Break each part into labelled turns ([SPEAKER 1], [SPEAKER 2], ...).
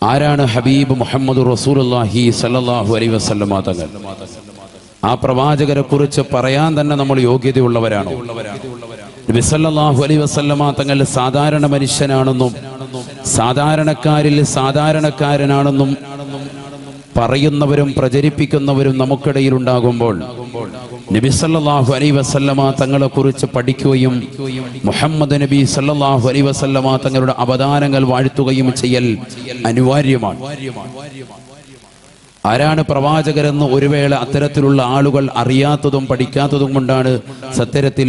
[SPEAKER 1] ആരാണ് ഹബീബ് മുഹമ്മദ് റസൂലുള്ളാഹി സ്വല്ലല്ലാഹു അലൈഹി വസല്ലമ തങ്ങൾ? ആ പ്രവാചകരെ കുറിച്ച് പറയാൻ തന്നെ നമ്മൾ യോഗ്യതയുള്ളവരാണോ? നബി സല്ലല്ലാഹു അലൈഹി വസല്ലമ തങ്ങൾ സാധാരണ മനുഷ്യനാണെന്നും സാധാരണക്കാരിൽ സാധാരണക്കാരനാണെന്നും പറയുന്നവരും പ്രചരിപ്പിക്കുന്നവരും നമുക്കിടയിൽ ഉണ്ടാകുമ്പോൾ നബി സല്ലല്ലാഹു അലൈഹി വസല്ലമ തങ്ങളെ കുറിച്ച് പഠിക്കുകയും മുഹമ്മദ് നബി സല്ലല്ലാഹു അലൈഹി വസല്ലമ തങ്ങളുടെ അവദാനങ്ങൾ വാഴ്ത്തുകയും ചെയ്യൽ അനിവാര്യമാണ്. ആരാണ് പ്രവാചകരെന്ന് ഒരു വേള അത്തരത്തിലുള്ള ആളുകൾ അറിയാത്തതും പഠിക്കാത്തതും കൊണ്ടാണ് സത്യത്തിൽ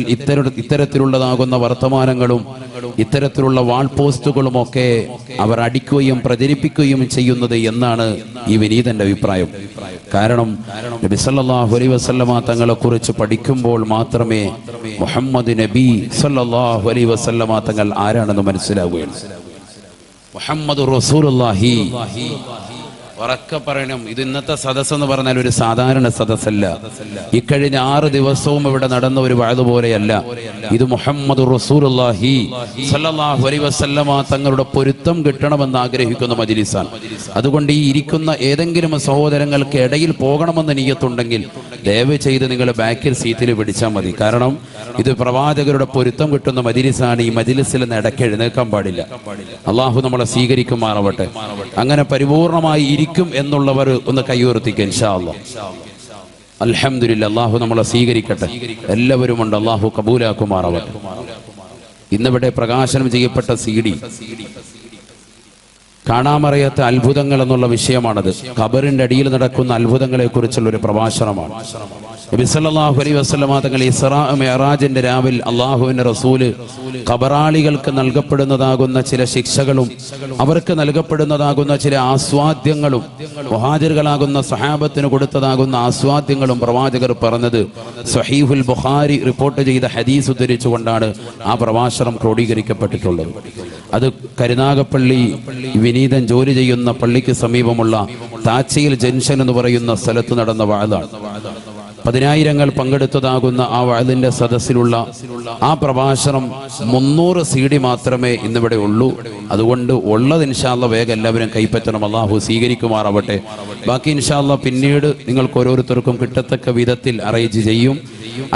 [SPEAKER 1] ഇത്തരത്തിലുള്ളതാകുന്ന വർത്തമാനങ്ങളും ഇത്തരത്തിലുള്ള വാൾ പോസ്റ്റുകളുമൊക്കെ അവർ അടിക്കുകയും പ്രചരിപ്പിക്കുകയും ചെയ്യുന്നത് എന്നാണ് ഈ വിനീതന്റെ അഭിപ്രായം. കാരണം നബി സല്ലല്ലാഹു അലൈഹി വസല്ലമ തങ്ങളെ കുറിച്ച് പഠിക്കുമ്പോൾ മാത്രമേ മുഹമ്മദ് നബി സല്ലല്ലാഹു അലൈഹി വസല്ലമ തങ്ങൾ ആരാണെന്ന് മനസ്സിലാവുകയുള്ളൂ. മുഹമ്മദ് റസൂലുള്ളാഹി ഉറക്കെ പറയണം. ഇത് ഇന്നത്തെ സദസ്സ് എന്ന് പറഞ്ഞാൽ ഒരു സാധാരണ സദസ്സല്ല. ഇക്കഴിഞ്ഞ 6 ദിവസവും ഇവിടെ നടന്ന ഒരു വഅദ് പോലെയല്ല. ഇത് മുഹമ്മദ് റസൂലുള്ളാഹി സ്വല്ലല്ലാഹു അലൈഹി വസല്ലമ തങ്ങളുടെ പൊരുത്തം കിട്ടണമെന്ന് ആഗ്രഹിക്കുന്ന മജ്ലിസാണ്. അതുകൊണ്ട് ഈ ഇരിക്കുന്ന ഏതെങ്കിലും സഹോദരങ്ങൾക്ക് ഇടയിൽ പോകണമെന്ന് നിയ്യത്തുണ്ടെങ്കിൽ ദയവ് ചെയ്ത് നിങ്ങൾ ബാക്കിൽ സീറ്റിൽ പിടിച്ചാൽ മതി. കാരണം ഇത് പ്രവാചകരുടെ പൊരുത്തം കിട്ടുന്ന മജ്ലിസാണ്. ഈ മജ്ലിസിൽ നിന്ന് ഇടയ്ക്ക് എഴുന്നേൽക്കാൻ പാടില്ല. അള്ളാഹു നമ്മളെ സ്വീകരിക്കുമാറാവട്ടെ. അങ്ങനെ പരിപൂർണമായി ഇരിക്കും എന്നുള്ളവർ ഒന്ന് കൈയുയർത്തിക്കുക ഇൻഷാ അല്ലാഹ്. അൽഹംദുലില്ലാഹ്, അള്ളാഹു നമ്മളെ സ്വീകരിക്കട്ടെ. എല്ലാവരും ഉണ്ട്, അള്ളാഹു കബൂലാക്കുമാറാവട്ടെ. ഇന്നിവിടെ പ്രകാശനം ചെയ്യപ്പെട്ട CD കാണാമറിയാത്ത അത്ഭുതങ്ങൾ എന്നുള്ള വിഷയമാണത്. ഖബറിന്റെ അടിയിൽ നടക്കുന്ന അത്ഭുതങ്ങളെ കുറിച്ചുള്ള ഒരു പ്രഭാഷണമാണ്. നബി സല്ലല്ലാഹു അലൈഹി വസല്ലമ തങ്ങൾ ഇസ്റാ മിഅ്റാജിന്റെ രാവിൽ അല്ലാഹുവിന്റെ റസൂല് ഖബറാളികൾക്ക് നൽകപ്പെടുന്നതാകുന്ന ചില ശിക്ഷകളും അവർക്ക് നൽകപ്പെടുന്നതാകുന്ന ചില ആസ്വാദ്യങ്ങളും മുഹാജിറുകളാകുന്ന സഹാബത്തിന് കൊടുത്തതാകുന്ന ആസ്വാദ്യങ്ങളും പ്രവാചകർ പറഞ്ഞത് സ്വഹീഹുൽ ബുഖാരി റിപ്പോർട്ട് ചെയ്ത ഹദീസ് ഉദ്ധരിച്ചുകൊണ്ടാണ് ആ പ്രഭാഷണം ക്രോഡീകരിക്കപ്പെട്ടിട്ടുള്ളത്. അത് കരുനാഗപ്പള്ളി വിനീതൻ ജോലി ചെയ്യുന്ന പള്ളിക്ക് സമീപമുള്ള താച്ചയിൽ ജംഗ്ഷൻ എന്ന് പറയുന്ന സ്ഥലത്ത് നടന്ന വഅദാണ്. 10,000 പങ്കെടുത്തതാകുന്ന ആ വഅദിന്റെ സദസ്സിലുള്ള ആ പ്രഭാഷണം 300 CD മാത്രമേ ഇന്നിവിടെ ഉള്ളൂ. അതുകൊണ്ട് ഉള്ളത് ഇൻഷാ അല്ലാഹ് വേഗം എല്ലാവരും കൈപ്പറ്റണം. അള്ളാഹു സ്വീകരിക്കുമാറാവട്ടെ. ബാക്കി ഇൻഷാ അല്ലാഹ് പിന്നീട് നിങ്ങൾക്ക് ഓരോരുത്തർക്കും കിട്ടത്തക്ക വിധത്തിൽ അറേഞ്ച് ചെയ്യും.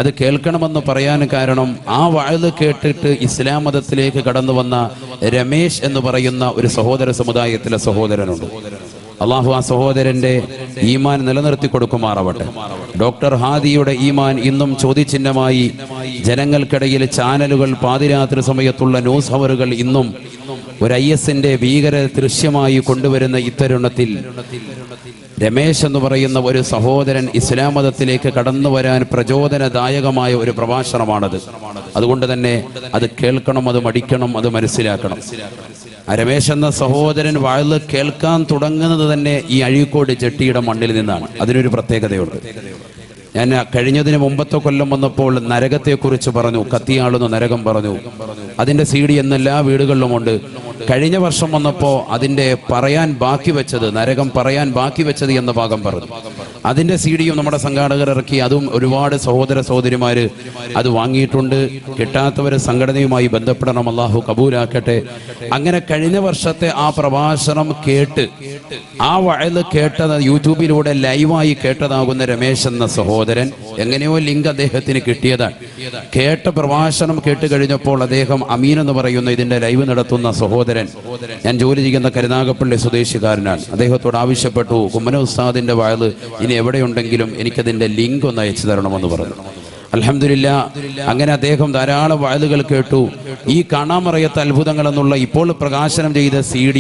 [SPEAKER 1] അത് കേൾക്കണമെന്ന് പറയാൻ കാരണം ആ വഅദ് കേട്ടിട്ട് ഇസ്ലാം മതത്തിലേക്ക് കടന്നു വന്ന രമേശ് എന്ന് പറയുന്ന ഒരു സഹോദര സമുദായത്തിലെ സഹോദരനുണ്ട്. അള്ളാഹു ആ സഹോദരന്റെ ഈമാൻ നിലനിർത്തി കൊടുക്കുമാറാവട്ടെ. ഡോക്ടർ ഹാദിയുടെ ഈമാൻ ഇന്നും ചോദ്യചിഹ്നമായി ജനങ്ങൾക്കിടയിൽ ചാനലുകൾ പാതിരാത്രി സമയത്തുള്ള ന്യൂസ് അവറുകൾ ഇന്നും ഒരു IS-ന്റെ ഭീകര ദൃശ്യമായി കൊണ്ടുവരുന്ന ഇത്തരുണത്തിൽ രമേശ് എന്ന് പറയുന്ന ഒരു സഹോദരൻ ഇസ്ലാം മതത്തിലേക്ക് കടന്നു വരാൻ പ്രചോദനദായകമായ ഒരു പ്രഭാഷണമാണത്. അതുകൊണ്ട് തന്നെ അത് കേൾക്കണം, അത് പഠിക്കണം, അത് മനസ്സിലാക്കണം. രമേശ് എന്ന സഹോദരൻ വഅദ് കേൾക്കാൻ തുടങ്ങുന്നത് തന്നെ ഈ അഴീക്കോട് ചെട്ടിയുടെ മണ്ണിൽ നിന്നാണ്. അതിനൊരു പ്രത്യേകതയുണ്ട്. ഞാൻ കഴിഞ്ഞതിന് മുമ്പത്തെ കൊല്ലം വന്നപ്പോൾ നരകത്തെക്കുറിച്ച് പറഞ്ഞു, കത്തിയാളുന്ന നരകം പറഞ്ഞു. അതിന്റെ CD എന്നെല്ലാ വീടുകളിലുമുണ്ട്. കഴിഞ്ഞ വർഷം വന്നപ്പോൾ അതിന്റെ പറയാൻ ബാക്കി വെച്ചത്, നരകം പറയാൻ ബാക്കി വെച്ചത് എന്ന ഭാഗം പറഞ്ഞു. അതിന്റെ CD-യും നമ്മുടെ സംഘാടകർ ഇറക്കി. അതും ഒരുപാട് സഹോദര സഹോദരിമാര് അത് വാങ്ങിയിട്ടുണ്ട്. കിട്ടാത്തവര് സംഘടനയുമായി ബന്ധപ്പെടണം. അള്ളാഹു കബൂലാക്കട്ടെ. അങ്ങനെ കഴിഞ്ഞ വർഷത്തെ ആ പ്രഭാഷണം കേട്ട് ആ വഅദ് കേട്ടത് യൂട്യൂബിലൂടെ ലൈവായി കേട്ടതാകുന്ന രമേശ് എന്ന സഹോദരൻ എങ്ങനെയോ ലിങ്ക് അദ്ദേഹത്തിന് കിട്ടിയതാണ്. കേട്ട പ്രഭാഷണം കേട്ട് കഴിഞ്ഞപ്പോൾ അദ്ദേഹം അമീൻ എന്ന് പറയുന്ന ഇതിന്റെ ലൈവ് നടത്തുന്ന സഹോദരൻ, ഞാൻ ജോലി ചെയ്യുന്ന കരുനാഗപ്പള്ളി സ്വദേശിക്കാരനാണ്, അദ്ദേഹത്തോട് ആവശ്യപ്പെട്ടു, കുമ്മന ഉസ്താദിന്റെ വഅദ് ഇനി എവിടെയുണ്ടെങ്കിലും എനിക്കതിന്റെ ലിങ്ക് ഒന്ന് അയച്ചു തരണമെന്ന് പറഞ്ഞു. അൽഹംദുലില്ലാഹ്, അങ്ങനെ അദ്ദേഹം ധാരാളം വഅദുകൾ കേട്ടു. ഈ കാണാമറിയാത്ത അത്ഭുതങ്ങൾ എന്നുള്ള ഇപ്പോൾ പ്രകാശനം ചെയ്ത CD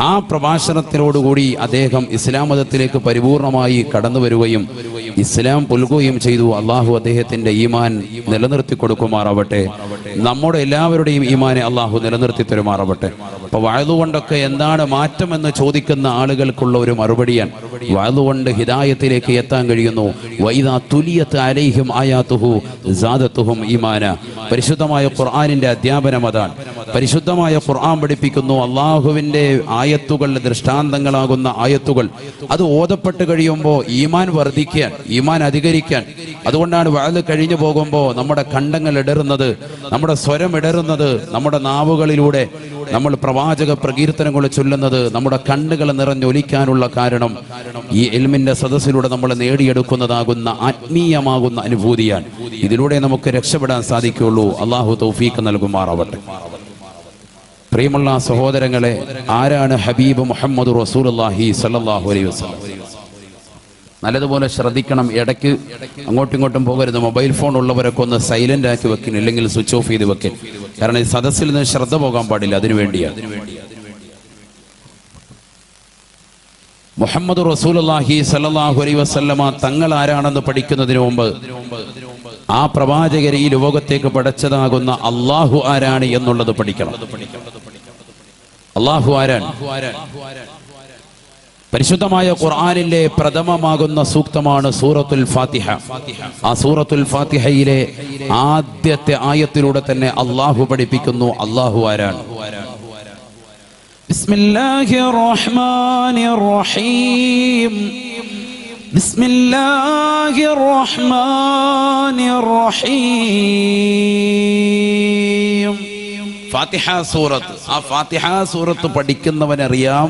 [SPEAKER 1] ആ പ്രഭാഷണത്തിനോടുകൂടി അദ്ദേഹം ഇസ്ലാം മതത്തിലേക്ക് പരിപൂർണമായി കടന്നു വരികയും ഇസ്ലാം പുൽകുകയും ചെയ്തു. അള്ളാഹു അദ്ദേഹത്തിന്റെ ഈമാൻ നിലനിർത്തി കൊടുക്കുമാറാവട്ടെ. നമ്മുടെ എല്ലാവരുടെയും ഈമാനെ അള്ളാഹു നിലനിർത്തി തരുമാറാവട്ടെ. അപ്പൊ വഅദ് കൊണ്ടൊക്കെ എന്താണ് മാറ്റം എന്ന് ചോദിക്കുന്ന ആളുകൾക്കുള്ള ഒരു മറുപടിയാണ്, വഅദ് കൊണ്ട് ഹിദായത്തിലേക്ക് എത്താൻ കഴിയുന്നു. വഇദാ തുലിയത് അലൈഹിം ആയാതുഹു സാദതുഹും ഈമാന. പരിശുദ്ധമായ ഖുർആനിന്റെ അധ്യാപനം അതാണ്. പരിശുദ്ധമായ ഖുർആൻ പഠിപ്പിക്കുന്നു, അള്ളാഹുവിന്റെ ആയത്തുകൾ, ദൃഷ്ടാന്തങ്ങളാകുന്ന ആയത്തുകൾ അത് ഓതപ്പെട്ട് കഴിയുമ്പോൾ ഈമാൻ വർദ്ധിക്കാൻ, ഈമാൻ അധികരിക്കാൻ. അതുകൊണ്ടാണ് വഅദ് കഴിഞ്ഞു പോകുമ്പോൾ നമ്മുടെ കണ്ടങ്ങൾ ഇടറുന്നത്, നമ്മുടെ സ്വരം ഇടറുന്നത്, നമ്മുടെ നാവുകളിലൂടെ നമ്മൾ പ്രവാചക പ്രകീർത്തനങ്ങൾ ചൊല്ലുന്നത് നമ്മുടെ കണ്ണുകൾ നിറഞ്ഞൊലിക്കാനുള്ള കാരണം ഈ ഇൽമിന്റെ സദസ്സിലൂടെ നമ്മൾ നേടിയെടുക്കുന്നതാകുന്ന ആത്മീയമാകുന്ന അനുഭൂതിയാണ്. ഇതിലൂടെ നമുക്ക് രക്ഷപ്പെടാൻ സാധിക്കുകയുള്ളൂ. അള്ളാഹു തൗഫീഖ് നൽകുമാറാവട്ടെ. പ്രിയമുള്ള സഹോദരങ്ങളെ, ആരാണ് ഹബീബ് മുഹമ്മദ് റസൂലുള്ളാഹി സ്വല്ലല്ലാഹു അലൈഹി വസല്ലം? നല്ലതുപോലെ ശ്രദ്ധിക്കണം. ഇടയ്ക്ക് അങ്ങോട്ടും ഇങ്ങോട്ടും പോകരുത്. മൊബൈൽ ഫോൺ ഉള്ളവരൊക്കെ ഒന്ന് സൈലന്റ് ആക്കി വെക്കണം, ഇല്ലെങ്കിൽ സ്വിച്ച് ഓഫ് ചെയ്ത് വെക്കണം. കാരണം ഈ സദസ്സിൽ നിന്ന് ശ്രദ്ധ പോകാൻ പാടില്ല. അതിനുവേണ്ടിയാണ്. മുഹമ്മദ് റസൂലുള്ളാഹി സ്വല്ലല്ലാഹു അലൈഹി വസല്ലമ തങ്ങൾ ആരാണെന്ന് പഠിക്കുന്നതിന് മുമ്പ് ആ പ്രവാചകരെ ഈ ലോകത്തേക്ക് പടച്ചതാകുന്ന അള്ളാഹു ആരാണ് എന്നുള്ളത് പഠിക്കണം. അള്ളാഹു ആരാണ്? പരിശുദ്ധമായ ഖുർആനിലെ പ്രഥമമാകുന്ന സൂക്തമാണ് സൂറത്തുൽ ഫാത്തിഹ. ആ സൂറത്തുൽ ഫാത്തിഹയിലെ ആദ്യത്തെ ആയത്തിലൂടെ തന്നെ അള്ളാഹു പഠിപ്പിക്കുന്നു അള്ളാഹു ആരാണ്. ബിസ്മില്ലാഹിർ റഹ്മാനിർ റഹീം. ബിസ്മില്ലാഹിർ റഹ്മാനിർ റഹീം. ഫാത്തിഹ സൂറത്ത്. ആ ഫാത്തിഹ സൂറത്ത് പഠിക്കുന്നവനറിയാം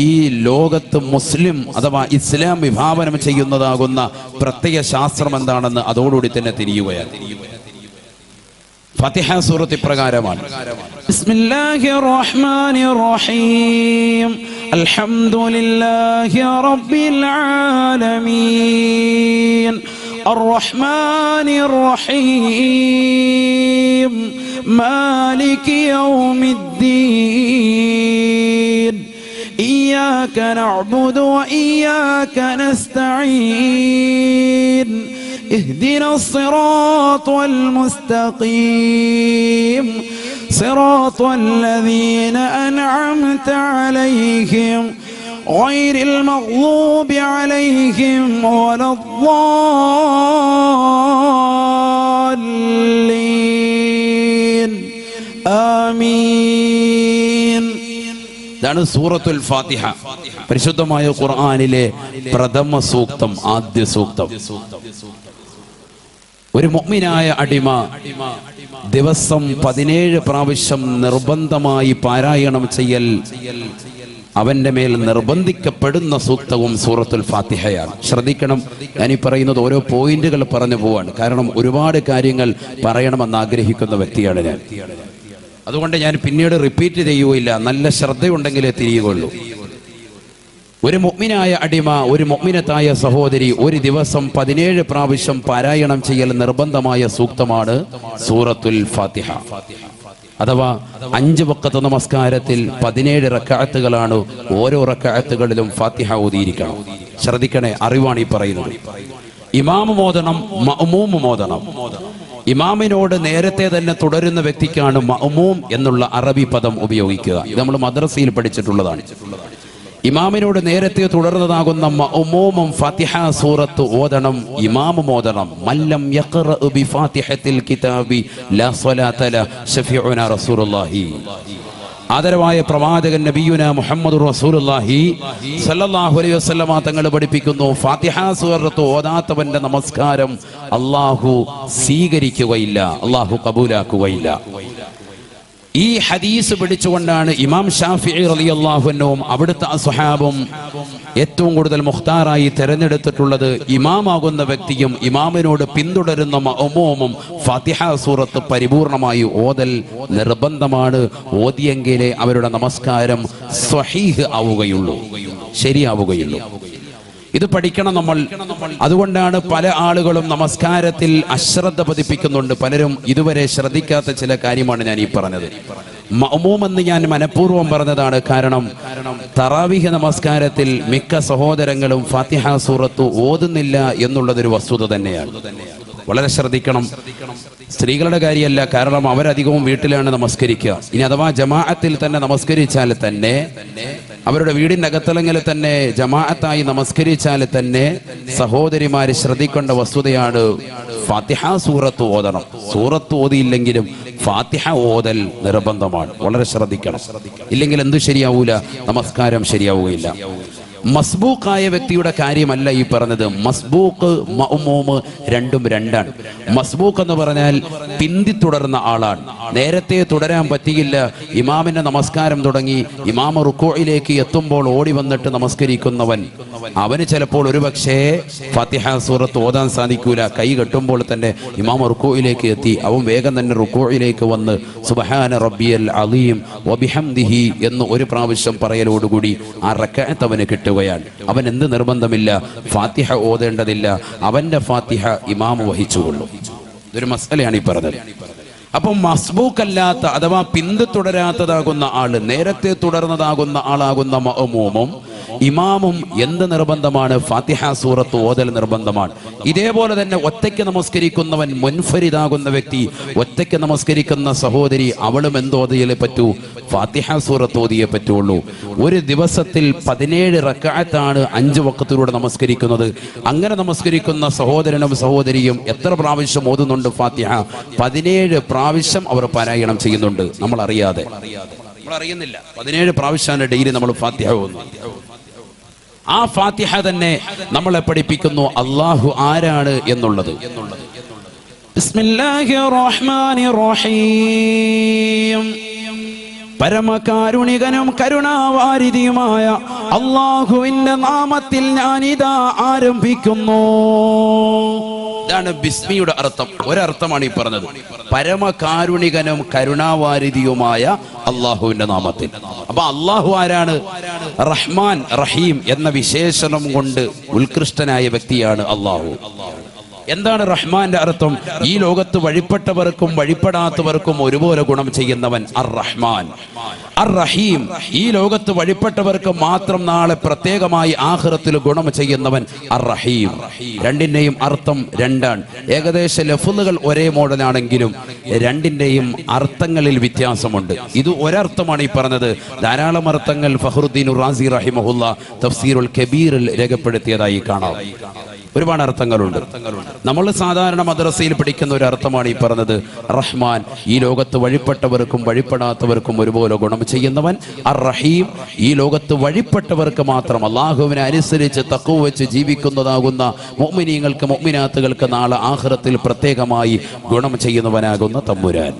[SPEAKER 1] ഈ ലോകത്ത് മുസ്ലിം അഥവാ ഇസ്ലാം വിഭാവനം ചെയ്യുന്നതാകുന്ന പ്രത്യയ ശാസ്ത്രം എന്താണെന്ന് അതോടുകൂടി തന്നെ തിരിയുകയാണ്. ഫാത്തിഹ സൂറത്ത് ഇപ്രകാരമാണ്: ബിസ്മില്ലാഹിർ റഹ്മാനിർ റഹീം. അൽഹംദുലില്ലാഹി റബ്ബിൽ ആലമീൻ. അർറഹ്മാനിർ റഹീം. مالك يوم الدين. إياك نعبد وإياك نستعين. اهدنا الصراط المستقيم. صراط الذين أنعمت عليهم غير المغضوب عليهم ولا الضالين. ആമീൻ. ഇതാണ് സൂറത്തുൽ ഫാത്തിഹ, പരിശുദ്ധമായ ഖുർആനിലെ പ്രഥമ സൂക്തം, ആദ്യ സൂക്തം. ഒരു മുഅ്മിനായ അടിമ ദിവസം 17 പ്രാവശ്യം നിർബന്ധമായി പാരായണം ചെയ്യൽ അവന്റെ മേൽ നിർബന്ധിക്കപ്പെടുന്ന സൂക്തവും സൂറത്തുൽ ഫാത്തിഹയാണ്. ശ്രദ്ധിക്കണം, ഞാൻ ഈ പറയുന്നത് ഓരോ പോയിന്റുകൾ പറഞ്ഞു പോവാണ്. കാരണം ഒരുപാട് കാര്യങ്ങൾ പറയണമെന്ന് ആഗ്രഹിക്കുന്ന വ്യക്തിയാണ് ഞാൻ. അതുകൊണ്ട് ഞാൻ പിന്നീട് റിപ്പീറ്റ് ചെയ്യുകയില്ല. നല്ല ശ്രദ്ധയുണ്ടെങ്കിലേ തിരിയുകയുള്ളൂ. ഒരു മുഅ്മിനായ അടിമ, ഒരു മുഅ്മിനത്തായ സഹോദരി ഒരു ദിവസം 17 പ്രാവശ്യം പാരായണം ചെയ്യൽ നിർബന്ധമായ സൂക്തമാണ് സൂറത്തുൽ ഫാത്തിഹ. അഥവാ 5 വഖത്ത് നമസ്കാരത്തിൽ 17 റക്അത്തുകളാണ്. ഓരോ റക്അത്തുകളിലും ഫാത്തിഹ ഓതിയിരിക്കണം. ശ്രദ്ധിക്കണേ, അറിവാണ് ഈ പറയുന്നത്. ഇമാം മോദനം, മഅ്മൂം മോദനം. ഇമാമിനോട് നേരത്തെ തന്നെ തുടരുന്ന വ്യക്തിക്കാണ് മഅ്മൂം എന്നുള്ള അറബി പദം ഉപയോഗിക്കുക. ഇത് നമ്മൾ മദ്രസയിൽ പഠിച്ചിട്ടുള്ളതാണ്. ഇമാമിനോട് നേരത്തെ തുടർന്നതാകുന്ന മഅ്മൂമും ഫാത്തിഹ സൂറത്ത് ഓതണം, ഇമാം ഓതണം. മല്ലം യഖറ ബിഫാത്തിഹത്തിൽ കിതാബി ലാ സ്വലാത ല ശഫീഉനാ റസൂലുള്ളാഹി. ആദരവായ പ്രവാചകൻ നബിയുന മുഹമ്മദ് റസൂലുള്ളാഹി സ്വല്ലല്ലാഹു അലൈഹി വസല്ലമ തങ്ങൾ പഠിപ്പിക്കുന്നു, ഫാത്തിഹ സൂറത്ത് ഓതാത്തവന്റെ നമസ്കാരം അല്ലാഹു സ്വീകരിക്കുകയില്ല, അല്ലാഹു കബൂലാക്കുകയില്ല. ഈ ഹദീസ് പിടിച്ചുകൊണ്ടാണ് ഇമാം ഷാഫിഈ റളിയല്ലാഹു അൻഹുവും അവിടുത്തെ സ്വഹാബും ഏറ്റവും കൂടുതൽ മുഖ്താറായി തെരഞ്ഞെടുത്തിട്ടുള്ളത് ഇമാമാകുന്ന വ്യക്തിയും ഇമാമിനോട് പിന്തുടരുന്ന മഅ്മൂമും ഫാത്തിഹ സൂറത്ത് പരിപൂർണമായി ഓതൽ നിർബന്ധമാണ്. ഓതിയെങ്കിലേ അവരുടെ നമസ്കാരം സ്വഹീഹ് ആവുകയുള്ളൂ, ശരിയാവുകയുള്ളൂ. ഇത് പഠിക്കണം നമ്മൾ. അതുകൊണ്ടാണ് പല ആളുകളും നമസ്കാരത്തിൽ അശ്രദ്ധ പതിപ്പിക്കുന്നുണ്ട്. പലരും ഇതുവരെ ശ്രദ്ധിക്കാത്ത ചില കാര്യമാണ് ഞാൻ ഈ പറഞ്ഞത്. മഅ്മൂം എന്ന് ഞാൻ മനഃപൂർവ്വം പറഞ്ഞതാണ്. കാരണം തറാവീഹ് നമസ്കാരത്തിൽ മിക്ക സഹോദരങ്ങളും ഫാത്തിഹ സൂറത്ത് ഓതുന്നില്ല എന്നുള്ളതൊരു വസ്തുത തന്നെയാണ്. വളരെ ശ്രദ്ധിക്കണം. സ്ത്രീകളുടെ കാര്യമല്ല, കാരണം അവരധികവും വീട്ടിലാണ് നമസ്കരിക്കുക. ഇനി അഥവാ ജമാഅത്തിൽ തന്നെ നമസ്കരിച്ചാൽ തന്നെ, അവരുടെ വീടിന്റെ അകത്തളങ്ങളിൽ തന്നെ ജമാഅത്തായി നമസ്കരിച്ചാൽ തന്നെ സഹോദരിമാര് ശ്രദ്ധിക്കേണ്ട വസ്തുതയാണ് ഫാത്തിഹ സൂറത്ത് ഓതണം. സൂറത്ത് ഓതിയില്ലെങ്കിലും ഫാത്തിഹ ഓതൽ നിർബന്ധമാണ്. വളരെ ശ്രദ്ധിക്കണം. ഇല്ലെങ്കിൽ എന്തു ശരിയാവൂല? നമസ്കാരം ശരിയാവുകയില്ല. മസ്ബൂഖായ വ്യക്തിയുടെ കാര്യമല്ല ഈ പറഞ്ഞത്. മസ്ബൂഖ് മഅ്മൂം രണ്ടും രണ്ടാണ്. മസ്ബൂഖ് എന്ന് പറഞ്ഞാൽ പിന്തി തുടർന്ന ആളാണ്. നേരത്തെ തുടരാൻ പറ്റിയില്ല, ഇമാമിന്റെ നമസ്കാരം തുടങ്ങി, ഇമാമ റുക്കോയിലേക്ക് എത്തുമ്പോൾ ഓടി വന്നിട്ട് നമസ്കരിക്കുന്നവൻ, അവന് ചിലപ്പോൾ ഒരുപക്ഷേ ഫാത്തിഹ സൂറത്ത് ഓതാൻ സാധിക്കൂല. കൈ കെട്ടുമ്പോൾ തന്നെ ഇമാമ റുക്കോയിലേക്ക് എത്തി, അവൻ വേഗം തന്നെ റുക്കോയിലേക്ക് വന്ന് സുബ്ഹാന റബ്ബിയൽ അലീം വബിഹംദിഹി എന്ന് ഒരു പ്രാവശ്യം പറയലോടുകൂടി ആ റക്അത്ത് അവന് കിട്ടുകയാണ്. അവൻ എന്ത് നിർബന്ധമില്ല, ഫാത്തിഹ ഓതേണ്ടതില്ല, അവന്റെ ഫാത്തിഹ ഇമാം വഹിച്ചുകൊള്ളും. ഇതൊരു മസലയാണ് ഈ പറഞ്ഞത്. അപ്പം മസ്ബൂക്കല്ലാത്ത അഥവാ പിന്തുടരാത്തതാകുന്ന ആള്, നേരത്തെ തുടർന്നതാകുന്ന ആളാകുന്ന മഅ്മൂമും ഇമാമും എന്ത് നിർബന്ധമാണ്? ഫാത്തിഹ സൂറത്ത് ഓതൽ നിർബന്ധമാണ്. ഇതേപോലെ തന്നെ ഒറ്റയ്ക്ക് നമസ്കരിക്കുന്നവൻ, മുൻഫരിദാകുന്ന വ്യക്തി, ഒറ്റയ്ക്ക് നമസ്കരിക്കുന്ന സഹോദരി, അവളും എന്തോതിയേ പറ്റൂ? ഫാത്തിഹ സൂറത്ത് ഓതിയേ പറ്റുള്ളൂ. ഒരു ദിവസത്തിൽ 17 റക്അത്താണ് 5 വഖത്തിലൂടെ നമസ്കരിക്കുന്നത്. അങ്ങനെ നമസ്കരിക്കുന്ന സഹോദരനും സഹോദരിയും എത്ര പ്രാവശ്യം ഓതുന്നുണ്ട് ഫാത്തിഹ? 17 പ്രാവശ്യം അവർ പാരായണം ചെയ്യുന്നുണ്ട്, നമ്മൾ അറിയാതെ, നമ്മൾ അറിയുന്നില്ല. 17 പ്രാവശ്യമാണ് ഡെയിലി നമ്മൾ ഫാത്തിഹ ഓതുന്നത്. ആ ഫാത്തിഹ തന്നെ നമ്മളെ പഠിപ്പിക്കുന്നു അല്ലാഹു ആരാണ് എന്നുള്ളത്. ബിസ്മില്ലാഹിർ റഹ്മാനിർ റഹീം. പരമകാരുണികനും കരുണാവാരിധിയുമായ അല്ലാഹുവിന്റെ നാമത്തിൽ ഞാനിതാ ആരംഭിക്കുന്നു. ഇതാണ് ബിസ്മിയുടെ അർത്ഥം. ഒരർത്ഥമാണ് ഈ പറഞ്ഞത്, പരമകാരുണികനും കരുണാവാരിധിയുമായ അള്ളാഹുവിന്റെ നാമത്തിൽ. അപ്പൊ അള്ളാഹു ആരാണ്? റഹ്മാൻ റഹീം എന്ന വിശേഷണം കൊണ്ട് ഉത്കൃഷ്ടനായ വ്യക്തിയാണ് അള്ളാഹു. എന്താണ് റഹ്മാന്റെ അർത്ഥം? ഈ ലോകത്ത് വഴിപ്പെട്ടവർക്കും വഴിപ്പെടാത്തവർക്കും ഒരുപോലെ ഗുണം ചെയ്യുന്നവൻ അർ റഹ്മാൻ. അർ റഹീം, ഈ ലോകത്ത് വഴിപ്പെട്ടവർക്ക് മാത്രം നാളെ പ്രത്യേകമായി ആഖിറത്തിൽ ഗുണം ചെയ്യുന്നവൻ അർ റഹീം. രണ്ടിന്റെയും അർത്ഥം രണ്ടാണ്. ഏകദേശ ലഫ്ളുകൾ ഒരേ മോഡലാണെങ്കിലും രണ്ടിന്റെയും അർത്ഥങ്ങളിൽ വ്യത്യാസമുണ്ട്. ഇത് ഒരർത്ഥമാണ് ഈ പറഞ്ഞത്. ധാരാളം അർത്ഥങ്ങൾ ഫഖ്റുദ്ദീൻ റാസി റഹിമഹുല്ലാ തഫ്സീറുൽ കബീറിൽ രേഖപ്പെടുത്തിയതായി കാണാം. ഒരുപാട് അർത്ഥങ്ങളുണ്ട്. നമ്മൾ സാധാരണ മദ്രസയിൽ പഠിക്കുന്ന ഒരു അർത്ഥമാണ് ഈ പറഞ്ഞത്. റഹ്മാൻ, ഈ ലോകത്ത് വഴിപ്പെട്ടവർക്കും വഴിപ്പെടാത്തവർക്കും ഒരുപോലെ ഗുണം ചെയ്യുന്നവൻ. അർ റഹീം, ഈ ലോകത്ത് വഴിപ്പെട്ടവർക്ക് മാത്രം അള്ളാഹുവിനെ അനുസരിച്ച് തഖ്വ വെച്ച് ജീവിക്കുന്നതാകുന്ന മുഅ്മിനീങ്ങൾക്ക് മുഅ്മിനാത്തുകൾക്ക് നാളെ ആഖിറത്തിൽ പ്രത്യേകമായി ഗുണം ചെയ്യുന്നവനാകുന്ന തമ്പുരാൻ.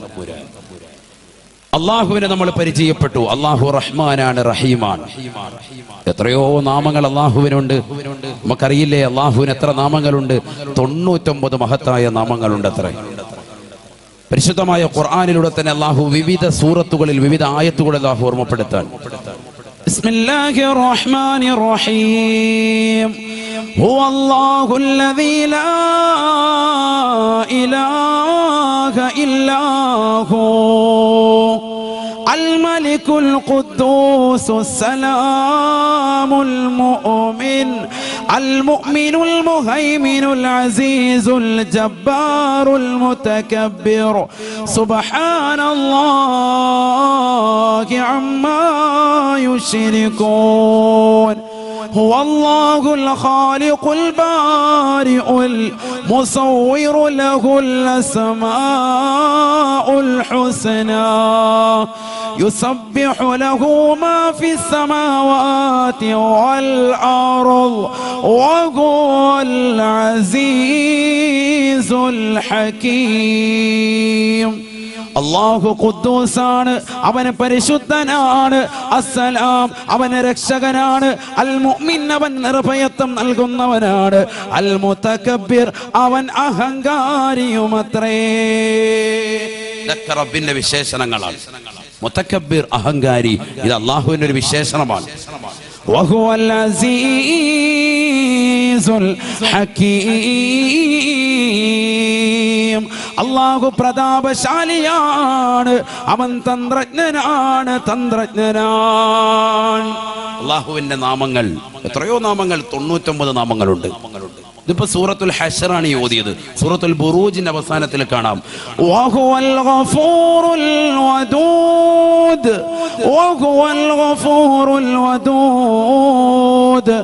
[SPEAKER 1] അള്ളാഹുവിനെ നമ്മൾ പരിചയപ്പെട്ടു. അള്ളാഹു റഹ്മാനാണ്, റഹീമാണ്. എത്രയോ നാമങ്ങൾ അള്ളാഹുവിനുണ്ട്. നമുക്കറിയില്ലേ അള്ളാഹുവിന് എത്ര നാമങ്ങളുണ്ട്? 99 മഹത്തായ നാമങ്ങളുണ്ട്. അത്ര പരിശുദ്ധമായ ഖുർആനിലൂടെ തന്നെ അള്ളാഹു വിവിധ സൂറത്തുകളിൽ വിവിധ ആയത്തുകളിൽ അള്ളാഹു ഓർമ്മപ്പെടുത്താൻ. ബിസ്മില്ലാഹിർ റഹ്മാനിർ റഹീം. ഹുവല്ലാഹുല്ലദീ ലാ ഇലാഹ ഇല്ലാ ഹു الملك القدوس السلام المؤمن المهيمن العزيز الجبار المتكبر سبحان الله عما يشركون هو الله الخالق البارئ المصور له الأسماء الحسنى يسبح له ما في السماوات والأرض وهو العزيز الحكيم. അല്ലാഹു ഖുദ്ദൂസാണ്, അവന് പരിശുദ്ധനാണ്. അസ്സലാം, അവന് രക്ഷകനാണ്. അൽ മുഅ്മിൻ, അവൻ നിർഭയത്വം നൽകുന്നവനാണ്. അൽ മുതകബ്ബിർ, അവൻ അഹങ്കാരിയുമത്രേ. ഇതൊക്കെ റബ്ബിന്റെ വിശേഷണങ്ങളാണ്. മുതകബ്ബിർ, അഹങ്കാരി, ഇത് അല്ലാഹുവിന്റെ ഒരു വിശേഷണമാണ്. വഹുവൽ അസീസുൽ ഹകീം, അല്ലാഹു പ്രതാപശാലിയാണ്, അവൻ തന്ത്രജ്ഞനാണ്, തന്ത്രജ്ഞനാണ്. അല്ലാഹുവിന്റെ നാമങ്ങൾ എത്രയോ നാമങ്ങൾ, 99 നാമങ്ങളുണ്ട്. ഇതിപ്പോ സൂറത്തുൽ ഹശ്റാണ് ഈ ഓതിയത്. സൂറത്തുൽ ബുറൂജിന്റെ അവസാനത്തിൽ കാണാം വഹുവൽ ഗഫൂറുൽ വദൂദ് വഹുവൽ ഗഫൂറുൽ വദൂദ്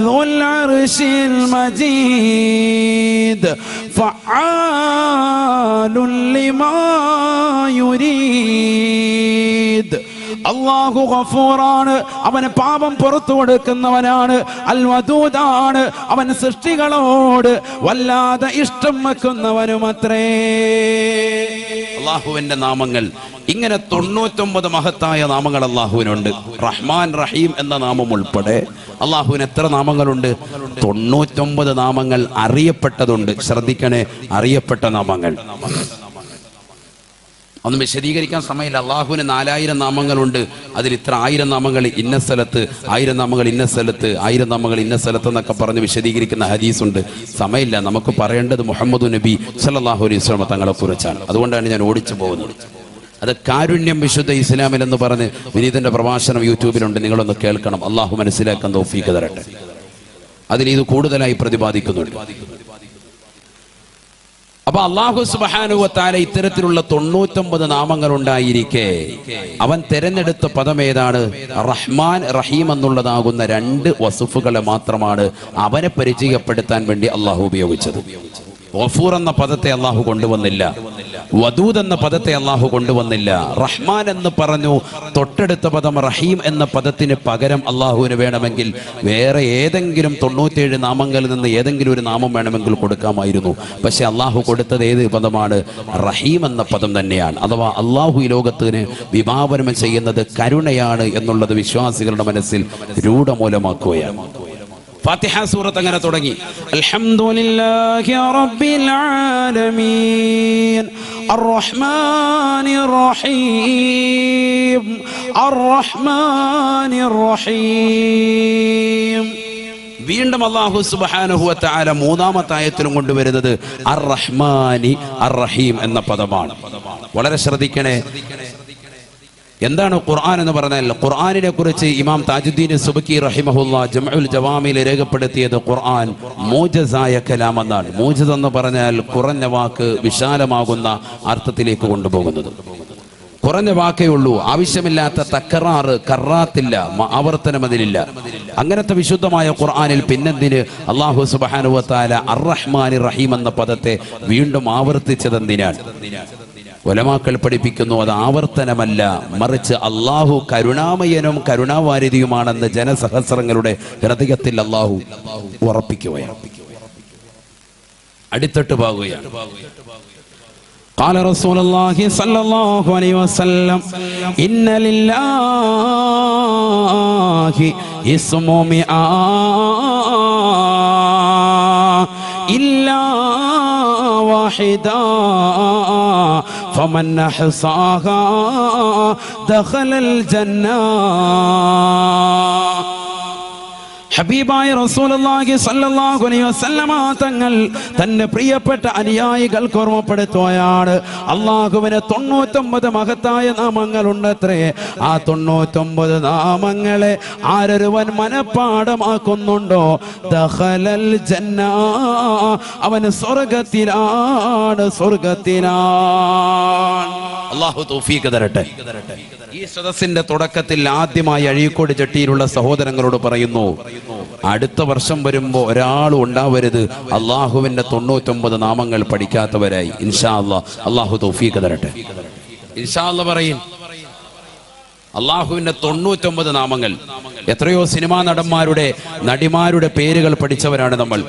[SPEAKER 1] ദുൽ അർശിൽ മജീദ് ഫഅാലുൻ ലിമാ യുരീദ്. അല്ലാഹു ഗഫൂറാണ്, അവന് പാപം പുറത്തു കൊടുക്കുന്നവനാണ്. അൽ വദൂദാണ്, അവൻ സൃഷ്ടികളോട് വല്ലാതെ ഇഷ്ടം വെക്കുന്നവനുമത്രേ. അള്ളാഹുവിന്റെ നാമങ്ങൾ. ഇങ്ങനെ 99 മഹത്തായ നാമങ്ങൾ അള്ളാഹുവിനുണ്ട്. റഹ്മാൻ റഹീം എന്ന നാമം ഉൾപ്പെടെ അള്ളാഹുവിന് എത്ര നാമങ്ങളുണ്ട്? 99 നാമങ്ങൾ. അറിയപ്പെട്ടതുണ്ട്. ശ്രദ്ധിക്കണേ, അറിയപ്പെട്ട നാമങ്ങൾ. ഒന്നും വിശദീകരിക്കാൻ സമയമില്ല. അള്ളാഹുവിന് 4000 നാമങ്ങളുണ്ട്. അതിൽ ഇത്ര 1000 നാമങ്ങൾ ഇന്ന സ്ഥലത്ത്, 1000 നാമങ്ങൾ ഇന്ന സ്ഥലത്ത്, 1000 നാമങ്ങൾ ഇന്ന സ്ഥലത്ത് എന്നൊക്കെ പറഞ്ഞ് വിശദീകരിക്കുന്ന ഹദീസുണ്ട്. സമയമില്ല. നമുക്ക് പറയേണ്ടത് മുഹമ്മദ് നബി സല്ലല്ലാഹു അലൈഹി വസല്ലം തങ്ങളെ കുറിച്ചാണ്. അതുകൊണ്ടാണ് ഞാൻ ഓടിച്ചു പോകുന്നത്. അത് കാരുണ്യം വിശുദ്ധ ഇസ്ലാമിൽ എന്ന് പറഞ്ഞ് വിനീതന്റെ പ്രഭാഷണം യൂട്യൂബിലുണ്ട്. നിങ്ങളൊന്ന് കേൾക്കണം. അള്ളാഹു മനസ്സിലാക്കാൻ തൗഫീഖ് തരട്ടെ. അതിൽ ഇത് കൂടുതലായി പ്രതിപാദിക്കുന്നുണ്ട്. അപ്പൊ അല്ലാഹു സുബ്ഹാനഹു വ തആല ഇത്തരത്തിലുള്ള 99 നാമങ്ങൾ ഉണ്ടായിരിക്കെ അവൻ തെരഞ്ഞെടുത്ത പദം ഏതാണ്? റഹ്മാൻ റഹീം എന്നുള്ളതാകുന്ന 2 വസുഫുകളെ മാത്രമാണ് അവനെ പരിചയപ്പെടുത്താൻ വേണ്ടി അള്ളാഹു ഉപയോഗിച്ചത്. ഗഫൂർ എന്ന പദത്തെ അള്ളാഹു കൊണ്ടുവന്നില്ല. വദൂദ് എന്ന പദത്തെ അള്ളാഹു കൊണ്ടുവന്നില്ല. റഹ്മാൻ എന്ന് പറഞ്ഞു. തൊട്ടടുത്ത പദം റഹീം എന്ന പദത്തിന് പകരം അള്ളാഹുവിന് വേണമെങ്കിൽ വേറെ ഏതെങ്കിലും 97 നാമങ്ങളിൽ നിന്ന് ഏതെങ്കിലും ഒരു നാമം വേണമെങ്കിൽ കൊടുക്കാമായിരുന്നു. പക്ഷെ അള്ളാഹു കൊടുത്തത് ഏത് പദമാണ്? റഹീം എന്ന പദം തന്നെയാണ്. അഥവാ അള്ളാഹു ഈ ലോകത്തിന് വിഭാവനം ചെയ്യുന്നത് കരുണയാണ് എന്നുള്ളത് വിശ്വാസികളുടെ മനസ്സിൽ രൂഢമൂലമാക്കുകയാണ്. ഫാത്തിഹ സൂറത്ത് അങ്ങനെ തുടങ്ങി. അൽഹംദുലില്ലാഹി റബ്ബിൽ ആലമീൻ അർറഹ്മാനിർ റഹീം അർറഹ്മാനിർ റഹീം. വീണ്ടും അല്ലാഹു സുബ്ഹാനഹു വ തആല 3-ാമത്തെ ആയത്തിലും കൊണ്ടുവരുന്നത് അർ റഹ്മാനി അർ റഹീം എന്ന പദമാണ്. വളരെ ശ്രദ്ധിക്കണേ. എന്താണ് ഖുർആൻ എന്ന് പറഞ്ഞാൽ? ഖുർആനിനെ കുറിച്ച് ഇമാം താജുദ്ദീൻ സുബ്കി റഹിമഹുല്ലാ ജംഉൽ ജവാമിൽ രേഖപ്പെടുത്തിയത് ഖുർആൻ മൂജസായ കലാം എന്നാണ്. മൂജസ് എന്ന് പറഞ്ഞാൽ കുറഞ്ഞ വാക്ക് വിശാലമാകുന്ന അർത്ഥത്തിലേക്ക് കൊണ്ടുപോകുന്നത്. കുറഞ്ഞ വാക്കേ ഉള്ളൂ. ആവശ്യമില്ലാത്ത തക്കറാറ് കറാത്തില്ല, ആവർത്തനം അതിലില്ല. അങ്ങനത്തെ വിശുദ്ധമായ ഖുർആനിൽ പിന്നെന്തിന് അല്ലാഹു സുബ്ഹാനഹു വ തആല അർ റഹ്മാനിർ റഹീം എന്ന പദത്തെ വീണ്ടും ആവർത്തിച്ചതെന്തിനാണ്? ഉലമാക്കൾ പഠിപ്പിക്കുന്നു അത് ആവർത്തനമല്ല, മറിച്ച് അള്ളാഹു കരുണാമയനും കരുണാവാരിധിയുമാണെന്ന് ജനസഹസ്രങ്ങളുടെ ഹൃദയത്തിൽ അള്ളാഹു ഉറപ്പിക്കുകയാണ്, അടിത്തട്ട് പാകുകയാണ്. قال رسول الله صلى الله عليه وسلم إن لله اسم مئة إلا واحدا فمن أحصاها دخل الجنة. ഹബീബായ റസൂലുള്ളാഹി സ്വല്ലല്ലാഹു അലൈഹി വസല്ലമ തങ്ങൾ തന്റെ പ്രിയപ്പെട്ട അനുയായികൾക്ക് ഓർമ്മപ്പെടുത്തുകയാണ്, അള്ളാഹുവിന് 99 മഹത്തായ നാമങ്ങളുണ്ടത്രേ. ആ 99 നാമങ്ങളെ ആരൊരുവൻ മനഃപ്പാഠമാക്കുന്നുണ്ടോ ദഖലൽ ജന്ന, അവൻ സ്വർഗത്തിലാണ്, സ്വർഗത്തിലാണ്. അല്ലാഹു തൗഫീഖ് തരട്ടെ. ഈ സദസ്സിന്റെ തുടക്കത്തിൽ ആദ്യമായി അഴീക്കോട് ചട്ടിയിലുള്ള സഹോദരങ്ങളോട് പറയുന്നു, അടുത്ത വർഷം വരുമ്പോ ഒരാളും ഉണ്ടാവരുത് അള്ളാഹുവിന്റെ 99 നാമങ്ങൾ പഠിക്കാത്തവരായി. ഇൻഷാ അല്ലാഹ് അള്ളാഹു തൗഫീഖ് തരട്ടെ. ഇൻഷാ അല്ലാഹ് പറയും. അള്ളാഹുവിന്റെ 99 നാമങ്ങൾ. എത്രയോ സിനിമാ നടന്മാരുടെ നടിമാരുടെ പേരുകൾ പഠിച്ചവരാണ് നമ്മൾ.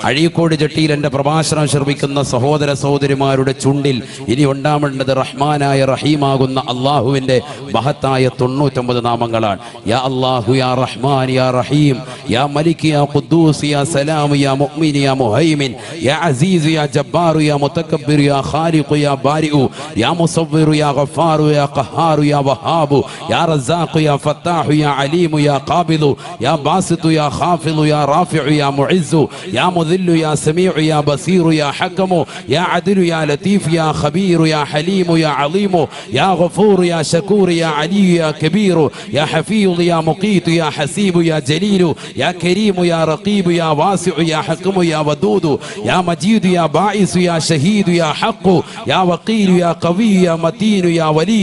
[SPEAKER 1] അഴീക്കോട് ജട്ടിയിൽ എന്റെ പ്രഭാഷണം ശ്രമിക്കുന്ന സഹോദര സഹോദരിമാരുടെ ചുണ്ടിൽ ഇനി ഉണ്ടാവേണ്ടത് റഹ്മാനായ റഹീമാകുന്ന അള്ളാഹുവിന്റെ മഹത്തായ 99 നാമങ്ങളാണ്. യാ അല്ലാഹു യാ റഹ്മാൻ യാ റഹീം യാ മലിക് യാ ഖുദ്ദൂസ് യാ സലാം യാ മുഅ്മിൻ യാ മുഹൈമിൻ യാ അസീസ് യാ ജബ്ബാർ യാ മുതകബ്ബിർ യാ ഖാലിഖ് യാ ബാരിഉ യാ മുസവ്വിർ യാ ഗഫാർ യാ ഖഹാർ യാ വഹാബ് യാ റസാഖ് യാ ഫത്താഹ് യാ അലീം യാ ഖാബിദ് യാ ബാസിത് യാ ഖാഫിദ് യാ റാഫിഉ യാ മുഇസ് യാ മുദിൽ യാ സമീഉ യാ ബസീർ യാ ഹകം യാ അദ്ൽ യാ ലതീഫ് യാ ഖബീർ യാ ഹലീം യാ അലീം യാ ഗഫൂർ യാ ശകൂർ യാ അലി യാ കബീർ യാ ഹഫീദ് യാ മുഖീത് യാ ഹസീബ് യാ ജലീൽ യാ കരീം യാ റഖീബ് യാ വാസിഉ യാ ഹകം യാ വദൂദ് യാ മജീദ് യാ ബാഇസ് യാ ഷഹീദ് യാ ഹഖ് യാ വഖീൽ യാ ഖവി യാ മതീൻ യാ വലി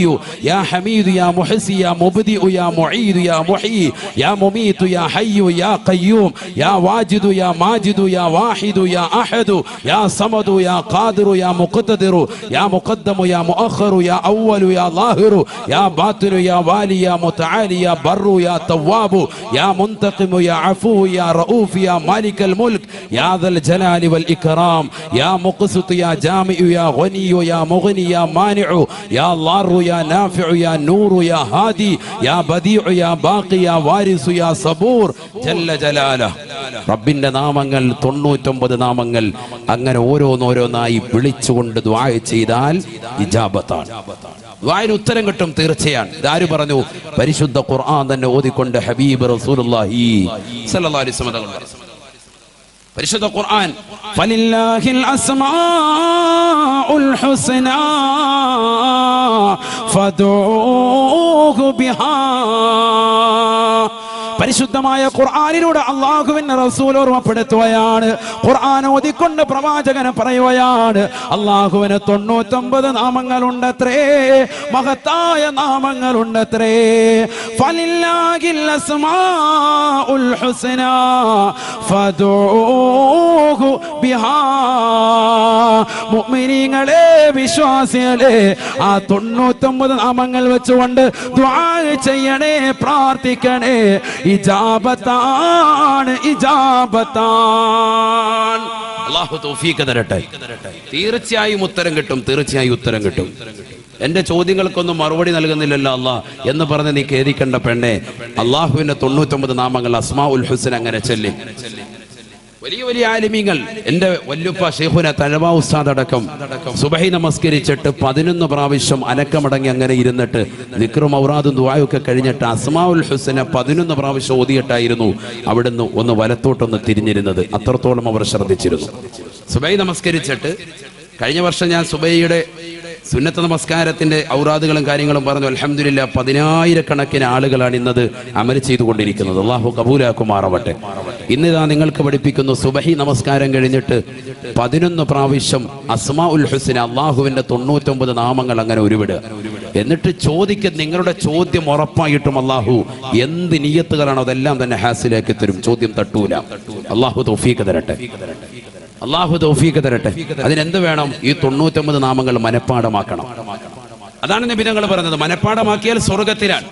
[SPEAKER 1] യാ ഹമീദ് യാ മുഹ്സി യാ മുബ്ദിഉ യാ മുഈദ് യാ മുഹീ യാ മുമീത് യാ ഹയ്യ് യാ ഖയ്യൂം യാ വാജിദ് യാ മാജിദ് യാ വാഹിദു യാ അഹദു യാ സമദു യാ ഖാദിറു യാ മുഖ്തദിറു യാ മുഖദ്ദമു യാ മുഅഖറു യാ അവ്വലു യാ ളാഹിറു യാ ബാത്തിനു യാ വാലി യാ മുതആലി യാ ബർറു യാ തവ്വാബു യാ മുൻതഖിമു യാ അഫൂ യാ റഊഫ് യാ മാലികൽ മുൽക് യാ ദൽ ജലാലി വൽ ഇക്റാം യാ മുഖ്സിത് യാ ജാമിഉ യാ ഗനിയു യാ മുഗ്നി യാ മാനിഉ യാ ളാറു യാ നാഫിഉ യാ നൂറു യാ ഹാദി യാ ബദീഉ യാ ബാഖി യാ വാരിസു യാ സബൂർ ജല്ല ജലാലഹു. റബ്ബിന്റെ നാമങ്ങൾ 99 നാമങ്ങൾ അങ്ങനെ ഓരോന്നോരോന്നായി വിളിച്ചുകൊണ്ട് ദുആ ചെയ്താൽ ഇജാബത്താണ്. ദുആന് ഉത്തരം കിട്ടും തീർച്ചയാണ്. ഇതാര് പറഞ്ഞു? പരിശുദ്ധ ഖുർആൻ തന്നെ ഓതിക്കൊണ്ട് ഹബീബ് റസൂലുള്ളാഹി സ്വല്ലല്ലാഹു അലൈഹി വസല്ലം പറഞ്ഞു. പരിശുദ്ധ ഖുർആൻ ഫലില്ലാഹിൽ അസ്മാഉൽ ഹുസ്നാ ഫദഊഹു ബിഹാ. പരിശുദ്ധമായ ഖുർആനിലൂടെ അല്ലാഹുവിന്റെ റസൂൽ ഓർമ്മപ്പെടുത്തുകയാണ്. ഖുർആൻ ഓതിക്കൊണ്ട് പ്രവാചകൻ പറയുകയാണ്, അല്ലാഹുവിന് 99 നാമങ്ങളുണ്ടത്രേ, മഹത്തായ നാമങ്ങളുണ്ടത്രേ. ഫലില്ലാഹിൽ അസ്മാഉൽ ഹുസ്നാ ഫദഊഹു ബിഹാ. മുഅ്മിനീങ്ങളെ, വിശ്വാസികളെ, ആ 99 നാമങ്ങൾ വെച്ചുകൊണ്ട് ദുആ ചെയ്യണേ, പ്രാർത്ഥിക്കണേ. ഇജാബത്താണ്, ഇജാബത്താണ്. അല്ലാഹു തൗഫീഖ് തരട്ടെ. തീർച്ചയായും ഉത്തരം കിട്ടും, തീർച്ചയായും ഉത്തരം കിട്ടും. എന്റെ ചോദ്യങ്ങൾക്കൊന്നും മറുപടി നൽകുന്നില്ലല്ലോ അല്ലാഹ് എന്ന് പറഞ്ഞ് നീ ഖേദിക്കേണ്ട പെണ്ണെ. അല്ലാഹുവിന്റെ 99 നാമങ്ങൾ അസ്മാഉൽ ഹുസ്ന അങ്ങനെ ചൊല്ലി. വലിയ വലിയ ആലിമീങ്ങൾ, എന്റെ വല്ലുപ്പ ശൈഖുന തഴവാ ഉസ്താദ് അടക്കം സുബഹി നമസ്കരിച്ചിട്ട് 11 പ്രാവശ്യം അനക്കമടങ്ങി അങ്ങനെ ഇരുന്നിട്ട് ദിക്റും ഔറാദും ദുആയൊക്കെ കഴിഞ്ഞിട്ട് അസ്മാഉൽ ഹുസ്ന 11 പ്രാവശ്യം ഓതിയിട്ടായിരുന്നു അവിടുന്ന് ഒന്ന് വലത്തോട്ടൊന്ന് തിരിഞ്ഞിരുന്നത്. അത്രത്തോളം അവർ ശ്രദ്ധിച്ചിരുന്നു. സുബഹി നമസ്കരിച്ചിട്ട് കഴിഞ്ഞ വർഷം ഞാൻ സുബഹിയുടെ സുന്നത്ത് നമസ്കാരത്തിന്റെ ഔറാദുകളും കാര്യങ്ങളും പറഞ്ഞു. അൽഹംദുലില്ലാഹ് 10,000 ആളുകളാണ് ഇന്നത് അമൽ ചെയ്തുകൊണ്ടിരിക്കുന്നത്. അല്ലാഹു കബൂലാക്കുമാറാവട്ടെ. ഇന്നിതാ നിങ്ങൾക്ക് പഠിപ്പിക്കുന്നു, സുബഹി നമസ്കാരം കഴിഞ്ഞിട്ട് 11 പ്രാവശ്യം അസ്മാഉൽ ഹുസ്ന അല്ലാഹുവിന്റെ 99 നാമങ്ങൾ അങ്ങനെ ഉരുവിടുക. എന്നിട്ട് ചോദിക്കുക, നിങ്ങളുടെ ചോദ്യം ഉറപ്പായിട്ടും അല്ലാഹു എന്ത് നിയ്യത്തുകളാണോ അതെല്ലാം തന്നെ ഹാസിലാക്കി തരും. ചോദ്യം തട്ടൂല. അല്ലാഹു തൗഫീഖ് തരട്ടെ, അല്ലാഹു തൗഫീഖ് തരട്ടെ. അതിനെന്ത് വേണം? ഈ 99 നാമങ്ങൾ മനഃപ്പാഠമാക്കണം. അതാണ് നബി തങ്ങൾ പറഞ്ഞത്, മനഃപ്പാഠമാക്കിയാൽ സ്വർഗ്ഗത്തിലാണ്.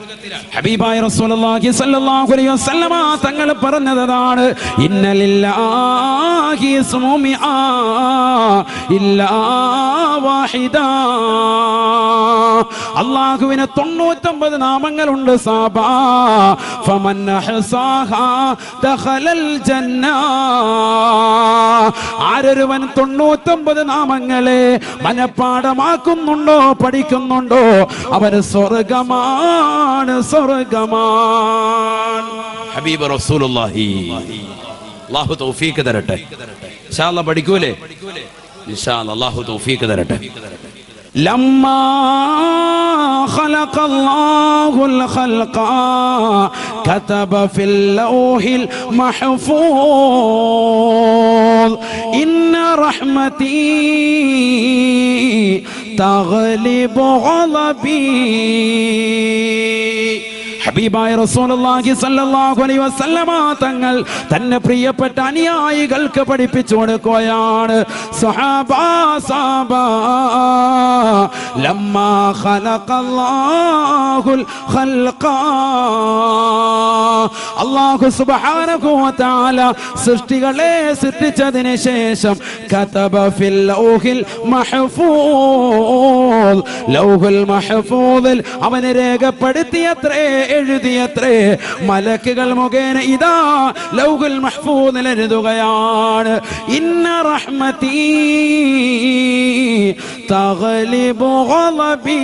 [SPEAKER 1] ഹബീബായ റസൂലുള്ളാഹി സ്വല്ലല്ലാഹു അലൈഹി വസല്ലമ തങ്ങൾ പറഞ്ഞതാണ്, ഇന്ന ലില്ലാഹി ഇസ്മുമിആ ഇല്ലാ വാഹിദാ. അല്ലാഹുവിന് 99 നാമങ്ങളുണ്ട് സാബാ. ഫമൻ അഹ്സാഹാ ദഖലൽ ജന്ന. ആരൊരുവൻ 99 നാമങ്ങളെ മനഃപ്പാഠമാക്കുന്നുണ്ടോ, പഠിക്കുന്നുണ്ടോ, അവന് സ്വർഗ്ഗമാണ്, സ്വർഗ്ഗമാണ്. ഹബീബ് റസൂലുള്ളാഹി. അല്ലാഹു തൗഫീഖ് തരട്ടെ. ഇൻഷാ അല്ലാഹ് പഠിക്കൂലേ? ഇൻഷാ അല്ലാഹ് അല്ലാഹു തൗഫീഖ് തരട്ടെ. ലമ്മാ ഖലഖല്ലാഹുൽ ഖൽഖ കതബ ഫിൽ ലൗഹിൽ മഹ്ഫൂസ് ഇന്ന റഹ്മതി തഗ്ലിബു ഗളബി. ഹബീബായ റസൂലുള്ളാഹി സ്വല്ലല്ലാഹു അലൈഹി വസല്ലമ തങ്ങൾ തന്നെ പ്രിയപ്പെട്ട അനുയായികൾക്ക് പഠിപ്പിച്ചു കൊടുക്കുകയാണ്. സഹാബാ സഹാബാ ലമ്മാ ഖലഖല്ലാഹുൽ ഖൽഖ. അല്ലാഹു സുബ്ഹാനഹു വ തആല സൃഷ്ടികളെ സൃഷ്ടിച്ചതിന് ശേഷം കതബ ഫിൽ ലൗഹിൽ മഹ്ഫൂസ്, ലൗഹുൽ മഹ്ഫൂസിൽ അവനെ രേഖപ്പെടുത്തിയത്രേ, എഴുതിയത്രേ. മലക്കുകൾ മുഖേന ഇതാ ലൗഹുൽ മഹ്ഫൂസിൽ എഴുതുകയാണ്, ഇന്ന റഹ്മതി തഗ്ലിബു ഗളബി.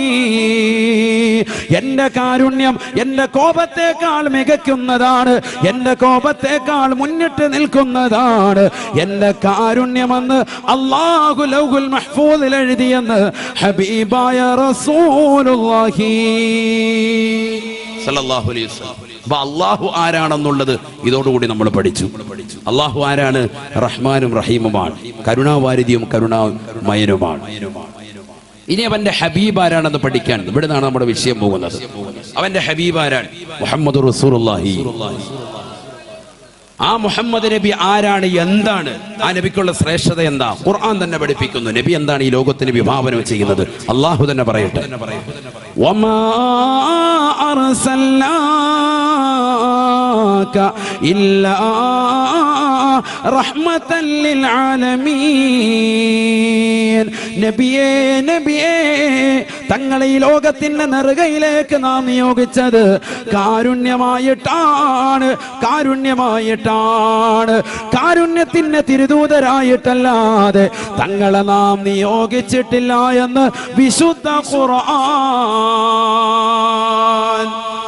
[SPEAKER 1] എന്റെ കാരുണ്യം എന്റെ കോപത്തേക്കാൾ മികക്കുന്നതാണ്, എന്റെ കോപത്തേക്കാൾ മുന്നിട്ട് നിൽക്കുന്നതാണ് എന്റെ കാരുണ്യമെന്ന് അല്ലാഹു ലൗഹുൽ മഹ്ഫൂസിൽ എഴുതിയെന്ന് ഹബീബായ റസൂലുള്ളാഹി സല്ലല്ലാഹു അലൈഹി വസല്ലം. അപ്പൊ അല്ലാഹു ആരാണെന്നുള്ളത് ഇതോടുകൂടി നമ്മൾ പഠിച്ചു. അല്ലാഹു ആരാണ്? റഹ്മാനും റഹീമുമാണ്, കരുണാവാരിധിയും കരുണാമയനുമാണ്. ഇനി അവന്റെ ഹബീബ് ആരാണെന്ന് പഠിക്കാൻ ഇവിടെ നിന്നാണ് നമ്മുടെ വിഷയം പോകുന്നത്. അവന്റെ ഹബീബ് ആരാണ്? മുഹമ്മദ് റസൂലുള്ളാഹി. ആ മുഹമ്മദ് നബി ആരാണ്, എന്താണ് ആ നബിക്കുള്ള ശ്രേഷ്ഠത, എന്താ ഖുർആൻ തന്നെ പഠിപ്പിക്കുന്നു. നബി എന്താണ് ഈ ലോകത്തിന് വിഭാവനം ചെയ്യുന്നത്, അള്ളാഹു തന്നെ പറയട്ടെ. വമാ അർസൽനാക ഇല്ലാ റഹ്മതൻ ലിൽ ആലമീൻ. നബിയേ നബിയേ, തങ്ങളെ ഈ ലോകത്തിന്റെ നെറുകയിലേക്ക് നാം നിയോഗിച്ചത് കാരുണ്യമായിട്ടാണ്, കാരുണ്യമായിട്ടാണ്, കാരുണ്യത്തിന്റെ തിരുദൂതരായിട്ടല്ലാതെ തങ്ങളെ നാം നിയോഗിച്ചിട്ടില്ല എന്ന് വിശുദ്ധ ഖുർആൻ.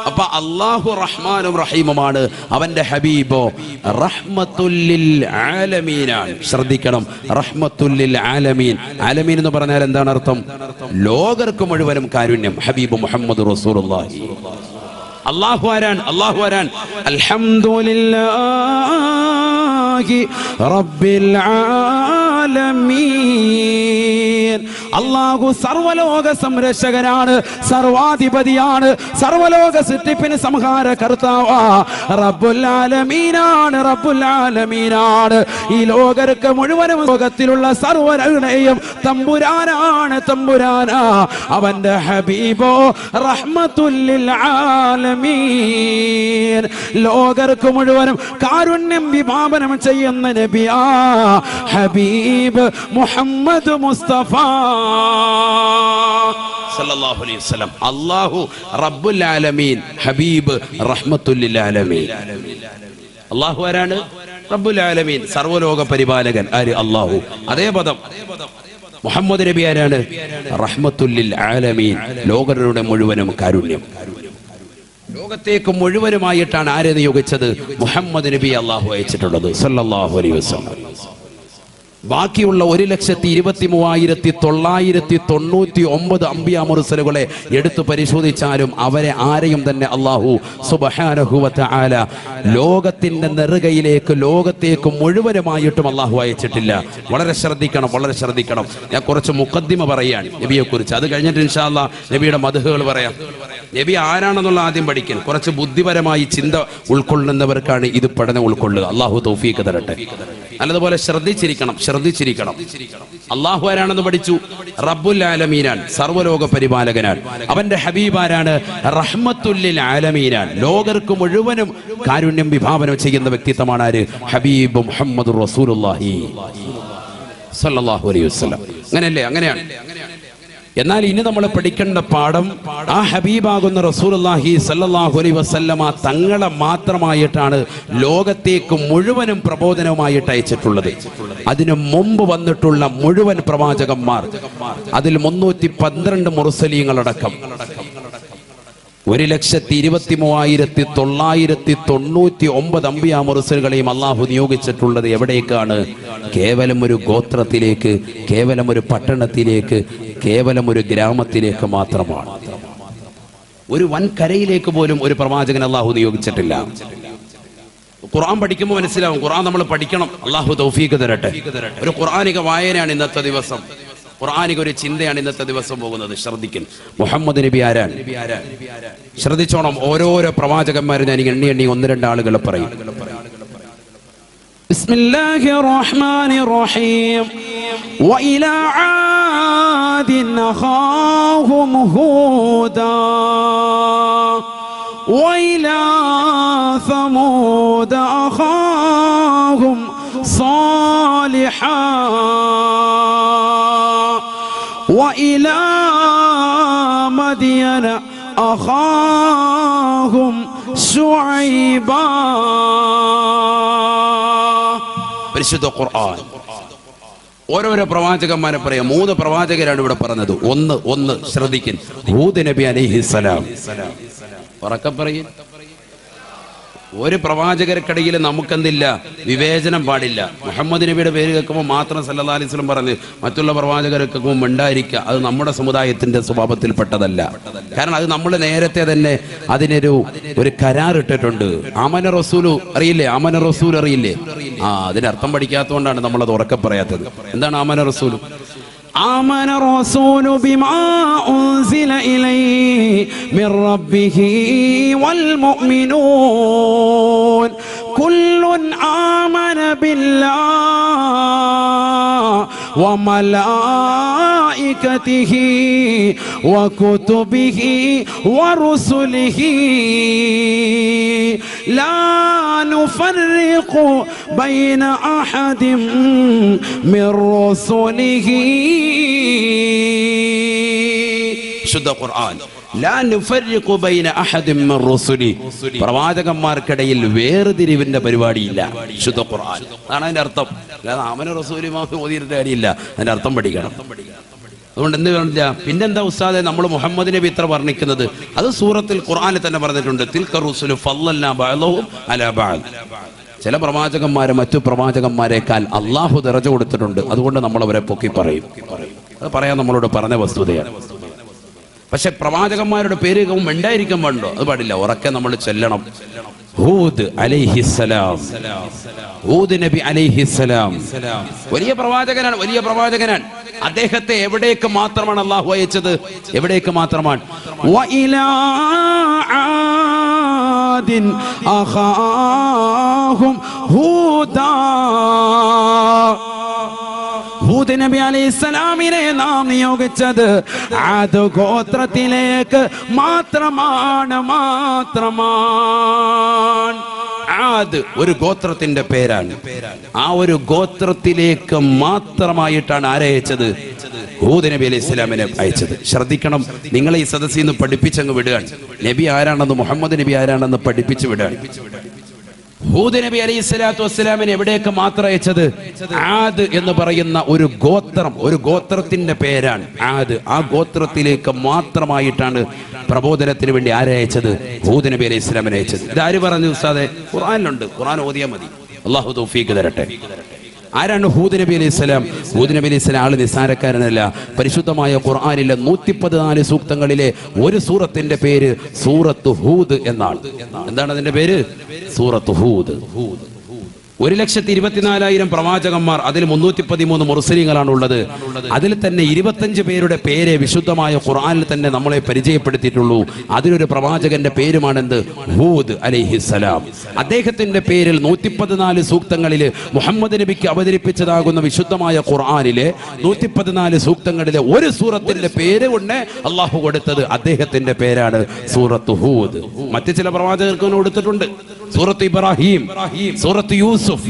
[SPEAKER 1] അപ്പൊ അല്ലാഹു റഹ്മാനും റഹീമുമാണ്, അവന്റെ ഹബീബോ റഹ്മത്തുൽ ലിൽ ആലമീനാണ്. ശ്രദ്ധിക്കണം, റഹ്മത്തുൽ ലിൽ ആലമീൻ. ആലമീൻ എന്ന് പറഞ്ഞാൽ എന്താണ് അർത്ഥം? ലോകർക്ക് മുഴുവനും കാരുണ്യം. ഹബീബ് മുഹമ്മദ് റസൂലുള്ളാഹി. അല്ലാഹു ആരാൻ? അല്ലാഹു ആരാൻ? അൽഹംദുലില്ലാഹി റബ്ബിൽ ആലമീൻ. അല്ലാഹു സർവലോക സംരക്ഷകനാണ്, സർവാധിപതിയാണ്, സർവലോക സൃഷ്ടിപ്പിന് സംഹാര കർത്താവാ. റബ്ബുൽ ആലമീനാണ്, റബ്ബുൽ ആലമീനാണ്. ഈ ലോകർക്ക് മുഴുവനും ലോകത്തിലുള്ള സർവ്വരുടെയും തമ്പുരാനാണ്, തമ്പുരാനാ. അവന്റെ ഹബീബോ റഹ്മത്തുൽ ലിൽ ആലമീൻ. ലോകർക്ക് മുഴുവനും കാരുണ്യം വിഭാവനം ചെയ്യുന്ന നബിയാ ഹബീബ് മുഹമ്മദ് മുസ്തഫ സല്ലല്ലാഹു അലൈഹി വസല്ലം. അല്ലാഹു റബ്ബുൽ ആലമീൻ, ഹബീബ് റഹ്മത്തുൽ ലിൽ ആലമീൻ. അല്ലാഹു ആരാണ്? റബ്ബുൽ ആലമീൻ, സർവ്വലോക പരിപാലകൻ. ആര്? അല്ലാഹു. അതേ പദം മുഹമ്മദ് നബി ആരാണ്? റഹ്മത്തുൽ ലിൽ ആലമീൻ, ലോകരുടെ മുഴുവനും കാരുണ്യം. ലോകത്തേക്ക് മുഴുവനുമായിട്ടാണ് ആരെ നിയോഗിച്ചത്? മുഹമ്മദ് നബി അല്ലാഹു അയച്ചിട്ടുള്ളത് സല്ലല്ലാഹു അലൈഹി വസല്ലം. ബാക്കിയുള്ള 1,23,999 അംബിയാ മുർസലുകളെ എടുത്തു പരിശോധിച്ചാലും അവരെ ആരെയും തന്നെ അല്ലാഹു സുബ്ഹാനഹു വ തആല ലോകത്തിന്റെ നെറുകയിലേക്ക്, ലോകത്തേക്ക് മുഴുവനുമായിട്ടും അല്ലാഹു അയച്ചിട്ടില്ല. വളരെ ശ്രദ്ധിക്കണം, വളരെ ശ്രദ്ധിക്കണം. ഞാൻ കുറച്ച് മുഖദ്ദിമ പറയാൻ നബിയെ കുറിച്ച്, അത് കഴിഞ്ഞിട്ട് ഇൻഷാ അല്ലാഹ് നബിയുടെ മദ്ഹുകൾ പറയാം. നബി ആരാണെന്നുള്ള ആദ്യം പഠിക്കാൻ, കുറച്ച് ബുദ്ധിപരമായി ചിന്ത ഉൾക്കൊള്ളുന്നവർക്കാണ് ഇത് പഠനം ഉൾക്കൊള്ളുക. അല്ലാഹു തൗഫീഖ് തരട്ടെ. നല്ലതുപോലെ ശ്രദ്ധിച്ചിരിക്കണം, ശ്രദ്ധിച്ചിരിക്കണം. അല്ലാഹു ആരാണെന്ന് പഠിച്ചു, റബ്ബുൽ ആലമീനാൻ, സർവ്വലോക പരിപാലകനാൻ. അവന്റെ ഹബീബാരാണ്? റഹ്മത്തുൽ ലിൽ ആലമീനാൻ, ലോകർക്ക് മുഴുവനും കാരുണ്യം വിഭാവനം ചെയ്യുന്ന വ്യക്തിത്വമാണ് ആര്? ഹബീബ് മുഹമ്മദ് റസൂലുള്ളാഹി സ്വല്ലല്ലാഹു അലൈഹി വസല്ലം. അങ്ങനെയല്ലേ? അങ്ങനെയാണ്. എന്നാൽ ഇനി നമ്മൾ പഠിക്കേണ്ട പാഠം, ആ ഹബീബാകുന്ന റസൂലുള്ളാഹി സ്വല്ലല്ലാഹു അലൈഹി വസല്ലമ തങ്ങളെ മാത്രമായിട്ടാണ് ലോകത്തേക്ക് മുഴുവനും പ്രബോധനവുമായിട്ട് അയച്ചിട്ടുള്ളത്. അതിനു മുമ്പ് വന്നിട്ടുള്ള മുഴുവൻ പ്രവാചകന്മാർ, അതിൽ 312 മുർസലീങ്ങളടക്കം 1,23,999 അംബിയാ മുർസലുകളെയും അല്ലാഹു നിയോഗിച്ചിട്ടുള്ളത് എവിടേക്കാണ്? കേവലം ഒരു ഗോത്രത്തിലേക്ക്, കേവലം ഒരു പട്ടണത്തിലേക്ക്, കേവലം ഒരു ഗ്രാമത്തിലേക്ക് മാത്രമാണ്. ഒരു വൻകരയിലേക്ക് പോലും ഒരു പ്രവാചകൻ അല്ലാഹു നിയോഗിച്ചിട്ടില്ല. ഖുർആൻ പഠിക്കുമ്പോൾ മനസ്സിലാവും. ഖുർആൻ നമ്മൾ പഠിക്കണം. അല്ലാഹു തൗഫീഖ് തരട്ടെ. ഒരു ഖുർആനിക വായനയാണ് ഇന്നത്തെ ദിവസം, ഖുർആനിക ഒരു ചിന്തയാണ് ഇന്നത്തെ ദിവസം പോകുന്നത്. ശ്രദ്ധിക്കും. മുഹമ്മദ് നബി ആരാൻ? ശ്രദ്ധിച്ചോണം. ഓരോരോ പ്രവാചകന്മാരും ഞാൻ എണ്ണി 1-2 ആളുകളെ പറയും. ബിസ്മില്ലാഹിർ റഹ്മാനിർ റഹീം. വഇലാ ആദിൻ അഖാഹും ഹൂദാ വഇലാ സമൂദ അഖാഹും സാലിഹാ وإلى مدين أخاهم شعيبا. പരിശുദ്ധ ഖുർആൻ ഓരോരോ പ്രവാചകന്മാരെ പറയാം. 3 പ്രവാചകരാണ് ഇവിടെ പറഞ്ഞത്. ഒന്ന് ശ്രദ്ധിക്കും. ഹൂദ് നബി അലൈഹിസ്സലാം. ഉറക്കെ പറയും. ഒരു പ്രവാചകർക്കിടയിൽ നമുക്കെന്തില്ല? വിവേചനം പാടില്ല. മുഹമ്മദ് നബിയുടെ പേര് കേൾക്കുമ്പോൾ മാത്രം സല്ലല്ലാഹു അലൈഹി വസല്ലം പറഞ്ഞ് മറ്റുള്ള പ്രവാചകരെ കേൾക്കുമ്പോൾ മിണ്ടായിരിക്കുക, അത് നമ്മുടെ സമുദായത്തിന്റെ സ്വഭാവത്തിൽപ്പെട്ടതല്ല. കാരണം അത് നമ്മൾ നേരത്തെ തന്നെ അതിനൊരു കരാറിട്ടിട്ടുണ്ട്. ആമന റസൂലു അറിയില്ലേ? ആമന റസൂൽ അറിയില്ലേ? അതിനർത്ഥം പഠിക്കാത്തതുകൊണ്ടാണ് നമ്മളത് ഉറക്കെ പറയാത്തത്. എന്താണ് ആമന റസൂൽ? آمن الرسول بما أنزل إليه من ربه والمؤمنون كل വമലായികതിഹി വകുതുബിഹി വറുസുലിഹി ലാ നുഫർരിഖു ബൈന അഹദിൻ മിർ റസൂലിഹി. ശുദ്ധ ഖുർആൻ. ലാ നുഫർരിഖു ബൈന അഹദിൻ മിർ റസൂലി. പ്രവാചകന്മാർക്കിടയിൽ വേർതിരിവിന്റെ പരിപാടിയില്ല. ശുദ്ധ ഖുർആൻ. അതാണ് അതിന്റെ അർത്ഥം. അല്ലാതെ ആമന റസൂലി മാഫി ഓതിയിട്ട് കാര്യമില്ല. അതിന്റെ അർത്ഥം പഠിക്കണം. അതുകൊണ്ട് എന്ത് വേണ്ടില്ല. പിന്നെന്താ ഉസ്താദെ നമ്മൾ മുഹമ്മദ് നബി ഇത്ര വർണ്ണിക്കുന്നത്? അത് സൂറത്തിൽ ഖുർആനിൽ തന്നെ പറഞ്ഞിട്ടുണ്ട്. തിൽക റുസുലു ഫളൽനാ ബഅദഹും അലാ ബഅദ്. ചില പ്രവാചകന്മാരെ മറ്റു പ്രവാചകന്മാരെക്കാൾ അള്ളാഹു ദറജ കൊടുത്തിട്ടുണ്ട്. അതുകൊണ്ട് നമ്മൾ അവരെ പൊക്കി പറയും. അത് പറയാൻ നമ്മളോട് പറഞ്ഞ വസ്തുതയാണ്. പക്ഷെ പ്രവാചകന്മാരുടെ പേര് ഉണ്ടായിരിക്കാൻ പാടുണ്ടോ? അത് പാടില്ല. ഉറക്കെ നമ്മൾ ചെല്ലണം. ഹൂദ് അലൈഹിസ്സലാം, ഹൂദ് നബി അലൈഹിസ്സലാം വലിയ പ്രവാചകനാണ്, വലിയ പ്രവാചകനാണ്. അദ്ദേഹത്തെ എവിടേക്ക് മാത്രമാണ് അള്ളാഹു അയച്ചത്? എവിടേക്ക് മാത്രമാണ്? വഇലാ ആദിൻ അഖാഹും ഹൂദാ. ഹൂദ് നബി അലൈഹിസ്സലാമിനെ നാം നിയോഗിച്ചത് ആദ് ഗോത്രത്തിലേക്ക് മാത്രമാണ്. ആദ് ഒരു ഗോത്രത്തിന്റെ പേരാണ്. ആ ഒരു ഗോത്രത്തിലേക്ക് മാത്രമായിട്ടാണ് ആരയച്ചത്? ഹൂദ് നബി അലൈഹി സ്വലാമിനെ അയച്ചത്. ശ്രദ്ധിക്കണം. നിങ്ങളെ ഈ സദസ്സിൽ നിന്ന് പഠിപ്പിച്ചങ്ങ് വിടുകയാണ്. നബി ആരാണെന്ന്, മുഹമ്മദ് നബി ആരാണെന്ന് പഠിപ്പിച്ചു വിടുകയാണ്. ഹൂദ് നബി അലൈഹി സ്വലാത്തു വസ്സലാമിനെ എവിടേക്ക് മാത്രം അയച്ചത്? ആദ് എന്ന് പറയുന്ന ഒരു ഗോത്രം, ഒരു ഗോത്രത്തിന്റെ പേരാണ് ആദ്. ആ ഗോത്രത്തിലേക്ക് മാത്രമായിട്ടാണ് പ്രബോധനത്തിന് വേണ്ടി ആരയച്ചത്? ഹൂദ് നബി അലൈഹി സ്വലാമിനെ അയച്ചത്. ഇതാര് പറഞ്ഞു ഉസ്താദെ? ഖുർആനിലുണ്ട്. ഖുർആൻ ഓതിയാൽ മതി. അല്ലാഹു തൗഫീഖ് തരട്ടെ. ആരാണ് ഹൂദ് നബി അലൈഹി സ്വലാം? ഹൂദ് നബി അലൈഹി സ്വലാം ആള് നിസ്സാരക്കാരനല്ല. പരിശുദ്ധമായ ഖുർആനിലെ 114 സൂക്തങ്ങളിലെ ഒരു സൂറത്തിന്റെ പേര് സൂറത്ത് ഹൂദ് എന്നാണ്. എന്താണ് അതിന്റെ പേര്? സൂറത്ത് ഹൂദ്. 1,24,000 പ്രവാചകന്മാർ, അതിൽ 313 മുർസലീങ്ങളാണ് ഉള്ളത്. അതിൽ തന്നെ 25 പേരുടെ പേര് വിശുദ്ധമായ ഖുർആനിൽ തന്നെ നമ്മളെ പരിചയപ്പെടുത്തിയിട്ടുള്ളൂ. അതിലൊരു പ്രവാചകന്റെ പേരുമാണെന്ത്? ഹൂദ് അലൈഹിസ്സലാം. അദ്ദേഹത്തിന്റെ പേരിൽ 114 സൂക്തങ്ങളിൽ മുഹമ്മദ് നബിക്ക് അവതരിപ്പിച്ചതാകുന്ന വിശുദ്ധമായ ഖുർആനിലെ 114 സൂക്തങ്ങളിലെ ഒരു സൂറത്തിന്റെ പേര് കൊണ്ട് അള്ളാഹു കൊടുത്തത് അദ്ദേഹത്തിന്റെ പേരാണ് സൂറത്ത് ഹൂദ്. മറ്റു ചില പ്രവാചകർക്ക് കൊടുത്തിട്ടുണ്ട്. സൂറത്ത് ഇബ്രാഹിം, സൂറത്ത് യൂസുഫ്,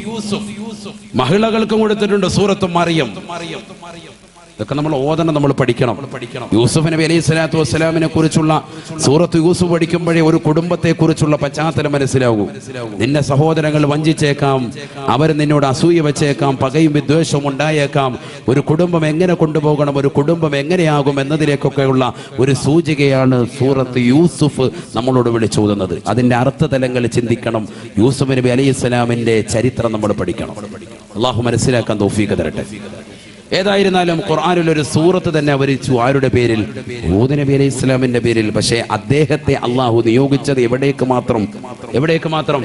[SPEAKER 1] മഹിളകൾക്കും കൊടുത്തിട്ടുണ്ട്. സൂറത്ത് മറിയം. ഇതൊക്കെ നമ്മൾ ഓതണം, നമ്മൾ പഠിക്കണം. യൂസുഫ് നബി അലൈഹി സ്വലാത്തു വസ്സലാമിനെ കുറിച്ചുള്ള സൂറത്ത് യൂസുഫ് പഠിക്കുമ്പോഴേ ഒരു കുടുംബത്തെ കുറിച്ചുള്ള പശ്ചാത്തലം മനസ്സിലാകൂ. നിന്റെ സഹോദരങ്ങൾ വഞ്ചിച്ചേക്കാം, അവർ നിന്നോട് അസൂയ വെച്ചേക്കാം, പകയും വിദ്വേഷവും ഉണ്ടായേക്കാം. ഒരു കുടുംബം എങ്ങനെ കൊണ്ടുപോകണം, ഒരു കുടുംബം എങ്ങനെയാകും എന്നതിലേക്കൊക്കെയുള്ള ഒരു സൂചികയാണ് സൂറത്ത് യൂസുഫ് നമ്മളോട് വിളിച്ചോതുന്നത്. അതിന്റെ അർത്ഥതലങ്ങൾ ചിന്തിക്കണം. യൂസുഫ് നബി അലൈഹി സ്വലാമിന്റെ ചരിത്രം നമ്മൾ പഠിക്കണം. അള്ളാഹു മനസ്സിലാക്കാൻ തൗഫീഖ് തരട്ടെ. ഏതായിരുന്നാലും ഖുർആനിൽ ഒരു സൂറത്ത് തന്നെ അവതരിച്ചു. ആരുടെ പേരിൽ? ഹൂദ് നബി അലൈഹി സ്വലാമിന്റെ പേരിൽ. പക്ഷേ അദ്ദേഹത്തെ അള്ളാഹു നിയോഗിച്ചത് എവിടേക്ക് മാത്രം? എവിടേക്ക് മാത്രം?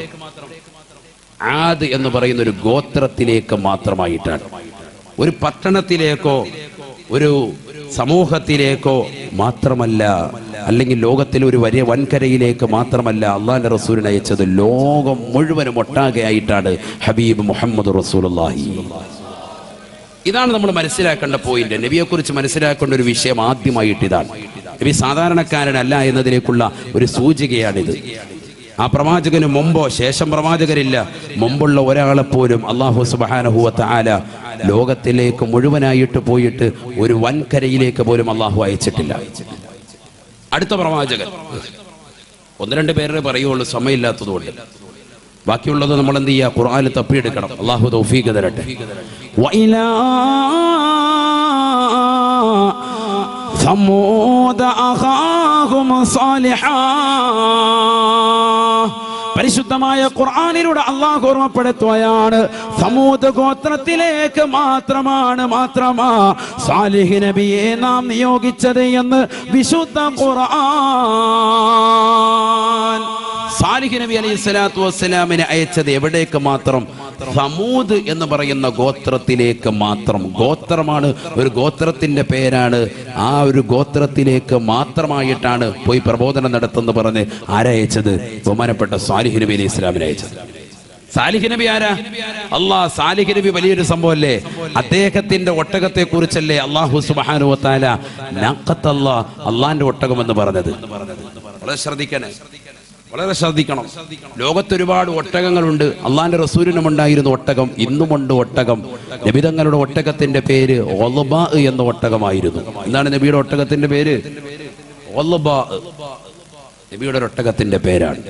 [SPEAKER 1] ആദ് എന്ന് പറയുന്ന ഒരു ഗോത്രത്തിലേക്ക് മാത്രമായിട്ടാണ്. ഒരു പട്ടണത്തിലേക്കോ ഒരു സമൂഹത്തിലേക്കോ മാത്രമല്ല, അല്ലെങ്കിൽ ലോകത്തിലെ ഒരു വലിയ വൻകരയിലേക്ക് മാത്രമല്ല അള്ളാഹുവിന്റെ റസൂലിനെ അയച്ചത്. ലോകം മുഴുവനും ഒട്ടാകെ ആയിട്ടാണ് ഹബീബ് മുഹമ്മദ് റസൂലുള്ളാഹി. ഇതാണ് നമ്മൾ മനസ്സിലാക്കേണ്ട പോയിന്റ്. നബിയെ കുറിച്ച് മനസ്സിലാക്കേണ്ട ഒരു വിഷയം ആദ്യമായിട്ട് ഇതാണ്. നബി സാധാരണക്കാരനല്ല എന്നതിലേക്കുള്ള ഒരു സൂചികയാണിത്. ആ പ്രവാചകന് മുമ്പോ ശേഷം പ്രവാചകരില്ല. മുമ്പുള്ള ഒരാളെപ്പോലും അല്ലാഹു സുബ്ഹാനഹു വ തആല ലോകത്തിലേക്ക് മുഴുവനായിട്ട് പോയിട്ട് ഒരു വൻകരയിലേക്ക് പോലും അല്ലാഹു അയച്ചിട്ടില്ല. അടുത്ത പ്രവാചകൻ 1-2 പേരെ പറയുള്ളൂ, സമയമില്ലാത്തതുകൊണ്ട്. ബാക്കിയുള്ളത് നമ്മൾ എന്ത് ചെയ്യുക? ഖുർആനിൽ തപ്പിയെടുക്കണം. അല്ലാഹു തൗഫീഖ് തരട്ടെ. വഇലാ സമൂദ അഖാഹും സാലിഹാ. പരിശുദ്ധമായ ഖുർആനിലൂടെ അല്ലാഹു ഓർമ്മപ്പെടുത്തുകയാണ്, സമൂദ് ഗോത്രത്തിലേക്ക് മാത്രമാ സാലിഹ് നബിയെ നാം നിയോഗിച്ചത് എന്ന് വിശുദ്ധ ഖുർആൻ. സാലിഹ് നബി അലൈഹി സ്വലാത്തു വസ്സലാമിനെ അയച്ചത് എവിടേക്ക് മാത്രം? സമൂദ് എന്ന് പറയുന്ന ഗോത്രത്തിലേക്ക് മാത്രം. ഗോത്രമാണ്, ഒരു ഗോത്രത്തിന്റെ പേരാണ്. ആ ഒരു ഗോത്രത്തിലേക്ക് മാത്രമായിട്ടാണ് പോയി പ്രബോധനം നടത്തുന്ന പറഞ്ഞ് ആരയച്ചത്? ബഹുമാനപ്പെട്ട സാലിഹ് നബി അലൈഹി സ്വലാമിനെ അയച്ചത്. സാലിഹ് നബി ആരാ? സാലിഹ് നബി വലിയൊരു സംഭവമല്ലേ? അദ്ദേഹത്തിന്റെ ഒട്ടകത്തെ കുറിച്ചല്ലേ അല്ലാഹു സുബ്ഹാനഹു വ തആല നഖത്തല്ലാഹ്, അള്ളാന്റെ ഒട്ടകം എന്ന് പറഞ്ഞത്. വളരെ ശ്രദ്ധിക്കണേ, വളരെ ശ്രദ്ധിക്കണം. ലോകത്ത് ഒരുപാട് ഒട്ടകങ്ങളുണ്ട്. അള്ളാന്റെ റസൂലിനും ഉണ്ടായിരുന്നു ഒട്ടകം, ഇന്നുമുണ്ട് ഒട്ടകം. നബിതങ്ങളുടെ ഒട്ടകത്തിന്റെ പേര് ഒളബാ എന്ന ഒട്ടകമായിരുന്നു. എന്താണ് നബിയുടെ ഒട്ടകത്തിന്റെ പേര്? ഒളബാ. നബിയുടെ ഒട്ടകത്തിന്റെ പേരാണ്.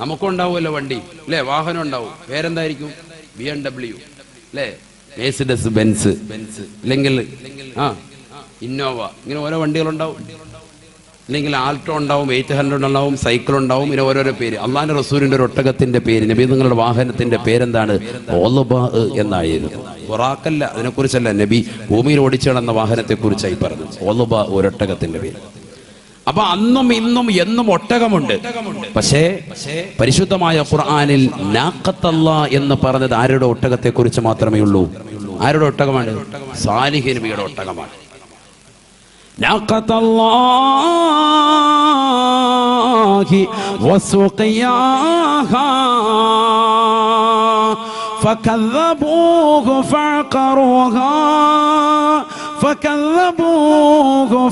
[SPEAKER 1] നമുക്കുണ്ടാവുമല്ലോ വണ്ടി അല്ലെ, വാഹനം ഉണ്ടാവും, പേരെന്തായിരിക്കും? BMW അല്ലെ, മെഴ്സിഡസ് ബെൻസ്, അല്ലെങ്കിൽ ഇന്നോവ, ഇങ്ങനെ ഓരോ വണ്ടികളുണ്ടാവും. അല്ലെങ്കിൽ ആൾട്ടോ ഉണ്ടാവും, 800 ഉണ്ടാവും, സൈക്കിൾ ഉണ്ടാവും, ഇങ്ങനെ ഓരോരോ പേര്. അള്ളാന്റെ റസൂലിന്റെ ഒരു ഒട്ടകത്തിന്റെ പേര്, നബി നിങ്ങളുടെ വാഹനത്തിന്റെ പേരെന്താണ്? ഒളബാ എന്നായിരുന്നു. ബുറാഖല്ല, അതിനെക്കുറിച്ചല്ല, നബി ഭൂമിയിൽ ഓടിച്ചു നടന്ന വാഹനത്തെ കുറിച്ചായി പറഞ്ഞു. ഒളബാ ഒരൊട്ടകത്തിന്റെ പേര്. അപ്പൊ അന്നും ഇന്നും എന്നും ഒട്ടകമുണ്ട്. പക്ഷേ പരിശുദ്ധമായ ഖുർആനിൽ നാഖത്തല്ലാഹ് എന്ന് പറഞ്ഞത് ആരുടെ ഒട്ടകത്തെ കുറിച്ച് മാത്രമേ ഉള്ളൂ? ആരുടെ ഒട്ടകമാണ്? സാലിഹ് നബിയുടെ ഒട്ടകമാണ്. നാഖത്തല്ലാഹി വസുഖിയാഹാ فكذبوه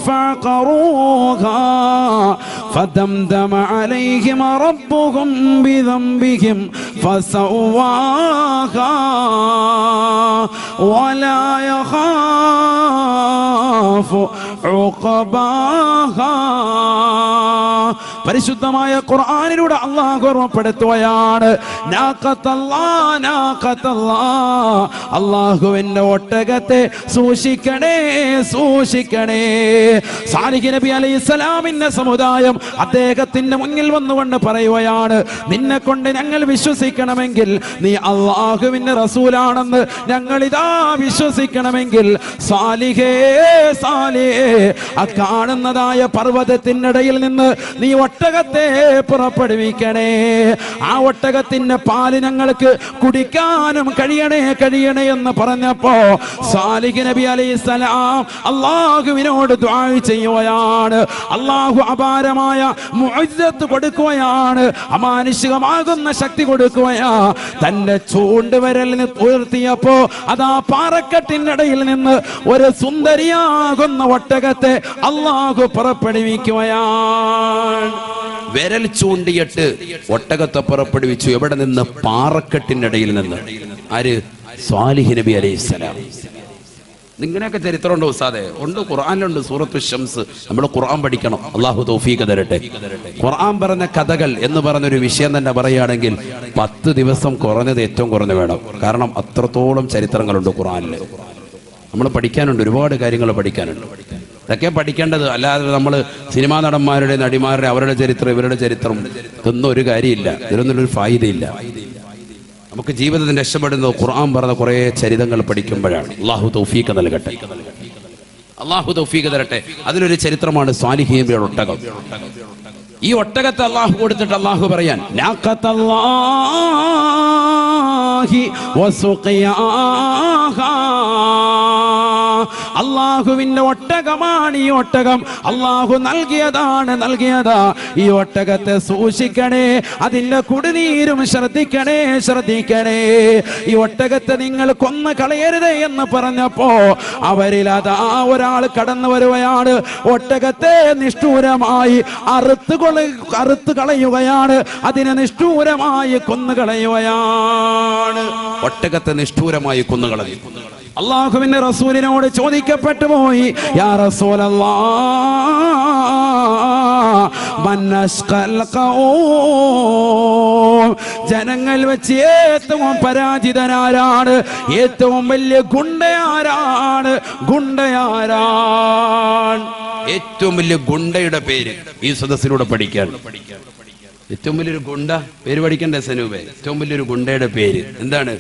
[SPEAKER 1] فعقروها فدمدم عليهم ربهم بذنبهم فسواها ولا يخاف عقباها. പരിശുദ്ധമായ ഖുർആനിലൂടെ അല്ലാഹു ഓർമ്മപ്പെടുത്തുകയാണ്, അല്ലാഹുവിന്റെ ഒട്ടകത്തെ സൂക്ഷിക്കണേ, സൂക്ഷിക്കണേ. സാലിഹ് നബി അലൈഹിസ്സലാമിന്റെ സമുദായം അദ്ദേഹത്തിന്റെ മുന്നിൽ വന്നുകൊണ്ട് പറയുകയാണ്, നിന്നെ കൊണ്ട് ഞങ്ങൾ വിശ്വസിക്കണമെങ്കിൽ, നീ അല്ലാഹുവിന്റെ റസൂലാണെന്ന് ഞങ്ങൾ ഇതാ വിശ്വസിക്കണമെങ്കിൽ, സാലിഹേ സാലിഹേ, ആ കാണുന്നതായ പർവ്വതത്തിനിടയിൽ നിന്ന് നീ ഒട്ടകത്തെ പുറപ്പെടുവിക്കണേ. ആ ഒട്ടകത്തിന്റെ പാല് ഞങ്ങൾക്ക് കുടിക്കാനും കഴിയണേ എന്ന് പറഞ്ഞപ്പോ സാലിഹ് നബി അലൈഹിസ്സലാം അല്ലാഹുവിനോട് ദുആ ചെയ്യുകയാണ്. അല്ലാഹു അപാരമായ മുഅ്ജിസത്ത് കൊടുക്കുകയാണ്, അമാനുഷികമാകുന്ന ശക്തി കൊടുക്കുകയാ. തന്റെ ചൂണ്ടുവിരലിന് ഉയർത്തിയപ്പോ അതാ പാറക്കെട്ടിനിടയിൽ നിന്ന് ഒരു സുന്ദരിയാകുന്ന ഒട്ടകത്തെ അല്ലാഹു പുറപ്പെടുവിക്കുകയാണ്. വിരൽ ചൂണ്ടിയിട്ട് ഒട്ടകത്തെ പുറപ്പെടുവിച്ചു. എവിടെ നിന്ന്? പാറക്കെട്ടിനിടയിൽ നിന്ന്. ആര്? സാലിഹ് നബി അലൈഹിസ്സലാം. നിങ്ങനെയൊക്കെ ചരിത്രമുണ്ടോ ഉസ്താദേ? ഉണ്ട്, ഖുർആനിലുണ്ട്. സൂറത്തു ശംസ്. നമ്മൾ ഖുർആൻ പഠിക്കണം. അല്ലാഹു തൗഫീഖ് തരട്ടെ. ഖുർആൻ പറഞ്ഞ കഥകൾ എന്ന് പറഞ്ഞൊരു വിഷയം തന്നെ പറയുകയാണെങ്കിൽ 10 ദിവസം കുറഞ്ഞത് ഏറ്റവും കുറഞ്ഞ് വേണം. കാരണം അത്രത്തോളം ചരിത്രങ്ങളുണ്ട് ഖുർആനിൽ. നമ്മൾ പഠിക്കാനുണ്ട്, ഒരുപാട് കാര്യങ്ങൾ പഠിക്കാനുണ്ട്. ഇതൊക്കെ പഠിക്കേണ്ടത്. അല്ലാതെ നമ്മൾ സിനിമാ നടന്മാരുടെ, നടിമാരുടെ, അവരുടെ ചരിത്രം, ഇവരുടെ ചരിത്രം, ഇതൊന്നും ഒരു കാര്യമില്ല. ഇതിലൊന്നും ഒരു ഫായിദയില്ല. നമുക്ക് ജീവിതത്തിൽ രക്ഷപ്പെടുന്നത് ഖുർആൻ പറഞ്ഞ കുറേ ചരിതങ്ങൾ പഠിക്കുമ്പോഴാണ്. അല്ലാഹു തൗഫീഖ് നൽകട്ടെ, അല്ലാഹു തൗഫീഖ് തരട്ടെ. അതിലൊരു ചരിത്രമാണ് സാലിഹ് നബിയുടെ ഒട്ടകം. ഈ ഒട്ടകത്തെ അല്ലാഹു കൊടുത്തിട്ട് അല്ലാഹു പറയാൻ, അല്ലാഹുവിന്റെ ഒട്ടകമാണ് ഈ ഒട്ടകം. അല്ലാഹു നൽകിയതാ. ഈ ഒട്ടകത്തെ സൂക്ഷിക്കണേ, അതിന്റെ കുടിനീരും ശ്രദ്ധിക്കണേ. ഈ ഒട്ടകത്തെ നിങ്ങൾ കൊന്നു കളയരുതേ എന്ന് പറഞ്ഞപ്പോ അവരിൽ അതാ ഒരാൾ കടന്നു വരുകയാണ്. ഒട്ടകത്തെ നിഷ്ഠൂരമായി അറുത്ത് കളയുകയാണ്. അതിനെ നിഷ്ഠൂരമായി കൊന്നുകളയുകയാണ്. ഒട്ടകത്തെ നിഷ്ഠൂരമായി കൊന്നുകളഞ്ഞു. അല്ലാഹുവിന്റെ റസൂലിനോട് ചോദിക്കപ്പെട്ടു പോയി, യാ റസൂലല്ലാഹ്, മൻ അശ്ഖൽ ഖൗം, ജനങ്ങൾ വെച്ച് ഏറ്റവും പരാജിതനാരാണ്? ഏറ്റവും വലിയ ഗുണ്ടയാരാണ്? ഏറ്റവും വലിയ ഗുണ്ടയുടെ പേര് ഈ സദസ്സിലൂടെ പഠിക്കാൻ. ഏറ്റവും വലിയൊരു ഗുണ്ട പേര് പഠിക്കണ്ടേ സനൂപേ? ഏറ്റവും വലിയൊരു ഗുണ്ടയുടെ പേര് എന്താണ്?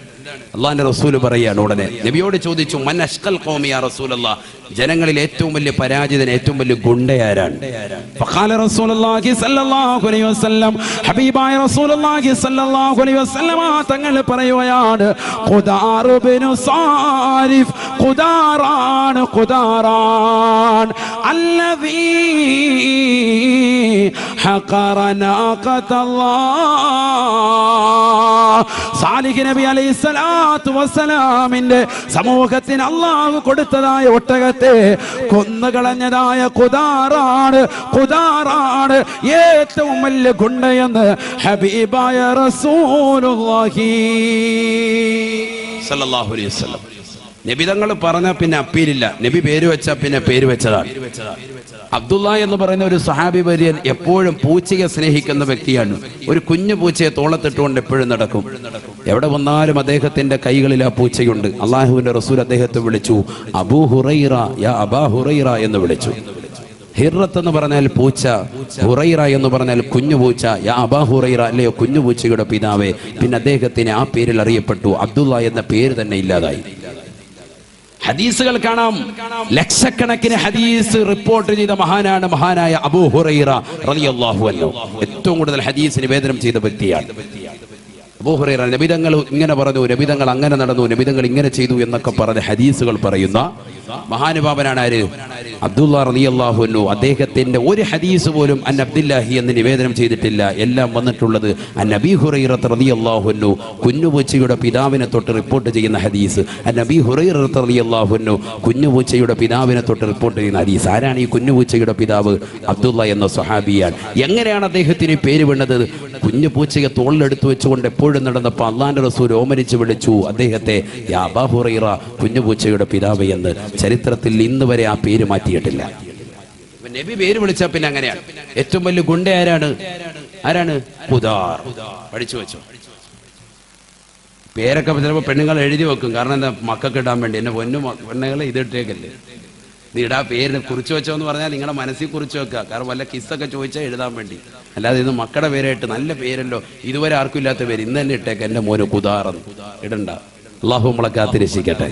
[SPEAKER 1] അള്ളാന്റെ റസൂല് പറയാണ്. ഉടനെ നബിയോട് ചോദിച്ചു, മൻ അശ്ഖൽ ഖൗമി യാ റസൂലല്ലാഹ്, ജനങ്ങളിൽ ഏറ്റവും വലിയ പരാജിതൻ, ഏറ്റവും വലിയ ഗുണ്ടയാരാണ്? ഫഖാല റസൂലുള്ളാഹി സ്വല്ലല്ലാഹു അലൈഹി വസല്ലം, ഹബീബായ റസൂലുള്ളാഹി സ്വല്ലല്ലാഹു അലൈഹി വസല്ലം തങ്ങൾ പറയുകയാണ്, ഖുദാർ ഇബ്നു സാരിഫ്, ഖുദാറാൻ അല്ലദീ ഹഖറ നാഖത്തല്ലാഹ്, സാലിഹ് നബി അലൈഹിസ്സലാത്തു വസ്സലാമിന്റെ സമൂഹത്തിന് അല്ലാഹു കൊടുത്തതായ ഒട്ടകത്തെ കൊന്നുകളഞ്ഞതായ ഖുദാറാണ് ഏറ്റവും വലിയ ഗുണ്ടയെന്ന് ഹബീബായ റസൂലുള്ളാഹി സ്വല്ലല്ലാഹു അലൈഹി വസല്ലം. നബി തങ്ങൾ പറഞ്ഞ പിന്നെ അപ്പീലില്ല. നബി പേര് വെച്ച പിന്നെ പേര് വെച്ചതാണ്. അബ്ദുള്ള എന്ന് പറയുന്ന ഒരു സഹാബി വര്യൻ എപ്പോഴും പൂച്ചയെ സ്നേഹിക്കുന്ന വ്യക്തിയാണ്. ഒരു കുഞ്ഞു പൂച്ചയെ തോളത്തിട്ടുകൊണ്ട് എപ്പോഴും നടക്കും. എവിടെ വന്നാലും അദ്ദേഹത്തിന്റെ കൈകളിൽ ആ പൂച്ചയുണ്ട്. അള്ളാഹുവിന്റെ റസൂൽ അദ്ദേഹത്തെ വിളിച്ചു അബൂ ഹുറൈറ, യാ അബാ ഹുറൈറ എന്ന് വിളിച്ചു. ഹിറത്ത് എന്ന് പറഞ്ഞാൽ പൂച്ച, ഹുറൈറ എന്ന് പറഞ്ഞാൽ കുഞ്ഞു പൂച്ച. യാ അബാ ഹുറൈറ, അല്ലയോ കുഞ്ഞു പൂച്ചയുടെ പിതാവേ. പിന്നെ അദ്ദേഹത്തിന് ആ പേരിൽ അറിയപ്പെട്ടു. അബ്ദുള്ള എന്ന പേര് തന്നെ ഇല്ലാതായി. ഹദീസുകൾ കാണാം. ലക്ഷക്കണക്കിന് ഹദീസ് റിപ്പോർട്ട് ചെയ്ത മഹാനായ അബൂ ഹുറൈറ റളിയല്ലാഹു അൻഹു. ഏറ്റവും കൂടുതൽ ഹദീസ് നിവേദനം ചെയ്ത വ്യക്തിയാണ് അബൂ ഹുറൈറ. നബിതങ്ങൾ ഇങ്ങനെ പറഞ്ഞു, നബിതങ്ങൾ അങ്ങനെ നടന്നു, നബിതങ്ങൾ ഇങ്ങനെ ചെയ്തു എന്നൊക്കെ പറഞ്ഞ ഹദീസുകൾ പറയുന്ന മഹാനുഭാവനാണ് ആര്? അബ്ദുള്ള റളിയല്ലാഹു അൻഹു. അദ്ദേഹത്തിന്റെ ഒരു ഹദീസ് പോലും അൻ അബ്ദുല്ലാഹി എന്ന് നിവേദനം ചെയ്തിട്ടില്ല. എല്ലാം വന്നിട്ടുള്ളത് അൻ അബീ ഹുറൈറ റളിയല്ലാഹു അൻഹു, കുഞ്ഞുപൂച്ചയുടെ പിതാവിനെ തൊട്ട് റിപ്പോർട്ട് ചെയ്യുന്ന ഹദീസ്. അൻ അബീ ഹുറൈറ റളിയല്ലാഹു അൻഹു, കുഞ്ഞുപൂച്ചയുടെ പിതാവിനെ തൊട്ട് റിപ്പോർട്ട് ചെയ്യുന്ന ഹദീസ്. ആരാണ് ഈ കുഞ്ഞുപൂച്ചയുടെ പിതാവ്? അബ്ദുള്ള എന്ന സ്വഹാബിയാണ്. എങ്ങനെയാണ് അദ്ദേഹത്തിന് പേര് വീണത്? കുഞ്ഞുപൂച്ചയെ തോളിലെടുത്തു വെച്ചുകൊണ്ട് എപ്പോഴും നടന്നപ്പോൾ അള്ളാന്റെ റസൂൽ ഓമനിച്ച് വിളിച്ചു അദ്ദേഹത്തെ യാ അബാ ഹുറൈറ, കുഞ്ഞുപൂച്ചയുടെ പിതാവ് എന്ന്. ചരിത്രത്തിൽ ഇന്ന് വരെ ആ പേര് മാറ്റിയിട്ടില്ല. നബി പേര് വിളിച്ച പിന്നെ അങ്ങനെയാണ്. ഏറ്റവും വലിയ ഗുണ്ട ആരാണ്? ഖുദാർ. പഠിച്ചു വെച്ചോ. പേരൊക്കെ ചിലപ്പോൾ പെണ്ണുങ്ങൾ എഴുതി വെക്കും. കാരണം എന്താ? മക്കൾക്ക് ഇടാൻ വേണ്ടി. എന്നെ പെണ്ണുങ്ങളെ ഇതിട്ടേക്കല്ലേ, ഇത് ഇടാ പേരിന് കുറിച്ച് വെച്ചോ എന്ന് പറഞ്ഞാൽ നിങ്ങളുടെ മനസ്സിൽ കുറിച്ച് വെക്കുക. കാരണം വല്ല കിസ്സൊക്കെ ചോദിച്ചാൽ എഴുതാൻ വേണ്ടി. അല്ലാതെ ഇത് മക്കളുടെ പേരായിട്ട് നല്ല പേരല്ലോ, ഇതുവരെ ആർക്കും ഇല്ലാത്ത പേര് ഇന്ന് തന്നെ ഇട്ടേക്ക്. എന്റെ മോന് ഖുദാറെന്ന് ഇടണ്ട. അള്ളാഹു നമ്മളെ കാത്തിരക്ഷിക്കട്ടെ.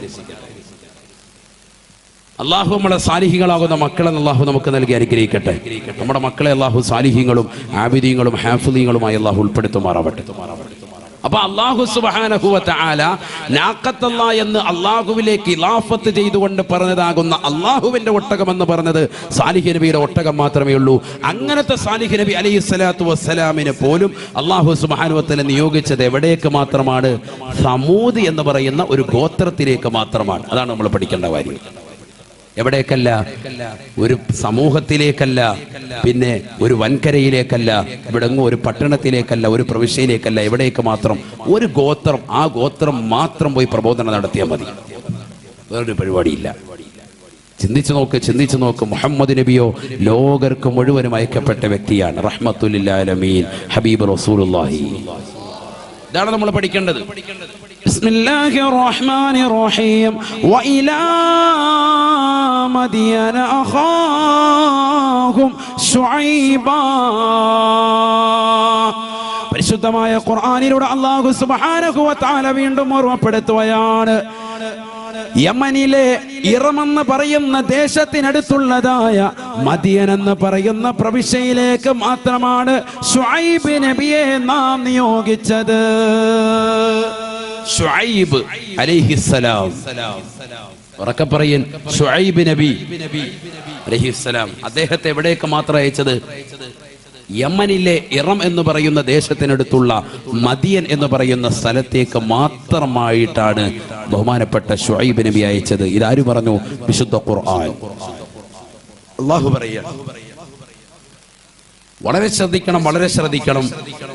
[SPEAKER 1] അള്ളാഹു നമ്മളെ സാലിഹികളാകുന്ന മക്കളെ അള്ളാഹു നമുക്ക് നൽകി അനുഗ്രഹിക്കട്ടെ. നമ്മുടെ മക്കളെ അള്ളാഹു സാലിഹീങ്ങളും ആബിദീങ്ങളും ഹാഫിളീങ്ങളുമായി അള്ളാഹു ഉൾപ്പെടുത്തുമാറാവട്ടെ. അപ്പൊ അല്ലാഹു സുബ്ഹാനഹു വ തആല നാഖത്തല്ലാ എന്ന് അല്ലാഹുവിലേക്ക് ഇലാഫത്ത് ചെയ്തുകൊണ്ട് പറഞ്ഞതാകുന്ന അല്ലാഹുവിന്റെ ഒട്ടകം എന്ന് പറഞ്ഞത് സാലിഹ് നബിയുടെ ഒട്ടകം മാത്രമേ ഉള്ളൂ. അങ്ങനത്തെ സാലിഹ് നബി അലൈഹിസ്സലാത്തു വസ്സലാമിനെ പോലും അല്ലാഹു സുബ്ഹാനഹു വ തആല നിയോഗിച്ചത് എവിടേക്ക് മാത്രമാണ്? സമൂദ് എന്ന് പറയുന്ന ഒരു ഗോത്രത്തിലേക്ക് മാത്രമാണ്. അതാണ് നമ്മൾ പഠിക്കേണ്ട കാര്യം. എവിടേക്കല്ല? ഒരു സമൂഹത്തിലേക്കല്ല, പിന്നെ ഒരു വൻകരയിലേക്കല്ല, ഇവിടെങ്ങും ഒരു പട്ടണത്തിലേക്കല്ല, ഒരു പ്രവിശ്യയിലേക്കല്ല. എവിടേക്ക് മാത്രം? ഒരു ഗോത്രം. ആ ഗോത്രം മാത്രം പോയി പ്രബോധനം നടത്തിയാൽ മതി. വേറൊരു പരിപാടിയില്ല. ചിന്തിച്ചു നോക്ക്. മുഹമ്മദ് നബിയോ ലോകർക്ക് മുഴുവനും അയക്കപ്പെട്ട വ്യക്തിയാണ്. റഹ്മത്തുൽ ലിൽ ആലമീൻ ഹബീബ് റസൂലുള്ളാഹി. ഇതാണ് നമ്മൾ പഠിക്കേണ്ടത്. ബിസ്മില്ലാഹിർ റഹ്മാനിർ റഹീം. വഇലാ മദിയന അഖാഹും ശുഐബാ. പരിശുദ്ധമായ ഖുർആനിലൂടെ അല്ലാഹു സുബ്ഹാനഹു വ തആല വീണ്ടും ഓർമ്മപ്പെടുത്തുകയാണ്. യമനിലെ ഇറമെന്ന് പറയുന്ന ദേശത്തിനടുത്തുള്ളതായ മദിയൻ എന്ന് പറയുന്ന പ്രവിശ്യയിലേക്ക് മാത്രമാണ് ശുഐബ് നബിയെ നാം നിയോഗിച്ചത്. ശുഐബ് അലൈഹിസ്സലാം. ഉറക്കെ പറയൻ, ശുഐബ് നബി അലൈഹിസ്സലാം. അദ്ദേഹത്തെ എവിടേക്ക് മാത്രം അയച്ചത്? യമനിലെ ഇറം എന്ന് പറയുന്ന ദേശത്തിനടുത്തുള്ള മദിയൻ എന്ന് പറയുന്ന സ്ഥലത്തേക്ക് മാത്രമായിട്ടാണ് ബഹുമാനപ്പെട്ട ശുഐബ് നബി അയച്ചത്. ഇതാര് പറഞ്ഞു? വിശുദ്ധ ഖുർആൻ. അല്ലാഹു പറയുന്നു. വളരെ ശ്രദ്ധിക്കണം.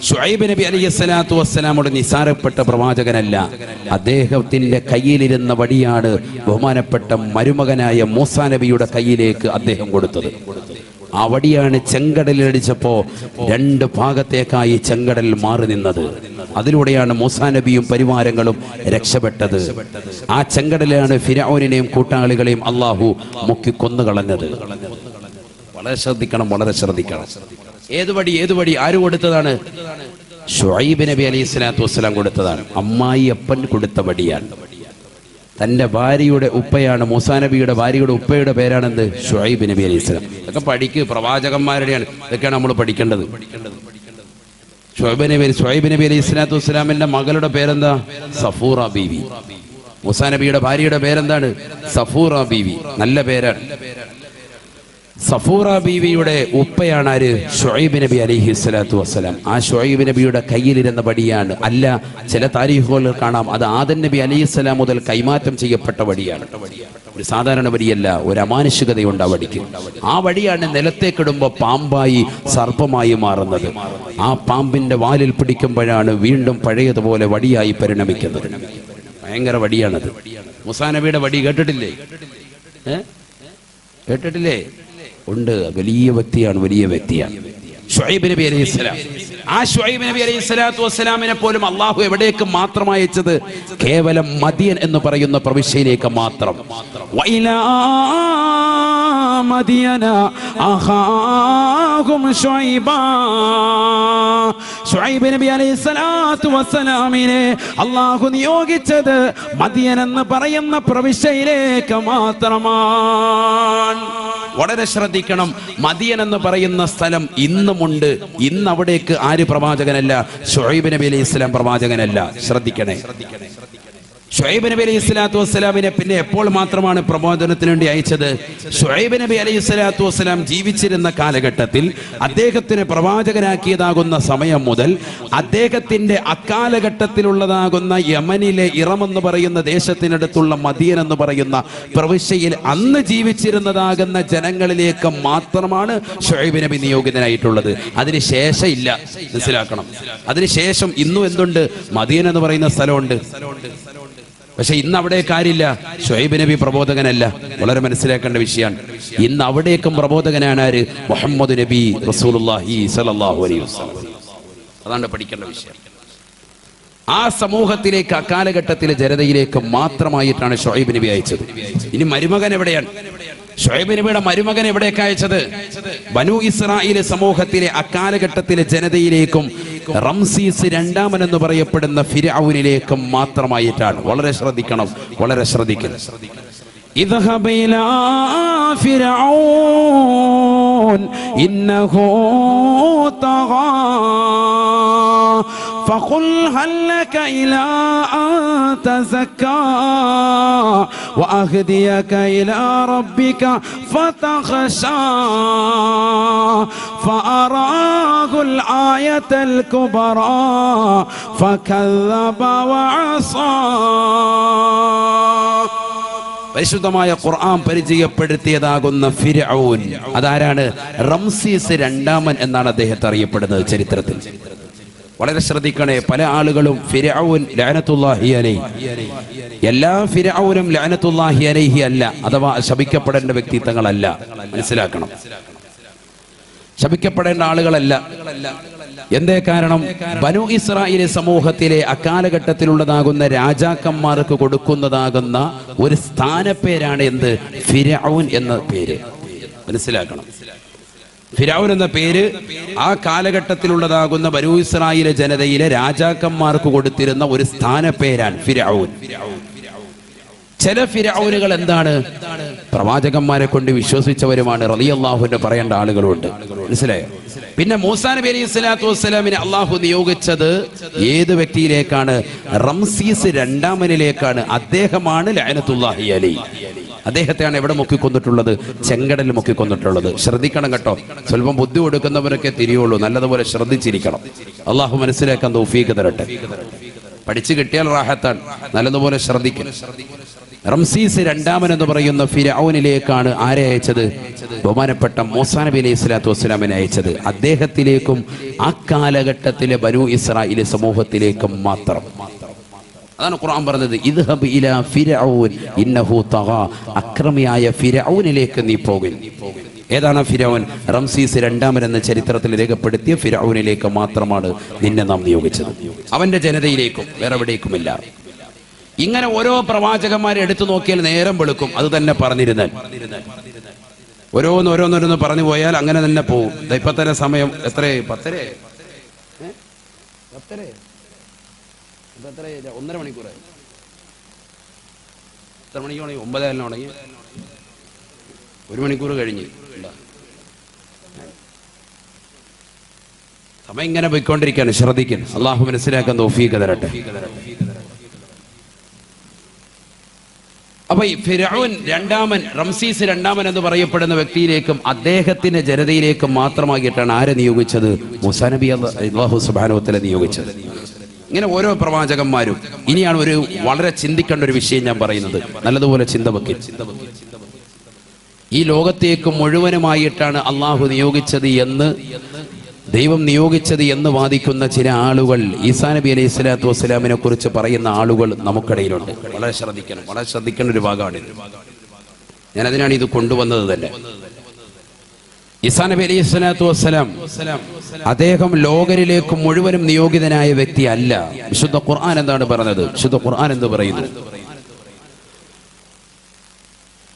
[SPEAKER 1] ശുഐബ് നബി അലൈഹിസ്സലാത്തു വസ്സലാമോട് നിസാരപ്പെട്ട പ്രവാചകനല്ല. അദ്ദേഹത്തിന്റെ കയ്യിലിരുന്ന വടിയാണ് ബഹുമാനപ്പെട്ട മരുമകനായ മൂസാ നബിയുടെ കയ്യിലേക്ക് അദ്ദേഹം കൊടുത്തത്. ആ വടിയാണ് ചെങ്കടലിലടിച്ചപ്പോ രണ്ട് ഭാഗത്തേക്കായി ചെങ്കടൽ മാറി നിന്നത്. അതിലൂടെയാണ് മൂസാ നബിയും പരിവാരങ്ങളും രക്ഷപ്പെട്ടത്. ആ ചെങ്കടലാണ് ഫിർഔനിനെയും കൂട്ടാളികളെയും അല്ലാഹു മുക്കി കൊന്നുകളഞ്ഞത്. വളരെ ശ്രദ്ധിക്കണം. ഏത് വടി ആര് കൊടുത്തതാണ്? ശുഐബ് നബി അലൈഹിസ്സലാത്തു വസ്സലാം കൊടുത്തതാണ്. അമ്മായി അപ്പൻ കൊടുത്ത വടിയാണ്. തന്റെ ഭാര്യയുടെ ഉപ്പയാണ്, മൂസാ നബിയുടെ ഭാര്യയുടെ ഉപ്പയുടെ പേരാണെന്ത്? ശുഐബ് നബി അലൈഹിസ്സലാം. ഇതൊക്കെ പഠിക്കുക, പ്രവാചകന്മാരുടെയാണ്. ഇതൊക്കെയാണ് നമ്മൾ പഠിക്കേണ്ടത്. ശുഐബ് നബി അലൈഹിസ്സലാത്തു വസ്സലാമിന്റെ മകളുടെ പേരെന്താ? സഫൂറ ബീവി. മൂസാ നബിയുടെ ഭാര്യയുടെ പേരെന്താണ്? സഫൂറ ബീവി. നല്ല പേരാണ്. സഫൂറ ബീവിയുടെ ഉപ്പയാണ് ആര്? ഷുഐബ് നബി അലൈഹി സ്വലാത്തു വസ്സലാം. ആ ഷുഐബ് നബിയുടെ കയ്യിലിരുന്ന വടിയാണ്. അല്ല, ചില താരീഖുകളിൽ കാണാം അത് ആദം നബി അലൈഹി സ്വലാം മുതൽ കൈമാറ്റം ചെയ്യപ്പെട്ട വടിയാണ്. ഒരു സാധാരണ വടിയല്ല, ഒരു അമാനുഷികതയുണ്ട് ആ വടിക്ക്. ആ വടിയാണ് നിലത്തേക്കിടുമ്പോൾ പാമ്പായി സർപ്പമായി മാറുന്നത്. ആ പാമ്പിന്റെ വാലിൽ പിടിക്കുമ്പോഴാണ് വീണ്ടും പഴയതുപോലെ വടിയായി പരിണമിക്കുന്നത്. ഭയങ്കര വടിയാണത്. മൂസാ നബിയുടെ വടി കേട്ടിട്ടില്ലേ? കേട്ടിട്ടില്ലേ? ഉണ്ട്. വലിയ വ്യക്തിയാണ്, വലിയ വ്യക്തിയാണ് ഷുഐബ് നബി അലൈഹി സ്വലാം. ആ ഷുഐബ് നബി അലൈഹി സ്വലാത്തു വസ്സലാമിനെ പോലും അള്ളാഹു എവിടേക്ക് മാത്രം അയച്ചത്? കേവലം മദിയൻ എന്ന് പറയുന്ന പ്രവിശ്യയിലേക്ക് മാത്രം. മദിയന അഖാഹും ശുഐബാ. ശുഐബ് നബി അലൈഹി സ്വലാത്തു വസ്സലാമിനെ അള്ളാഹു നിയോഗിച്ചത് മദിയൻ എന്ന് പറയുന്ന പ്രവിശ്യയിലേക്ക് മാത്രമാണ്. വളരെ ശ്രദ്ധിക്കണം. മദിയൻ എന്ന് പറയുന്ന സ്ഥലം ഇന്നുമുണ്ട്. ഇന്ന് അവിടേക്ക് ആര് പ്രവാചകനല്ല? ശുഐബ് നബി അലൈഹി സ്വലാം പ്രവാചകനല്ല. ശ്രദ്ധിക്കണേ. ഷുഐബ് നബി അലൈഹി സ്വലാത്തു വസ്സലാമിനെ പിന്നെ എപ്പോൾ മാത്രമാണ് പ്രബോധനത്തിന് വേണ്ടി അയച്ചത്? ഷുഐബ് നബി അലൈഹി സ്വലാത്തു വസ്സലാം ജീവിച്ചിരുന്ന കാലഘട്ടത്തിൽ അദ്ദേഹത്തിന് പ്രവാചകനാക്കിയതാകുന്ന സമയം മുതൽ അദ്ദേഹത്തിന്റെ അക്കാലഘട്ടത്തിലുള്ളതാകുന്ന യമനിലെ ഇറം എന്ന് പറയുന്ന ദേശത്തിനടുത്തുള്ള മദിയൻ എന്ന് പറയുന്ന പ്രവിശ്യയിൽ അന്ന് ജീവിച്ചിരുന്നതാകുന്ന ജനങ്ങളിലേക്ക് മാത്രമാണ് ഷുഐബ് നബി നിയോഗിതനായിട്ടുള്ളത്. അതിനുശേഷം ഇല്ല. മനസ്സിലാക്കണം. അതിനുശേഷം ഇന്നും എന്തുണ്ട്? മദിയൻ എന്ന് പറയുന്ന സ്ഥലമുണ്ട്. പക്ഷെ ഇന്ന് അവിടെ കാര്യമില്ല. ഷുഐബ് നബി പ്രബോധകനല്ല. വളരെ മനസ്സിലാക്കേണ്ട വിഷയമാണ്. ഇന്ന് അവിടേക്കും പ്രബോധകനാണ് ആര്? മുഹമ്മദ് നബി റസൂലുള്ളാഹി സ്വല്ലല്ലാഹു അലൈഹി വസല്ലം. അതാണ് പഠിക്കേണ്ട വിഷയം. ആ സമൂഹത്തിലേക്ക്, അക്കാലഘട്ടത്തിലെ ജനതയിലേക്ക് മാത്രമായിട്ടാണ് ഷുഐബ് നബി അയച്ചത്. ഇനി മരുമകൻ എവിടെയാണ്? ഷുഐബ് നബിയുടെ മരുമകൻ എവിടേക്ക് അയച്ചത്? ബനു ഇസ്രായേൽ സമൂഹത്തിലെ അക്കാലഘട്ടത്തിലെ ജനതയിലേക്കും റംസീസ് രണ്ടാമൻ എന്ന് പറയപ്പെടുന്ന ഫിർഔനിലേക്കും മാത്രമായിട്ടാണ്. വളരെ ശ്രദ്ധിക്കണം, വളരെ ശ്രദ്ധിക്കണം. ഇദ്ഹബ ഇലാ ഫിർഔൻ ഇന്നഹു തഗാ فقل هل لك إلى أن تزكى وأهديك إلى ربك فتخشى فأراه الآية الكبرى فكذب وعصى. പരിശുദ്ധമായ ഖുർആൻ പരിചയപ്പെടുത്തിയതാകുന്ന ഫിർഔൻ അതാരാണ്? റംസീസ് രണ്ടാമൻ എന്നാണ് അദ്ദേഹത്തെ അറിയപ്പെടുന്നത് ചരിത്രത്തിൽ. വളരെ ശ്രദ്ധിക്കണേ. പല ആളുകളും ഫിർഔൻ ലഅനത്തുല്ലാഹി അലൈഹി, എല്ലാ ഫിർഔനും ലഅനത്തുല്ലാഹി അലൈഹി അല്ല, അഥവാ ശപിക്കപ്പെടേണ്ട വ്യക്തിത്വങ്ങളല്ല. മനസ്സിലാക്കണം. ശപിക്കപ്പെടേണ്ട ആളുകളല്ല. എന്തേ കാരണം? ബനു ഇസ്രായേൽ സമൂഹത്തിലെ അക്കാലഘട്ടത്തിലുള്ളതാകുന്ന രാജാക്കന്മാർക്ക് കൊടുക്കുന്നതാകുന്ന ഒരു സ്ഥാനപ്പേരാണ് എന്ത്? ഫിർഔൻ എന്ന പേര്. മനസ്സിലാക്കണം. ഫിർഔൻ എന്ന പേര് ആ കാലഘട്ടത്തിലുള്ളതാകുന്ന ബനൂ ഇസ്രായേൽ ജനതയിലെ രാജാക്കന്മാർക്ക് കൊടുത്തിരുന്ന ഒരു സ്ഥാനപ്പേരാണ് ഫിർഔൻ. ചില ഫിർഔനുകൾ എന്താണ്? പ്രവാചകന്മാരെ കൊണ്ട് വിശ്വസിച്ചവരുമാണ്. റളിയല്ലാഹു അൻഹു പറയേണ്ട ആളുകളുണ്ട്. മനസ്സിലായോ? പിന്നെ മൂസാ നബി അലൈഹി സ്വലാത്തു വസ്സലാമിനെ അള്ളാഹു നിയോഗിച്ചത് ഏത് വ്യക്തിയിലേക്കാണ്? റംസീസ് രണ്ടാമനിലേക്കാണ്. അദ്ദേഹമാണ് ലഅനത്തുല്ലാഹി അലൈഹി. അദ്ദേഹത്തെയാണ് എവിടെ മുക്കിക്കൊന്നിട്ടുള്ളത്? ചെങ്കടലിൽ മുക്കിക്കൊന്നിട്ടുള്ളത്. ശ്രദ്ധിക്കണം കേട്ടോ. സ്വല്പം ബുദ്ധി കൊടുക്കുന്നവരൊക്കെ തിരിയുള്ളൂ. നല്ലതുപോലെ ശ്രദ്ധിച്ചിരിക്കണം. അള്ളാഹു മനസ്സിലാക്കാൻ തൗഫീഖ് തരട്ടെ. പഠിച്ചു കിട്ടിയാൽ റാഹത്താണ്. നല്ലതുപോലെ ശ്രദ്ധിക്കണം. റംസീസ് രണ്ടാമൻ എന്ന് പറയുന്ന ഫിർഔനിലേക്കാണ് ആരെ അയച്ചത്? ബഹുമാനപ്പെട്ട മൂസാ നബി അലൈഹി സ്വലാത്തു വസ്സലാമിനെ അയച്ചത്. അദ്ദേഹത്തിലേക്കും ആ കാലഘട്ടത്തിലെ ബനൂ ഇസ്രായേൽ സമൂഹത്തിലേക്കും മാത്രം. അതാണ് ഖുർആൻ പറഞ്ഞത്, ഇദ്ഹബ് ഇലാ ഫിർഔൻ ഇന്നഹു തഗാ. അക്രമിയായ ഫിർഔനിലേക്ക് നീ പോകുക. ഏതാണ് ഫിർഔൻ? റംസീസ് രണ്ടാമൻ എന്ന ചരിത്രത്തിൽ രേഖപ്പെടുത്തിയ ഫിർഔനിലേക്ക് മാത്രമാണ് നിന്നെ നാം നിയോഗിച്ചത്. അവന്റെ ജനതയിലേക്കും വേറെ എവിടേക്കുമില്ല. ഇങ്ങനെ ഓരോ പ്രവാചകന്മാരെ എടുത്തു നോക്കിയാൽ നേരം വെളുക്കും. അത് തന്നെ പറഞ്ഞിരുന്നാൽ ഓരോന്നോരോന്നോരോന്ന് പറഞ്ഞു പോയാൽ അങ്ങനെ തന്നെ പോകും. ഇപ്പൊ തന്നെ സമയം എത്ര? 10 1.5 മണിക്കൂർ. എത്ര മണിക്ക് തുടങ്ങി? 9 തുടങ്ങി. 1 മണിക്കൂർ കഴിഞ്ഞ്. സമയം ഇങ്ങനെ പോയിക്കൊണ്ടിരിക്കുകയാണ്. ശ്രദ്ധിക്കുന്നു. അള്ളാഹു മനസ്സിലാക്കാൻ തൗഫീഖ് തരട്ടെ. അപ്പൊ ഈ ഫിർഔൻ രണ്ടാമൻ, റംസീസ് രണ്ടാമൻ എന്ന് പറയപ്പെടുന്ന വ്യക്തിയിലേക്കും അദ്ദേഹത്തിന്റെ ജനതയിലേക്കും മാത്രമായിട്ടാണ് ആരെ നിയോഗിച്ചത്? മൂസാ നബി അല്ലാഹു സുബ്ഹാനഹു വ തആല നിയോഗിച്ചത്. ഇങ്ങനെ ഓരോ പ്രവാചകന്മാരും. ഇനിയാണ് ഒരു വളരെ ചിന്തിക്കേണ്ട ഒരു വിഷയം ഞാൻ പറയുന്നത്, നല്ലതുപോലെ ചിന്ത വെക്കുക. ഈ ലോകത്തേക്ക് മുഴുവനുമായിട്ടാണ് അള്ളാഹു നിയോഗിച്ചത് എന്ന്, ദൈവം നിയോഗിച്ചത് എന്ന് വാദിക്കുന്ന ചില ആളുകൾ, ഈസാ നബി അലൈഹി സ്വലാത്തു വസ്സലാമിനെ കുറിച്ച് പറയുന്ന ആളുകൾ നമുക്കിടയിലുണ്ട്. വളരെ ശ്രദ്ധിക്കേണ്ട ഒരു ഭാഗമാണ്. ഞാൻ അതിനാണ് ഇത് കൊണ്ടുവന്നത് തന്നെ. ഈസാ നബി അലൈഹി സ്വലാത്തു വസ്സലാം അദ്ദേഹം ലോകരിലേക്ക് മുഴുവനും നിയോഗിതനായ വ്യക്തി അല്ല. വിശുദ്ധ ഖുർആൻ എന്താണ് പറഞ്ഞത്? വിശുദ്ധ ഖുർആൻ എന്ത് പറയുന്നു?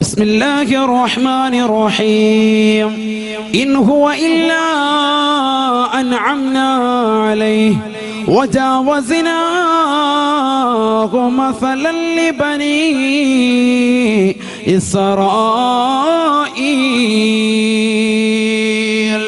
[SPEAKER 1] بسم الله الرحمن الرحيم إن هو إلا أنعمنا عليه وجاوزنا مثلا لبني إسرائيل.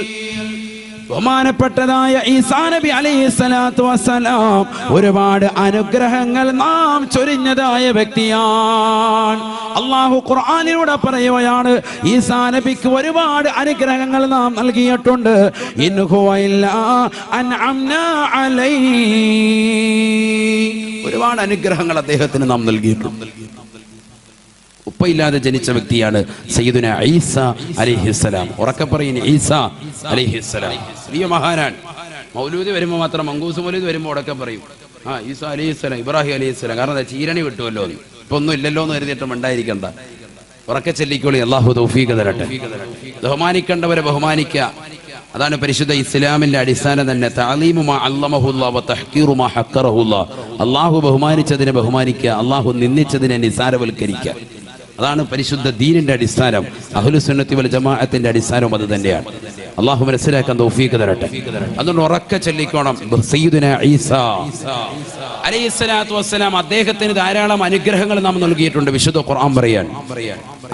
[SPEAKER 1] ബഹുമാനപ്പെട്ടതായ ഈസാ നബി അലൈഹി സ്വലാത്തു വസ്സലാം ഒരുപാട് അനുഗ്രഹങ്ങൾ നാം ചൊരിഞ്ഞതായ വ്യക്തിയാണ്. അള്ളാഹു ഖുർആനിലൂടെ പറയുകയാണ്, ഈസാ നബിക്ക് ഒരുപാട് അനുഗ്രഹങ്ങൾ നാം നൽകിയിട്ടുണ്ട്. ഇൻ ഹുവ ഇല്ലാ അൻഅംനാ അലൈഹി, ഒരുപാട് അനുഗ്രഹങ്ങൾ അദ്ദേഹത്തിന് നാം നൽകിയിട്ടുണ്ട്. ഉപ്പയില്ലാതെ ജനിച്ച വ്യക്തിയാണ് സയ്യിദുന ഈസാ അലൈഹിസ്സലാം. ഉറക്കെ പറയുന്നു, ഈസാ അലൈഹിസ്സലാം വലിയ മഹാനാണ്. മൗലൂദ് വരുമ്പോൾ മാത്രം, മങ്കൂസ് മൗലൂദ് വരുമ്പോൾ ഉടക്കെ പറയും, ഈസാ അലൈഹിസ്സലാം, ഇബ്രാഹിം അലൈഹിസ്സലാം. കാരണം എന്താ? ചീരണി വിട്ടുമല്ലോ, ഇപ്പൊ ഒന്നും ഇല്ലല്ലോ എന്ന് കരുതിയിട്ടും ഉണ്ടായിരിക്കണ്ട. ഉറക്കെ ചെല്ലിക്കോളി. അല്ലാഹു തൗഫീഖ് തരട്ടെ. ബഹുമാനിക്കേണ്ടവരെ ബഹുമാനിക്കുക, അതാണ് പരിശുദ്ധ ഇസ്ലാമിന്റെ അടിസ്ഥാനം തന്നെ. തഅലീമു മാ അല്ലമഹുല്ലാഹ് വ തഹ്ഖീറു മാ ഹഖറഹുല്ലാഹ്. അല്ലാഹു ബഹുമാനിച്ചതിനെ ബഹുമാനിക്കുക, അല്ലാഹു നിന്ദിച്ചതിനെ നിസാരവൽക്കരിക്കുക. അതാണ് പരിശുദ്ധ ദീനിന്റെ അടിസ്ഥാനം. അഹ്ലു സുന്നത്തി വൽ ജമാഅത്തിന്റെ അടിസ്ഥാനം അത് തന്നെയാണ്. അല്ലാഹു മനസ്സിലാക്കാൻ തൗഫീഖ് തരട്ടെ. അതുകൊണ്ട് ഉറക്കെ ചൊല്ലിക്കോണം, സയ്യിദുന ഈസാ അലൈഹിസ്സലാത്തു വസ്സലാം അദ്ദേഹത്തിന് ധാരാളം അനുഗ്രഹങ്ങൾ നാം നൽകിയിട്ടുണ്ട്. വിശുദ്ധ ഖുർആൻ പറയാൻ,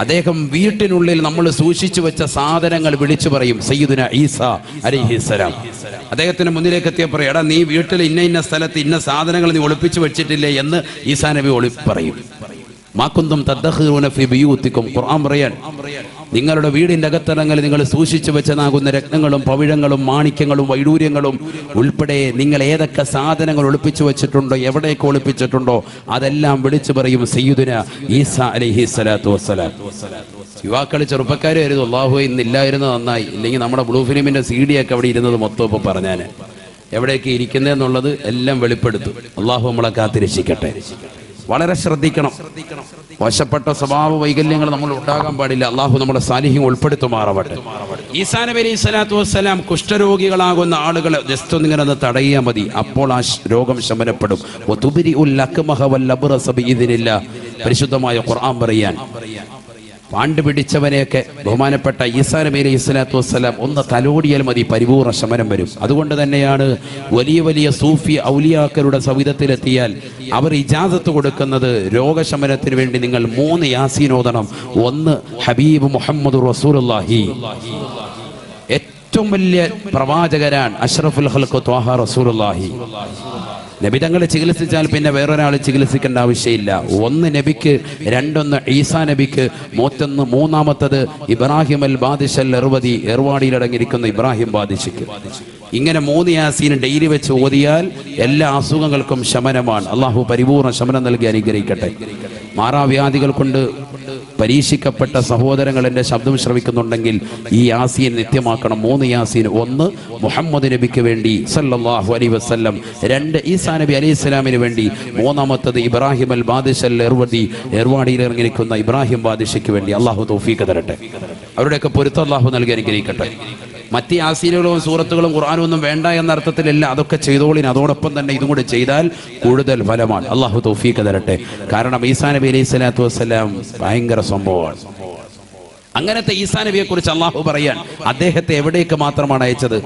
[SPEAKER 1] അദ്ദേഹം വീട്ടിനുള്ളിൽ നമ്മൾ സൂക്ഷിച്ചു വെച്ച സാധനങ്ങൾ വിളിച്ചു പറയും, സയ്യിദുന ഈസാ അലൈഹിസ്സലാം. അദ്ദേഹത്തിന് മുന്നിലേക്ക് എത്തിയ പറയും, എടാ നീ വീട്ടിൽ ഇന്ന സ്ഥലത്ത് ഇന്ന സാധനങ്ങൾ നീ ഒളിപ്പിച്ചു വെച്ചിട്ടില്ലേ എന്ന് ഈസാ നബി പറയും. മാകുന്തും തദ്ഖിറൂന ഫീ ബിയൂത്തിക്കും. ഖുർആൻ പറയാൻ, നിങ്ങളുടെ വീടിന്റെ അകത്തളങ്ങളിൽ നിങ്ങൾ സൂക്ഷിച്ചു വെച്ചതാകുന്ന രത്നങ്ങളും പവിഴങ്ങളും മാണിക്യങ്ങളും വൈഡൂര്യങ്ങളും ഉൾപ്പെടെ നിങ്ങൾ ഏതൊക്കെ സാധനങ്ങൾ ഒളിപ്പിച്ചു വെച്ചിട്ടുണ്ടോ, എവിടേക്ക് ഒളിപ്പിച്ചിട്ടുണ്ടോ, അതെല്ലാം വിളിച്ചു പറയും സയ്യിദുന ഈസാ അലൈഹിസ്സലാത്തു വസ്സലാം. യുവാക്കൾ ചെറുപ്പക്കാർ കരുതും, അല്ലാഹു ഇന്നില്ലായിരുന്നു നന്നായി, ഇല്ലെങ്കിൽ നമ്മുടെ ബ്ലൂ ഫിലിമിന്റെ CD ഒക്കെ അവിടെ ഇരുന്നത് മൊത്തം ഇപ്പൊ പറഞ്ഞാൽ എവിടെയൊക്കെ ഇരിക്കുന്നതെന്നുള്ളത് എല്ലാം വെളിപ്പെടുത്തും. അല്ലാഹു നമ്മളെ കാത്തിരക്ഷിക്കട്ടെ. വളരെ ശ്രദ്ധിക്കണം. മോശപ്പെട്ട സ്വഭാവ വൈകല്യങ്ങൾ നമ്മൾ ഉണ്ടാകാൻ പാടില്ല. അള്ളാഹു നമ്മുടെ സാലിഹ്യം ഉൾപ്പെടുത്തുമാറാവട്ടെ. ഈസാ നബി അലൈഹി സ്വലാത്തു വസ്സലാം കുഷ്ഠരോഗികളാകുന്ന ആളുകളെ ജസ്റ്റ് ഒന്നിങ്ങനെ ഒന്ന് തടയിയാൽ മതി, അപ്പോൾ ആ രോഗം ശമനപ്പെടും. പരിശുദ്ധമായ ഖുർആൻ പറയാൻ, പാണ്ട് പിടിച്ചവനെയൊക്കെ ബഹുമാനപ്പെട്ട ഈസാ നബി അലൈഹി സ്വലാത്തു വസ്സലാം ഒന്ന് തലോടിയാൽ മതി, പരിപൂർണ്ണ ശമനം വരും. അതുകൊണ്ട് തന്നെയാണ് വലിയ വലിയ സൂഫി ഔലിയാക്കളുടെ സവിധത്തിലെത്തിയാൽ അവർ ഇജാസത്ത് കൊടുക്കുന്നത് രോഗശമനത്തിന് വേണ്ടി നിങ്ങൾ 3 യാസീൻ ഓതണം. ഒന്ന് ഹബീബ് മുഹമ്മദ് റസൂലുള്ളാഹി, ഏറ്റവും വലിയ പ്രവാചകരാൻ അഷ്റഫുൽ ഖൽഖ് ത്വാഹ റസൂലുള്ളാഹി. നബി തങ്ങളെ ചികിത്സിച്ചാൽ പിന്നെ വേറൊരാൾ ചികിത്സിക്കേണ്ട ആവശ്യമില്ല. ഒന്ന് നബിക്ക്, രണ്ടൊന്ന് ഈസാ നബിക്ക്, മൂന്നാമത്തത് ഇബ്രാഹിം അൽ ബാദിഷൽ എർവദി, എർവാടിയിലടങ്ങിയിരിക്കുന്ന ഇബ്രാഹിം ബാദിഷിക്ക്. ഇങ്ങനെ 3 യാസീൻ ഡെയിലി വെച്ച് ഓതിയാൽ എല്ലാ അസുഖങ്ങൾക്കും ശമനമാണ്. അള്ളാഹു പരിപൂർണ്ണ ശമനം നൽകി അനുഗ്രഹിക്കട്ടെ. മാറാവ്യാധികൾ കൊണ്ട് പരീക്ഷിക്കപ്പെട്ട സഹോദരങ്ങൾ എൻ്റെ ശബ്ദം ശ്രവിക്കുന്നുണ്ടെങ്കിൽ ഈ യാസീൻ നിത്യമാക്കണം. 3 യാസീൻ. ഒന്ന് മുഹമ്മദ് നബിക്ക് വേണ്ടി സല്ലല്ലാഹു അലൈഹി വസല്ലം, 2 ഈസാ നബി അലൈഹി സ്വലാമിന് വേണ്ടി, മൂന്നാമത്തത് ഇബ്രാഹിം അൽ ബാദിഷൽ എർവദി, എർവാടിയിൽ ഇറങ്ങിയിരിക്കുന്ന ഇബ്രാഹിം ബാദിഷയ്ക്ക് വേണ്ടി. അള്ളാഹു തൗഫീഖ് തരട്ടെ. അവരുടെയൊക്കെ പൊരുത്തം അള്ളാഹു നൽകി അനുഗ്രഹിക്കട്ടെ. മറ്റ് യാസീനുകളും സൂറത്തുകളും ഖുർആനും ഒന്നും വേണ്ട എന്ന അർത്ഥത്തിലല്ല, അതൊക്കെ ചെയ്തോളിന്. അതോടൊപ്പം തന്നെ ഇതും കൂടി ചെയ്താൽ കൂടുതൽ ഫലമാണ്. അള്ളാഹു തൗഫീഖ് തരട്ടെ. കാരണം ഈസാ നബി അലൈഹി സ്വലാത്തു വസ്സലാം ഭയങ്കര സംഭവമാണ്. അങ്ങനത്തെ ഈസാ നബിയെ കുറിച്ച് അള്ളാഹു പറയാൻ, അദ്ദേഹത്തെ എവിടേക്ക് മാത്രമാണ് അയച്ചത്?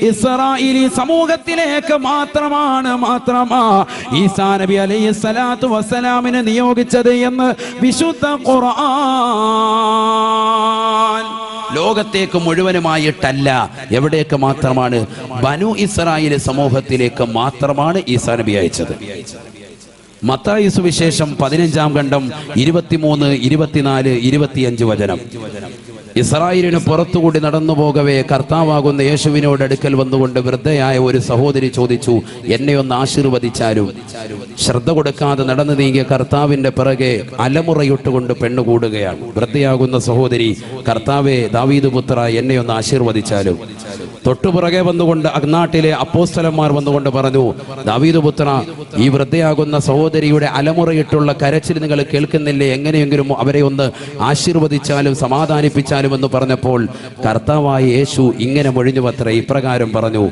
[SPEAKER 1] ഇസ്രായേലി സമൂഹത്തിലേക്ക് മാത്രമാണ് ഈസാ നബി അലൈഹി സ്വലാത്തു വസ്സലാമിനെ നിയോഗിച്ചത് എന്ന് വിശുദ്ധ ഖുർആൻ. ലോകത്തേക്ക് മുഴുവനുമായിട്ടല്ല. എവിടേക്ക് മാത്രമാണ്? ബനു ഇസ്രായേൽ സമൂഹത്തിലേക്ക് മാത്രമാണ് ഈസാ നബി അയച്ചത്. മത്തായി സുവിശേഷം 15-ാം ഖണ്ഡം 23, 24, 25 വചനം. ഇസ്രായേലിന് പുറത്തുകൂടി നടന്നു പോകവേ കർത്താവാകുന്ന യേശുവിനോട് അടുക്കൽ വന്നുകൊണ്ട് വൃദ്ധയായ ഒരു സഹോദരി ചോദിച്ചു, എന്നെ ഒന്ന് ആശീർവദിച്ചാലും. ശ്രദ്ധ കൊടുക്കാതെ നടന്നു നീങ്ങിയ കർത്താവിന്റെ പിറകെ അലമുറയിട്ടുകൊണ്ട് പെണ്ണുകൂടുകയാണ്. വൃദ്ധയാകുന്ന സഹോദരി, കർത്താവെ, ദാവീദ് പുത്ര, എന്നെ ഒന്ന് ആശീർവദിച്ചാലും. തൊട്ടുപുറകെ വന്നുകൊണ്ട് അഗ്നാട്ടിലെ അപ്പോസ്തലന്മാർ വന്നുകൊണ്ട് പറഞ്ഞു, ദാവീദ് പുത്ര, ഈ വൃദ്ധയാകുന്ന സഹോദരിയുടെ അലമുറയിട്ടുള്ള കരച്ചിൽ നിങ്ങൾ കേൾക്കുന്നില്ലേ? എങ്ങനെയെങ്കിലും അവരെ ഒന്ന് ആശീർവദിച്ചാലും സമാധാനിപ്പിച്ചാലും എന്ന് പറഞ്ഞപ്പോൾ കർത്താവായ യേശു ഇങ്ങനെ മൊഴിഞ്ഞുവത്രേ, ഇപ്രകാരം പറഞ്ഞു,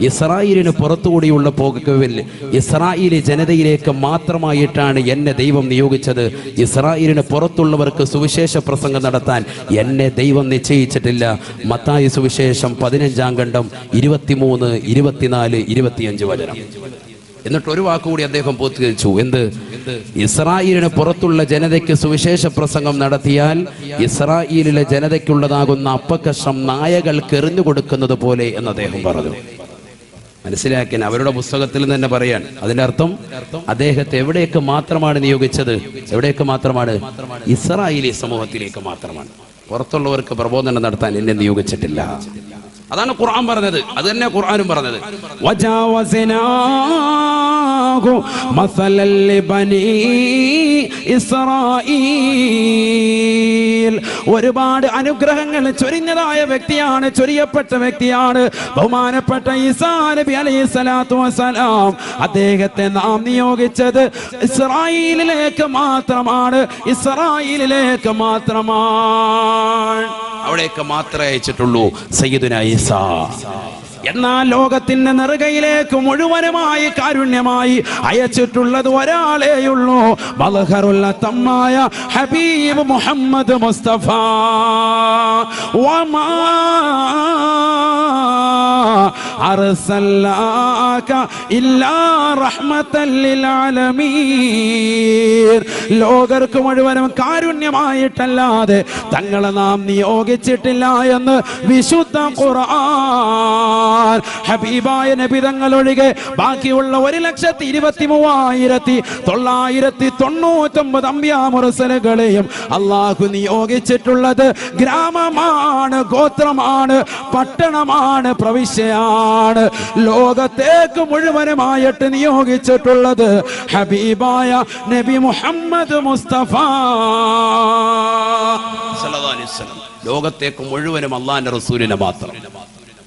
[SPEAKER 1] ഇസ്രായേലിന് പുറത്തുകൂടിയുള്ള പോകവിൽ ഇസ്രായേലി ജനതയിലേക്ക് മാത്രമായിട്ടാണ് എന്നെ ദൈവം നിയോഗിച്ചത്. ഇസ്രായേലിന് പുറത്തുള്ളവർക്ക് സുവിശേഷ പ്രസംഗം നടത്താൻ എന്നെ ദൈവം നിശ്ചയിച്ചിട്ടില്ല. മത്തായി സുവിശേഷം 15-ാം ഖണ്ഡം 23, 24, 25 വചനം. എന്നിട്ട് ഒരു വാക്കുകൂടി അദ്ദേഹം പൂർത്തീകരിച്ചു. എന്ത്? ഇസ്രായേലിന് പുറത്തുള്ള ജനതയ്ക്ക് സുവിശേഷ പ്രസംഗം നടത്തിയാൽ ഇസ്രായേലിലെ ജനതയ്ക്കുള്ളതാകുന്ന അപ്പക്കഷ്ണം നായകൾക്ക് എറിഞ്ഞു കൊടുക്കുന്നത് പോലെ എന്ന് അദ്ദേഹം പറഞ്ഞു. മനസ്സിലാക്കാൻ അവരുടെ പുസ്തകത്തിൽ തന്നെ പറയാൻ. അതിന്റെ അർത്ഥം അദ്ദേഹത്തെ എവിടേക്ക് മാത്രമാണ് നിയോഗിച്ചത്? എവിടേക്ക് മാത്രമാണ്? ഇസ്രായേലി സമൂഹത്തിലേക്ക് മാത്രമാണ്. പുറത്തുള്ളവർക്ക് പ്രബോധനം നടത്താൻ എന്നെ നിയോഗിച്ചിട്ടില്ല. അതാണ് ഖുർആൻ പറഞ്ഞത്. അത് തന്നെ ഖുർആനും പറഞ്ഞത്. വജാവസ്നാഹു മസലൽ ലിബനി ഇസ്രായീൽ. ഒരുപാട് അനുഗ്രഹങ്ങൾ ചൊരിഞ്ഞതായ വ്യക്തിയാണ്, ചൊരിയപ്പെട്ട വ്യക്തിയാണ് ബഹുമാനപ്പെട്ട ഈസാ നബി അലൈഹിസ്സലാത്തു വസ്സലാം. അദ്ദേഹത്തെ നാം നിയോഗിച്ചത് ഇസ്രായേലിലേക്ക് മാത്രമാണ്. ഇസ്രായേലിലേക്ക് മാത്രമാണ്. അവിടേക്ക് മാത്രമേ അയച്ചിട്ടുള്ളൂ സയ്യിദുനാ ഈസാ. എന്നാൽ ലോകത്തിന്റെ നെറുകയിലേക്ക് മുഴുവനുമായി കാരുണ്യമായി അയച്ചിട്ടുള്ളത് ഒരാളെയുള്ളൂ, ബൽഹറുൽ തമ്മായ ഹബീബ് മുഹമ്മദ് മുസ്തഫ. വമാ അർസൽനാക ഇല്ലാ റഹ്മത്തൽ ലിൽ ആലമീൻ. ലോകർക്ക് മുഴുവനും കാരുണ്യമായിട്ടല്ലാതെ തങ്ങളെ നാം നിയോഗിച്ചിട്ടില്ല എന്ന് വിശുദ്ധ ഖുർആൻ. ഹബീബായ നബി തങ്ങൾ ഒഴികെ ബാക്കിയുള്ള 1,23,999 അംബിയാ മുർസലുകളെയും അല്ലാഹു നിയോഗിച്ചിട്ടുള്ളത് ഗ്രാമമാണ്, ഗോത്രമാണ്, പട്ടണമാണ്, പ്രവിശ്യയാണ്. ലോകത്തേക്ക് മുഴുവനുമായിട്ട് നിയോഗിച്ചിട്ടുള്ളത് ഹബീബായ നബി മുഹമ്മദ് മുസ്തഫ സല്ലല്ലാഹു അലൈഹി വസല്ലം. ലോകത്തേക്ക് മുഴുവനും അല്ലാഹുവിന്റെ റസൂലിനെ മാത്രം.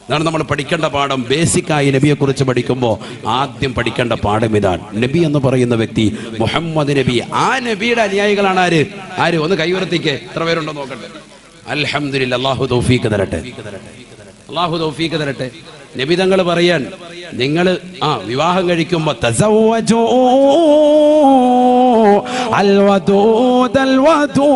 [SPEAKER 1] അതാണ് നമ്മൾ പഠിക്കേണ്ട പാഠം. ബേസിക്കായി നബിയെ കുറിച്ച് പഠിക്കുമ്പോൾ ആദ്യം പഠിക്കേണ്ട പാഠം ഇതാണ്. നബി എന്ന് പറയുന്ന വ്യക്തി മുഹമ്മദ് നബി. ആ നബിയുടെ അനുയായികളാണ് ആര്? ഒന്ന് കൈവർത്തിക്ക്. എത്ര പേരുണ്ടോ നോക്കട്ടെ. അൽഹംദുലില്ലാഹ്. അല്ലാഹു തൗഫീഖ് തരട്ടെ, അല്ലാഹു തൗഫീഖ് തരട്ടെ. നബി തങ്ങൾ പറയാൻ, നിങ്ങൾ വിവാഹം കഴിക്കുമ്പോ തസവ്വജൂ അൽവദൂദ് അൽവദൂദ്,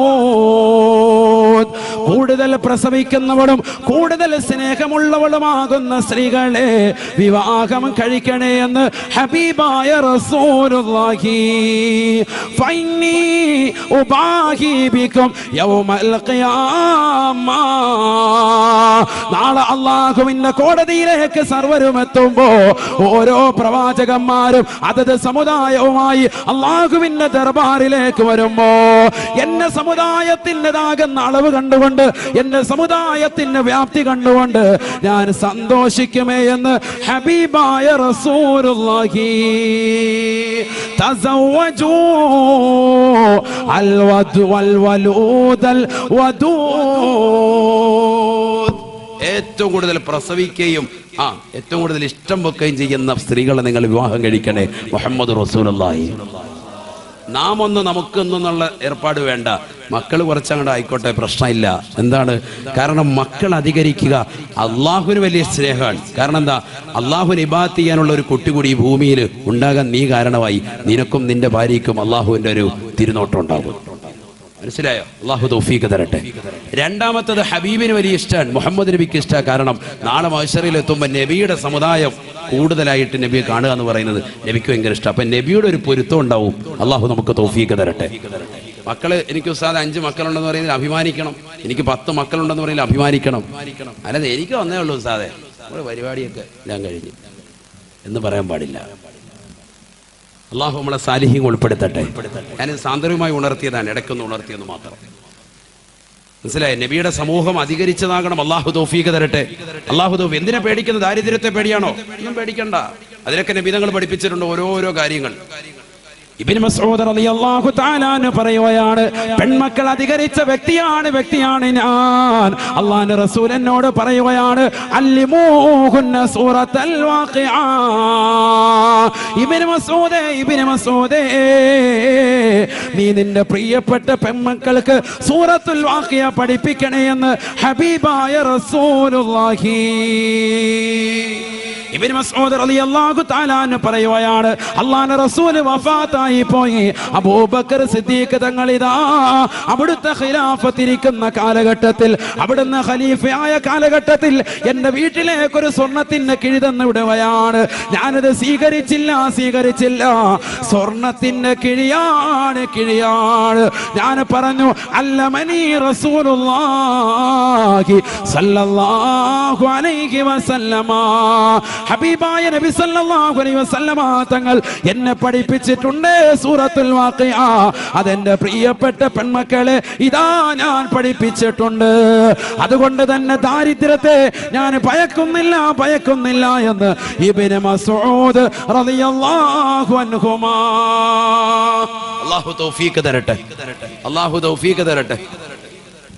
[SPEAKER 1] കൂടുതൽ പ്രസവിക്കുന്നവളും കൂടുതൽ സ്നേഹമുള്ളവളുമാകുന്ന സ്ത്രീകളെ വിവാഹം കഴിക്കണേ എന്ന് ഹബീബായ റസൂലുള്ളാഹി. ഫൈനി ഉബാഹി ബികും യൗമൽ ഖിയാമ. നാളെ അല്ലാഹുവിന്റെ കോടതിയിലേക്ക് സർവരും എത്തുമ്പോ ഓരോ പ്രവാചകന്മാരും അതത് സമുദായവുമായി അല്ലാഹുവിന്റെ ദർബാറിലേക്ക് വരുമ്പോ എന്റെ സമുദായത്തിൻ്റെതാകുന്ന അളവ് കണ്ടുകൊണ്ട്, എന്റെ സമുദായത്തിന്റെ വ്യാപ്തി കണ്ടുകൊണ്ട് ഞാൻ സന്തോഷിക്കുമേ എന്ന് ഹബീബായ റസൂലുള്ളാഹി. തസവ്വജൂ അൽവദ് വലൂദൽ വദൂദ്. ഏറ്റവും കൂടുതൽ പ്രസവിക്കുകയും ഏറ്റവും കൂടുതൽ ഇഷ്ടം വെക്കുകയും ചെയ്യുന്ന സ്ത്രീകളെ നിങ്ങൾ വിവാഹം കഴിക്കണേ. മുഹമ്മദ് റസൂലുള്ളാഹി. നാം ഒന്ന് നമുക്കൊന്നുള്ള ഏർപ്പാട് വേണ്ട. മക്കൾ കുറച്ചങ്ങോട്ട് ആയിക്കോട്ടെ, പ്രശ്നമില്ല. എന്താണ് കാരണം? മക്കൾ അധികരിക്കുക അള്ളാഹുവിന് വലിയ സ്നേഹമാണ്. കാരണം എന്താ? അള്ളാഹുവിന് ഇബാദത്ത് ചെയ്യാനുള്ള ഒരു കുട്ടി കൂടി ഈ ഭൂമിയിൽ ഉണ്ടാകാൻ നീ കാരണമായി. നിനക്കും നിന്റെ ഭാര്യയ്ക്കും അള്ളാഹുവിന്റെ ഒരു തിരുനോട്ടം ഉണ്ടാകും. മനസ്സിലായോ? അല്ലാഹു തൗഫീഖ് തരട്ടെ. രണ്ടാമത്തത് ഹബീബിന് വലിയ ഇഷ്ടമാണ്, മുഹമ്മദ് നബിക്ക് ഇഷ്ടമാണ്. കാരണം നാളെ മഹ്ശറിൽ എത്തുമ്പോൾ നബിയുടെ സമുദായം കൂടുതലായിട്ട് നബിയെ കാണുക എന്ന് പറയുന്നത് നബിക്ക് ഭയങ്കര ഇഷ്ടം. അപ്പൊ നബിയുടെ ഒരു പൊരുത്തം ഉണ്ടാവും. അല്ലാഹു നമുക്ക് തൗഫീഖ് തരട്ടെ. മക്കള്, എനിക്ക് ഉസ്താദ് 5 മക്കളുണ്ടെന്ന് പറയുന്നത് അഭിമാനിക്കണം. എനിക്ക് 10 മക്കളുണ്ടെന്ന് പറയില്ല, അഭിമാനിക്കണം. അല്ലാതെ എനിക്ക് വന്നേ ഉള്ളൂ സാധേ, നമ്മുടെ പരിപാടിയൊക്കെ ഞാൻ കഴിഞ്ഞു എന്ന് പറയാൻ പാടില്ല. അള്ളാഹു നമ്മളെ സാലിഹ്യങ്ങൾ ഉൾപ്പെടുത്തട്ടെ. ഞാനിത് സാന്ദർഭികമായി ഉണർത്തിയതാണ്, ഇടയ്ക്കൊന്ന് ഉണർത്തിയെന്ന് മാത്രം. മനസ്സിലായി? നബിയുടെ സമൂഹം അധികരിച്ചതാകണം. അള്ളാഹു തൗഫീഖ് തരട്ടെ. അള്ളാഹു തൗഫീഖ്. എന്തിനാ പേടിക്കുന്നത്? ദാരിദ്ര്യത്തെ പേടിയാണോ? ഒന്നും പേടിക്കണ്ട. അതിനൊക്കെ നബി തങ്ങൾ പഠിപ്പിച്ചിട്ടുണ്ട് ഓരോരോ കാര്യങ്ങൾ. ഇബ്നു മസ്ഊദ് റളിയല്ലാഹു തആല അൻഹു പറയുകയാണ്, പെൺമക്കൾ അധികരിച്ച വ്യക്തിയാണ് ഞാൻ. അല്ലാഹുവിന്റെ റസൂൽ എന്നോട് പറയുകയാണ്, അല്ലിമൂഹുന്ന സൂറത്തുൽ വാഖിഅ. ഇബ്നു മസ്ഊദേ നീ നിന്റെ പ്രിയപ്പെട്ട പെൺമക്കൾക്ക് സൂറത്തുൽ വാഖിഅ പഠിപ്പിക്കണേ എന്ന് ഹബീബായ റസൂലുള്ളാഹി. ഇബ്നു മസ്ഊദ് റളിയല്ലാഹു തആല അൻഹു പറയുകയാണ്, അല്ലാഹുവിന്റെ റസൂൽ വഫാത്തായി പോയി. അബൂബക്കർ സിദ്ദീഖ് തങ്ങൾ ഇതാ അവിടുത്തെ ഖിലാഫത്തിരിക്കുന്ന കാലഘട്ടത്തിൽ, അവിടുന്ന് ഖലീഫയായ കാലഘട്ടത്തിൽ എൻ്റെ വീട്ടിലേക്ക് ഒരു സ്വർണത്തിന്റെ കിഴി തന്നു വിടുകയാണ്. ഞാനത് സ്വീകരിച്ചില്ല. സ്വർണത്തിന്റെ കിഴിയാണ്. ഞാൻ പറഞ്ഞു, അല്ലമനി റസൂലുള്ളാഹി സ്വല്ലല്ലാഹു അലൈഹി വസല്ലമ. ഹബീബായ നബി സല്ലല്ലാഹു അലൈഹി വസല്ലമ തങ്ങൾ എന്നെ പഠിപ്പിച്ചിട്ടുണ്ട് സൂറത്തുൽ വാഖിഅ. അതെന്റെ പ്രിയപ്പെട്ട പെൺമക്കളെ ഇതാ ഞാൻ പഠിപ്പിച്ചിട്ടുണ്ട്. അതുകൊണ്ട് തന്നെ ദാരിദ്ര്യത്തെ ഞാൻ ഭയക്കുന്നില്ല എന്ന് ഇബ്നു മസ്ഊദ് റളിയല്ലാഹു അൻഹുമാ. അല്ലാഹു തൗഫീഖ് തരട്ടെ.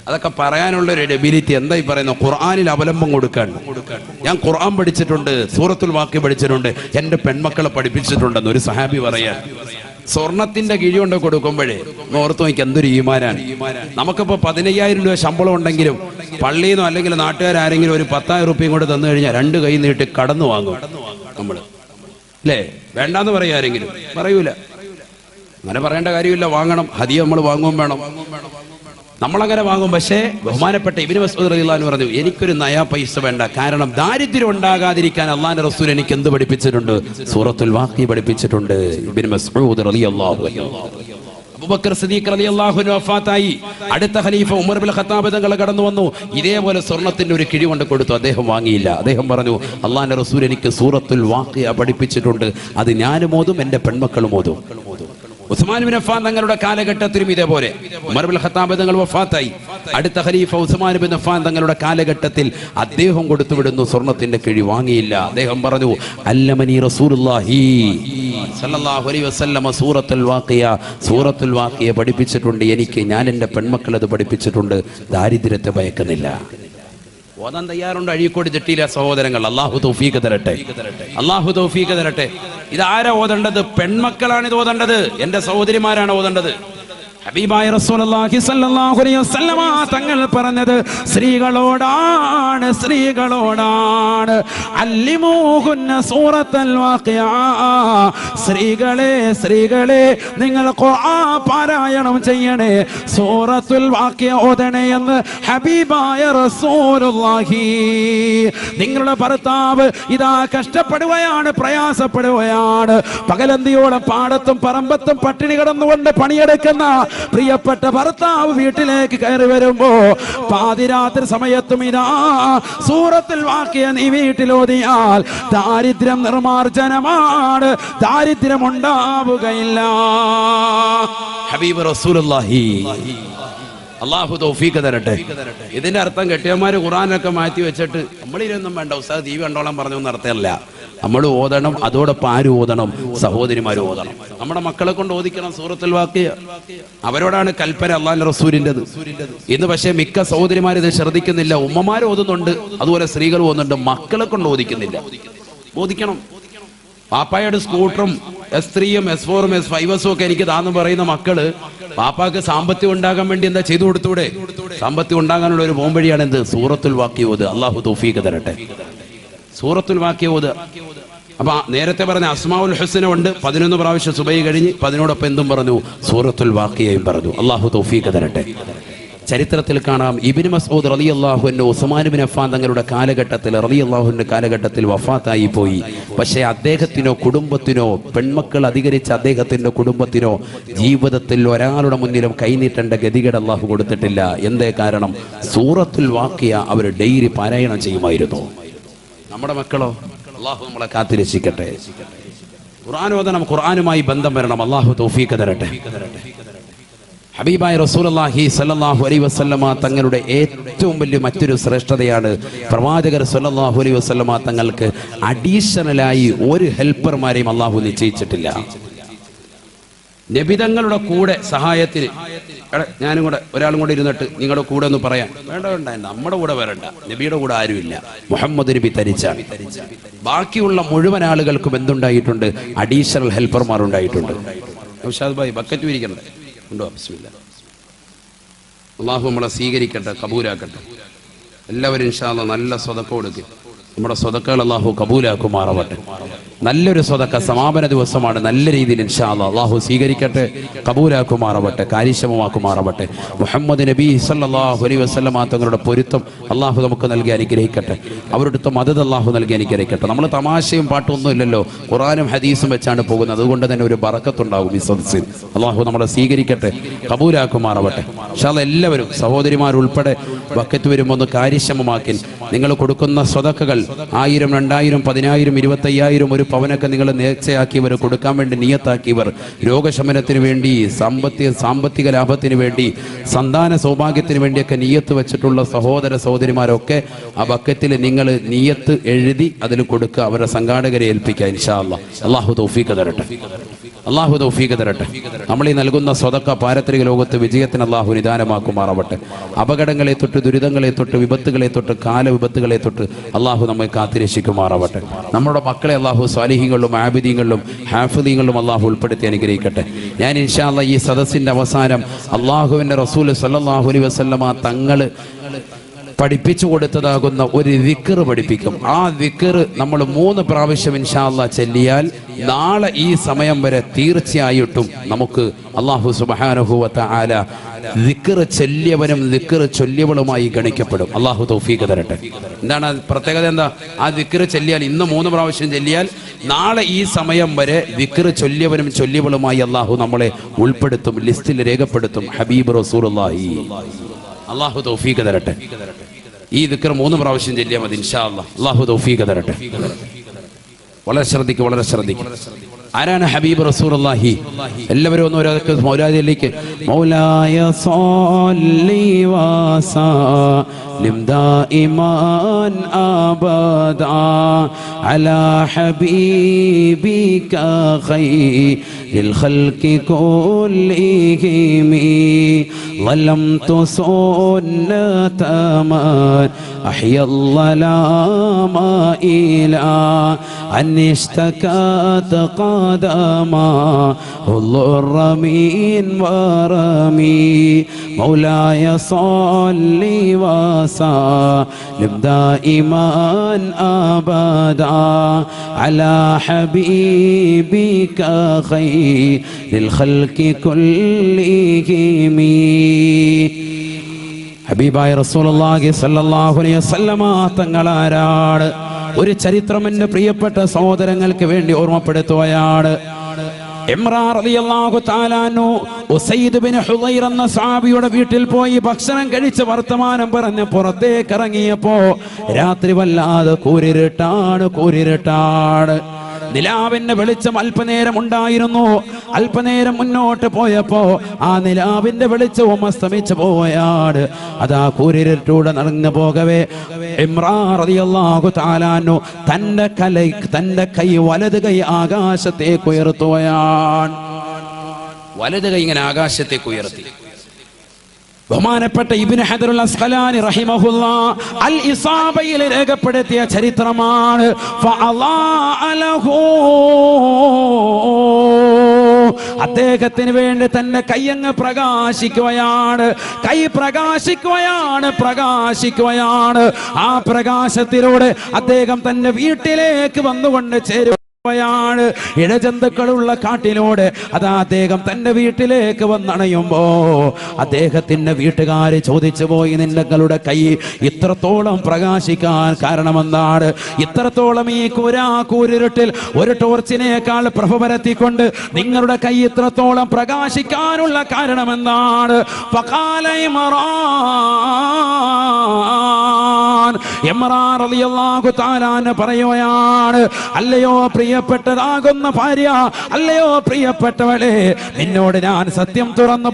[SPEAKER 1] അതൊക്കെ പറയാനുള്ള ഒരു എബിലിറ്റി എന്തായി പറയുന്നത്? ഖുർആനിൽ അവലംബം കൊടുക്കാൻ. ഞാൻ ഖുർആൻ പഠിച്ചിട്ടുണ്ട്, സൂറത്തുൽ വാഖിഅ പഠിച്ചിട്ടുണ്ട്, എൻ്റെ പെൺമക്കളെ പഠിപ്പിച്ചിട്ടുണ്ടെന്ന് ഒരു സഹാബി പറയാൻ. സ്വർണത്തിന്റെ കിഴി കൊണ്ട് കൊടുക്കുമ്പോഴേ ഓർത്ത് നോക്കി എന്തൊരു ഈമാനാണ്. നമുക്കിപ്പോ 15,000 രൂപ ശമ്പളം ഉണ്ടെങ്കിലും പള്ളിയിൽ നിന്നോ അല്ലെങ്കിൽ നാട്ടുകാരെങ്കിലും ഒരു 10,000 രൂപയും കൊണ്ട് തന്നു കഴിഞ്ഞാൽ 2 കൈ നീട്ടി കടന്നു വാങ്ങും നമ്മള്, അല്ലേ? വേണ്ടാന്ന് പറയാ ആരെങ്കിലും? പറയൂല. അങ്ങനെ പറയേണ്ട കാര്യമില്ല. വാങ്ങണം. ഹദിയ നമ്മൾ വാങ്ങും വേണം. നമ്മളങ്ങനെ വാങ്ങും. പക്ഷേ ബഹുമാനപ്പെട്ട ഇബ്നു മസ്ഊദ് റളിയല്ലാഹു അൻഹു പറഞ്ഞു, എനിക്കൊരു നയാ പൈസ വേണ്ട. കാരണം ദാരിദ്ര്യം ഉണ്ടാകാതിരിക്കാൻ അല്ലാഹുവിന്റെ റസൂൽ എനിക്ക് എന്ത് പഠിപ്പിച്ചിട്ടുണ്ട്? സൂറത്തുൽ വാഖിഅ പഠിപ്പിച്ചിട്ടുണ്ട്. ഇബ്നു മസ്ഊദ് റളിയല്ലാഹു അൻഹു. അബൂബക്കർ സിദ്ദീഖ് റളിയല്ലാഹു അൻഹു വഫാത്തായി. അടുത്ത ഖലീഫ ഉമർ ഇബ്നു ഖത്താബ് തങ്ങൾ കടന്നു വന്നു. ഇതേപോലെ സ്വർണത്തിന്റെ ഒരു കിഴി കൊണ്ട് കൊടുത്തു. അദ്ദേഹം വാങ്ങിയില്ല. അദ്ദേഹം പറഞ്ഞു, അല്ലാഹുവിന്റെ റസൂൽ എനിക്ക് സൂറത്തുൽ വാഖിഅ പഠിപ്പിച്ചിട്ടുണ്ട്. അത് ഞാനും ഓതും, എൻ്റെ പെൺമക്കളും ഓതും. ഉസ്മാൻ ബിൻ അഫ്ഫാൻ തങ്ങളുടെ കാലഘട്ടത്തിലും ഇതേപോലെ ഉമർ ഇബ്നുൽ ഖത്താബ് തങ്ങൾ വഫാത്തായി. അടുത്ത ഖലീഫ ഉസ്മാൻ ബിൻ അഫ്ഫാൻ തങ്ങളുടെ കാലഘട്ടത്തിൽ അദ്ദേഹം കൊടുത്തുവിടുന്നു. സ്വർണത്തിന്റെ കിഴി വാങ്ങിയില്ല. അദ്ദേഹം പറഞ്ഞു, അല്ലമനി റസൂലുള്ളാഹി സല്ലല്ലാഹു അലൈഹി വസല്ലമ സൂറത്തുൽ വാഖിഅ പഠിപ്പിച്ചിട്ടുണ്ട് എനിക്ക്. ഞാൻ എൻ്റെ പെൺമക്കൾ അത് പഠിപ്പിച്ചിട്ടുണ്ട്. ദാരിദ്ര്യത്തെ ഭയക്കുന്നില്ല. ഓതാൻ തയ്യാറുണ്ട് അഴീക്കോട് ജട്ടിയിലെ സഹോദരങ്ങൾ. അല്ലാഹു തൗഫീഖ് തരട്ടെ. ഇതാരാ ഓതേണ്ടത്? പെൺമക്കളാണ് ഇത് ഓതേണ്ടത്. എൻ്റെ സഹോദരിമാരാണ് ഓതേണ്ടത്. ഹബീബായ റസൂലുള്ളാഹി സ്വല്ലല്ലാഹു അലൈഹി വസല്ലമ തങ്ങൾ പറഞ്ഞത് സ്ത്രീകളോടാണ്. അല്ലിമൂഹുന്ന സൂറത്തുൽ വാഖിഅ. സ്ത്രീകളെ നിങ്ങൾ ഖുർആൻ പാരായണം ചെയ്യണേ, സൂറത്തുൽ വാഖിഅ ഓതണേ എന്ന് ഹബീബായ റസൂലുള്ളാഹി. നിങ്ങളുടെ ഭർത്താവ് ഇതാ കഷ്ടപ്പെടുകയാണ്, പ്രയാസപ്പെടുകയാണ്. പകലന്തിയോളം പാടത്തും പറമ്പത്തും പട്ടിണി കിടന്നുകൊണ്ട് പണിയെടുക്കുന്ന പ്രിയപ്പെട്ട ഭർത്താവ് വീട്ടിലേക്ക് കയറി വരുമ്പോ പാതിരാത്രി സമയത്തും ഇതാ സൂറത്തുൽ വാഖിഅ നീ വീട്ടിലോതിയാൽ ദാരിദ്ര്യം നിർമാർജനമാണ്, ദാരിദ്ര്യം ഉണ്ടാവുകയില്ല. ഹബീബ് റസൂലുള്ളാഹി. അല്ലാഹു തൗഫീഖ് തരട്ടെ. ഇതിന്റെ അർത്ഥം കെട്ടിയന്മാര് ഖുർആനൊക്കെ മാറ്റി വെച്ചിട്ട് നമ്മളിതൊന്നും വേണ്ട, ഉസ്താദ് TV കണ്ടോളാൻ പറഞ്ഞൊന്നും അർത്ഥമല്ല. നമ്മൾ ഓതണം. അതോടൊപ്പം ആര് ഓതണം? സഹോദരിമാര് ഓതണം. നമ്മുടെ മക്കളെ കൊണ്ട് ഓദിക്കണം സൂറത്തുൽ വാഖിഅ. അവരോടാണ് കൽപ്പന അല്ലാഹുവിന്റെ റസൂലിന്റേത്. ഇന്ന് പക്ഷേ മിക്ക സഹോദരിമാര് ഇത് ശ്രദ്ധിക്കുന്നില്ല. ഉമ്മമാര് ഓതുന്നുണ്ട്, അതുപോലെ സ്ത്രീകൾ ഓതുന്നുണ്ട്, മക്കളെ കൊണ്ട് ഓദിക്കുന്നില്ല. ഓദിക്കണം. പാപ്പായുടെ സ്കൂട്ടറും S3-യും S4-ഉം S5-ഉം ഒക്കെ എനിക്ക് താന്ന് പറയുന്ന മക്കള് പാപ്പാക്ക് സാമ്പത്തികം ഉണ്ടാകാൻ വേണ്ടി എന്താ ചെയ്തു കൊടുത്തൂടെ? സാമ്പത്തികം ഉണ്ടാകാനുള്ള ഒരു പോംവഴിയാണ് എന്ത്? സൂറത്തുൽ വാഖിഅ ഓത്. അല്ലാഹു തൗഫീഖ് തരട്ടെ. സൂറത്തുൽ വാഖിഅ ഓത്. അപ്പൊ നേരത്തെ പറഞ്ഞ അസ്മാഉൽ ഹുസ്ന ഉണ്ട്. 11 പ്രാവശ്യം സുബഹി കഴിഞ്ഞ് 10നോടൊപ്പം എന്തും പറഞ്ഞു? സൂറത്തുൽ വാഖിഅയും പറഞ്ഞു. അല്ലാഹു തൗഫീഖ് തരട്ടെ. ചരിത്രത്തിൽ കാണാം, ഇബ്നു മസ്ഊദ് റളിയല്ലാഹു അൻഹു ഉസ്മാൻ ഇബ്നു അഫ്ഫാൻ തങ്ങളുടെ കാലഘട്ടത്തിൽ റളിയല്ലാഹുവിന്റെ കാലഘട്ടത്തിൽ വഫാത്തായി പോയി. പക്ഷേ അദ്ദേഹത്തിനോ കുടുംബത്തിനോ പെൺമക്കൾ അധികരിച്ച അദ്ദേഹത്തിന്റെ കുടുംബത്തിനോ ജീവിതത്തിൽ ഒരാളുടെ മുന്നിലും കൈനീട്ടേണ്ട ഗതികേട് അല്ലാഹു കൊടുത്തിട്ടില്ല. എന്തേ കാരണം? സൂറത്തുൽ വാഖിയ അവർ ഡെയിലി പാരായണം ചെയ്യുമായിരുന്നു. നമ്മുടെ മക്കളോ? അല്ലാഹു നമ്മളെ കാത്തിരക്ഷിക്കട്ടെ. ഖുർആൻ ഓതണം, ഖുർആനുമായി ബന്ധം വരണം. അല്ലാഹു തൗഫീഖ് തരട്ടെ. ഹബീബായ റസൂലുള്ളാഹി സ്വല്ലല്ലാഹു അലൈഹി വസല്ലമ തങ്ങളുടെ ഏറ്റവും വലിയ മറ്റൊരു ശ്രേഷ്ഠതയാണ് പ്രവാചകർ സ്വല്ലല്ലാഹു അലൈഹി വസല്ലമ തങ്ങൾക്ക് അഡീഷണലായി ഒരു ഹെൽപ്പർമാരെയും അല്ലാഹു നിശ്ചയിച്ചിട്ടില്ല. നബിതങ്ങളുടെ കൂടെ സഹായത്തിന് ഞാനും കൂടെ ഒരാളും കൂടെ ഇരുന്നിട്ട് നിങ്ങളുടെ കൂടെ ഒന്ന് പറയാൻ വേണ്ട, നമ്മുടെ കൂടെ വരണ്ട, നബിയുടെ കൂടെ ആരുമില്ല, മുഹമ്മദ് നബി തരിച്ചാണ്. ബാക്കിയുള്ള മുഴുവൻ ആളുകൾക്കും എന്തുണ്ടായിട്ടുണ്ട്? അഡീഷണൽ ഹെൽപ്പർമാർ ഉണ്ടായിട്ടുണ്ട്. നൗഷാദ് ഭായ് ബക്കറ്റ് വിരിക്കണ്ടേ? ഉണ്ടോ? ബിസ്മില്ലാ. അള്ളാഹു നമ്മളെ സ്വീകരിക്കട്ടെ, കബൂലാക്കട്ടെ. എല്ലാവരും ഇൻഷാ അല്ലാഹ് നല്ല സ്വതക്ക കൊടുക്കുക. നമ്മുടെ സ്വതക്കകൾ അള്ളാഹു കബൂലാക്കുമാറാവട്ടെ. നല്ലൊരു സ്വതക്ക സമാപന ദിവസമാണ്. നല്ല രീതിയിൽ ഇൻഷാ അല്ലാഹ് അള്ളാഹു സ്വീകരിക്കട്ടെ, കബൂലാക്കുമാറാവട്ടെ, കാര്യക്ഷമമാക്കുമാറാവട്ടെ. മുഹമ്മദ് നബി സല്ലല്ലാഹു അലൈഹി വസല്ലമ തങ്ങളുടെ പൊരുത്തം അള്ളാഹു നമുക്ക് നൽകി അനുഗ്രഹിക്കട്ടെ. അവരുടെ മദദ് അള്ളാഹു നൽകി അനുഗ്രഹിക്കട്ടെ. നമ്മൾ തമാശയും പാട്ടൊന്നും ഇല്ലല്ലോ, ഖുർആനും ഹദീസും വെച്ചാണ് പോകുന്നത്. അതുകൊണ്ട് തന്നെ ഒരു ബറക്കത്തുണ്ടാകും ഈ സദസ്സിൽ. അള്ളാഹു നമ്മളെ സ്വീകരിക്കട്ടെ, കബൂലാക്കുമാറാവട്ടെ. ഇൻഷാ അല്ലാഹ് എല്ലാവരും സഹോദരിമാരുൾപ്പെടെ ബക്കറ്റ് വരുമ്പോൾ ഒന്ന് കാര്യക്ഷമമാക്കി നിങ്ങൾ കൊടുക്കുന്ന സ്വതക്കകൾ 1000, 2000, 10,000, 25,000 ഒരു പവനൊക്കെ നിങ്ങൾ നേർച്ചയാക്കിയവർ, കൊടുക്കാൻ വേണ്ടി നിയത്താക്കിയവർ, രോഗശമനത്തിന് വേണ്ടി, സാമ്പത്തിക ലാഭത്തിന് വേണ്ടി, സന്താന സൗഭാഗ്യത്തിന് വേണ്ടിയൊക്കെ നിയത്ത് വെച്ചിട്ടുള്ള സഹോദര സഹോദരിമാരൊക്കെ ആ ബക്കറ്റിൽ നിങ്ങൾ നിയത്ത് എഴുതി അതിൽ കൊടുക്കുക. അവരുടെ സംഘാടകരെ ഏൽപ്പിക്കുക. ഇൻഷാ അല്ലാഹ്. അല്ലാഹു തൗഫീഖ് തരട്ടെ. അല്ലാഹു തൗഫീഖ് തരട്ടെ. നമ്മൾ ഈ നൽകുന്ന സ്വതക്ക പാരത്രിക ലോകത്ത് വിജയത്തിന് അല്ലാഹു നിദാനമാക്കുമാറാവട്ടെ. അപകടങ്ങളെ തൊട്ട്, ദുരിതങ്ങളെ തൊട്ട്, വിപത്തുകളെ തൊട്ട്, കാലവിപത്തുകളെ തൊട്ട് അല്ലാഹു നമ്മെ കാത്തിരക്ഷിക്കുമാറാവട്ടെ. നമ്മുടെ മക്കളെ അല്ലാഹു സ്വാലിഹീങ്ങളിലും ആബിദീങ്ങളിലും ഹാഫിദീങ്ങളിലും അല്ലാഹു ഉൾപ്പെടുത്തി അനുഗ്രഹിക്കട്ടെ. ഞാൻ ഇൻഷാ അല്ലാഹ് ഈ സദസ്സിന്റെ അവസാനം അല്ലാഹുവിന്റെ റസൂൽ സല്ലല്ലാഹു അലൈഹി വസല്ലമ തങ്ങൾ പഠിപ്പിച്ചു കൊടുത്തതാകുന്ന ഒരു ദിക്ർ പഠിപ്പിക്കും. ആ ദിക്ർ നമ്മൾ 3 പ്രാവശ്യം ഇൻഷാ അല്ലാഹ് ചൊല്ലിയാൽ നാളെ ഈ സമയം വരെ തീർച്ചയായിട്ടും നമുക്ക് അല്ലാഹു സുബ്ഹാനഹു വ തആല ദിക്ർ ചൊല്ലിയവനും ദിക്ർ ചൊല്ലിയവളുമായി ഗണിക്കപ്പെടും. അല്ലാഹു തൗഫീഖ് തരട്ടെ. എന്താണ് പ്രത്യേകത? എന്താ? ആ ദിക്ർ ചൊല്ലിയാൽ, ഇന്ന് 3 പ്രാവശ്യം ചൊല്ലിയാൽ നാളെ ഈ സമയം വരെ ദിക്ർ ചൊല്ലിയവനും ചൊല്ലിയവളുമായി അല്ലാഹു നമ്മളെ ഉൾപ്പെടുത്തും, ലിസ്റ്റിൽ രേഖപ്പെടുത്തും. ഹബീബ് റസൂലുള്ളാഹി. അല്ലാഹു തൗഫീഖ് തരട്ടെ. ഈ ദിക്ർ 3 പ്രാവശ്യം ചൊല്ലിയാൽ മതി ഇൻഷാ അല്ലാഹ്. അല്ലാഹു തൗഫീഖ് തരട്ടെ. വളരെ ശ്രദ്ധിക്കുക, വളരെ ശ്രദ്ധിക്കുക. ആരാണ് ഹബീബ് റസൂലുള്ളാഹി? എല്ലാവരും ഒന്ന് ഒരാൾക്ക് മൗലാദിയിലേക്ക് മൗലായ സ്വല്ലി വസല്ലിം ദായിമാൻ അബദാ അലാ ഹബീബിക ഖൈറിൽ ഖൽഖി കുല്ലിഹിം ളലംതു സുന്നത മൻ അഹ്യൽ-ളലാമ ഇലാ അൻ ഇഷ്തകാത قدما الضر من ورمي مولاي صل وسلم دائما أبدا على حبيبك خير الخلق كلهم. ഹബീബായ റസൂലുള്ളാഹി സ്വല്ലല്ലാഹു അലൈഹി വസല്ലമ തങ്ങളാരാണ്? ഒരു ചരിത്രം എൻ്റെ പ്രിയപ്പെട്ട സഹോദരങ്ങൾക്ക് വേണ്ടി ഓർമ്മപ്പെടുത്തുകയാണ്. ഇമ്രാൻ റളിയല്ലാഹു തആല അൻഹു ഉസൈദ് ബിൻ ഹുദൈർ എന്ന സഹാബിയുടെ വീട്ടിൽ പോയി ഭക്ഷണം കഴിച്ച് വർത്തമാനം പറഞ്ഞ് പുറത്തേക്ക് ഇറങ്ങിയപ്പോ രാത്രി വല്ലാതെ കൂരിരുട്ടാണ്. നിലാവിന്റെ വെളിച്ചം അല്പനേരം ഉണ്ടായിരുന്നു. അല്പനേരം മുന്നോട്ട് പോയപ്പോ ആ നിലാവിന്റെ വെളിച്ചവും അസ്തമിച്ചു പോവുകയാണ്. അതാ കൂരിരുട്ടൂടെ നടന്നു പോകവേ ഇമ്രാൻ റളിയല്ലാഹു തആല അൻഹു തന്റെ കൈ വലത് കൈ ആകാശത്തേക്ക് ഉയർത്തുകയാണ്. വലത് കൈ ഇങ്ങനെ ആകാശത്തേക്ക് ഉയർത്തി. ബഹുമാനപ്പെട്ട ഇബ്നു ഹജറുൽ അസ്ഖലാനി റഹിമഹുല്ലാഹ് അൽ ഇസാബയിൽ രേഖപ്പെടുത്തിയ ചരിത്രമാണ്. അദ്ദേഹത്തിന് വേണ്ടി തന്റെ കൈയങ്ങ് പ്രകാശിക്കുകയാണ്. ആ പ്രകാശത്തിലൂടെ അദ്ദേഹം തന്റെ വീട്ടിലേക്ക് വന്നുകൊണ്ട് ചേരും. ാണ് ഇഴജന്തുക്കളുള്ള കാട്ടിലൂടെ അതാ അദ്ദേഹം തന്റെ വീട്ടിലേക്ക് വന്നണയുമ്പോ അദ്ദേഹത്തിന്റെ വീട്ടുകാര് ചോദിച്ചു പോയി, നിങ്ങളുടെ കൈ ഇത്രത്തോളം പ്രകാശിക്കാൻ കാരണമെന്താണ്? ഇത്രത്തോളം ഈ കൂരിരുട്ടിൽ ഒരു ടോർച്ചിനേക്കാൾ പ്രഭ പരത്തിക്കൊണ്ട് നിങ്ങളുടെ കൈ ഇത്രത്തോളം പ്രകാശിക്കാനുള്ള കാരണമെന്താണ്? ഇമ്രാൻ റളിയല്ലാഹു തആല പറയുകയാണ്, അല്ലയോ പ്രിയപ്പെട്ടതാകുന്ന ഭാര്യ, അല്ലയോ പ്രിയപ്പെട്ടവളെ, നിന്നോട് ഞാൻ സത്യം തുറന്നു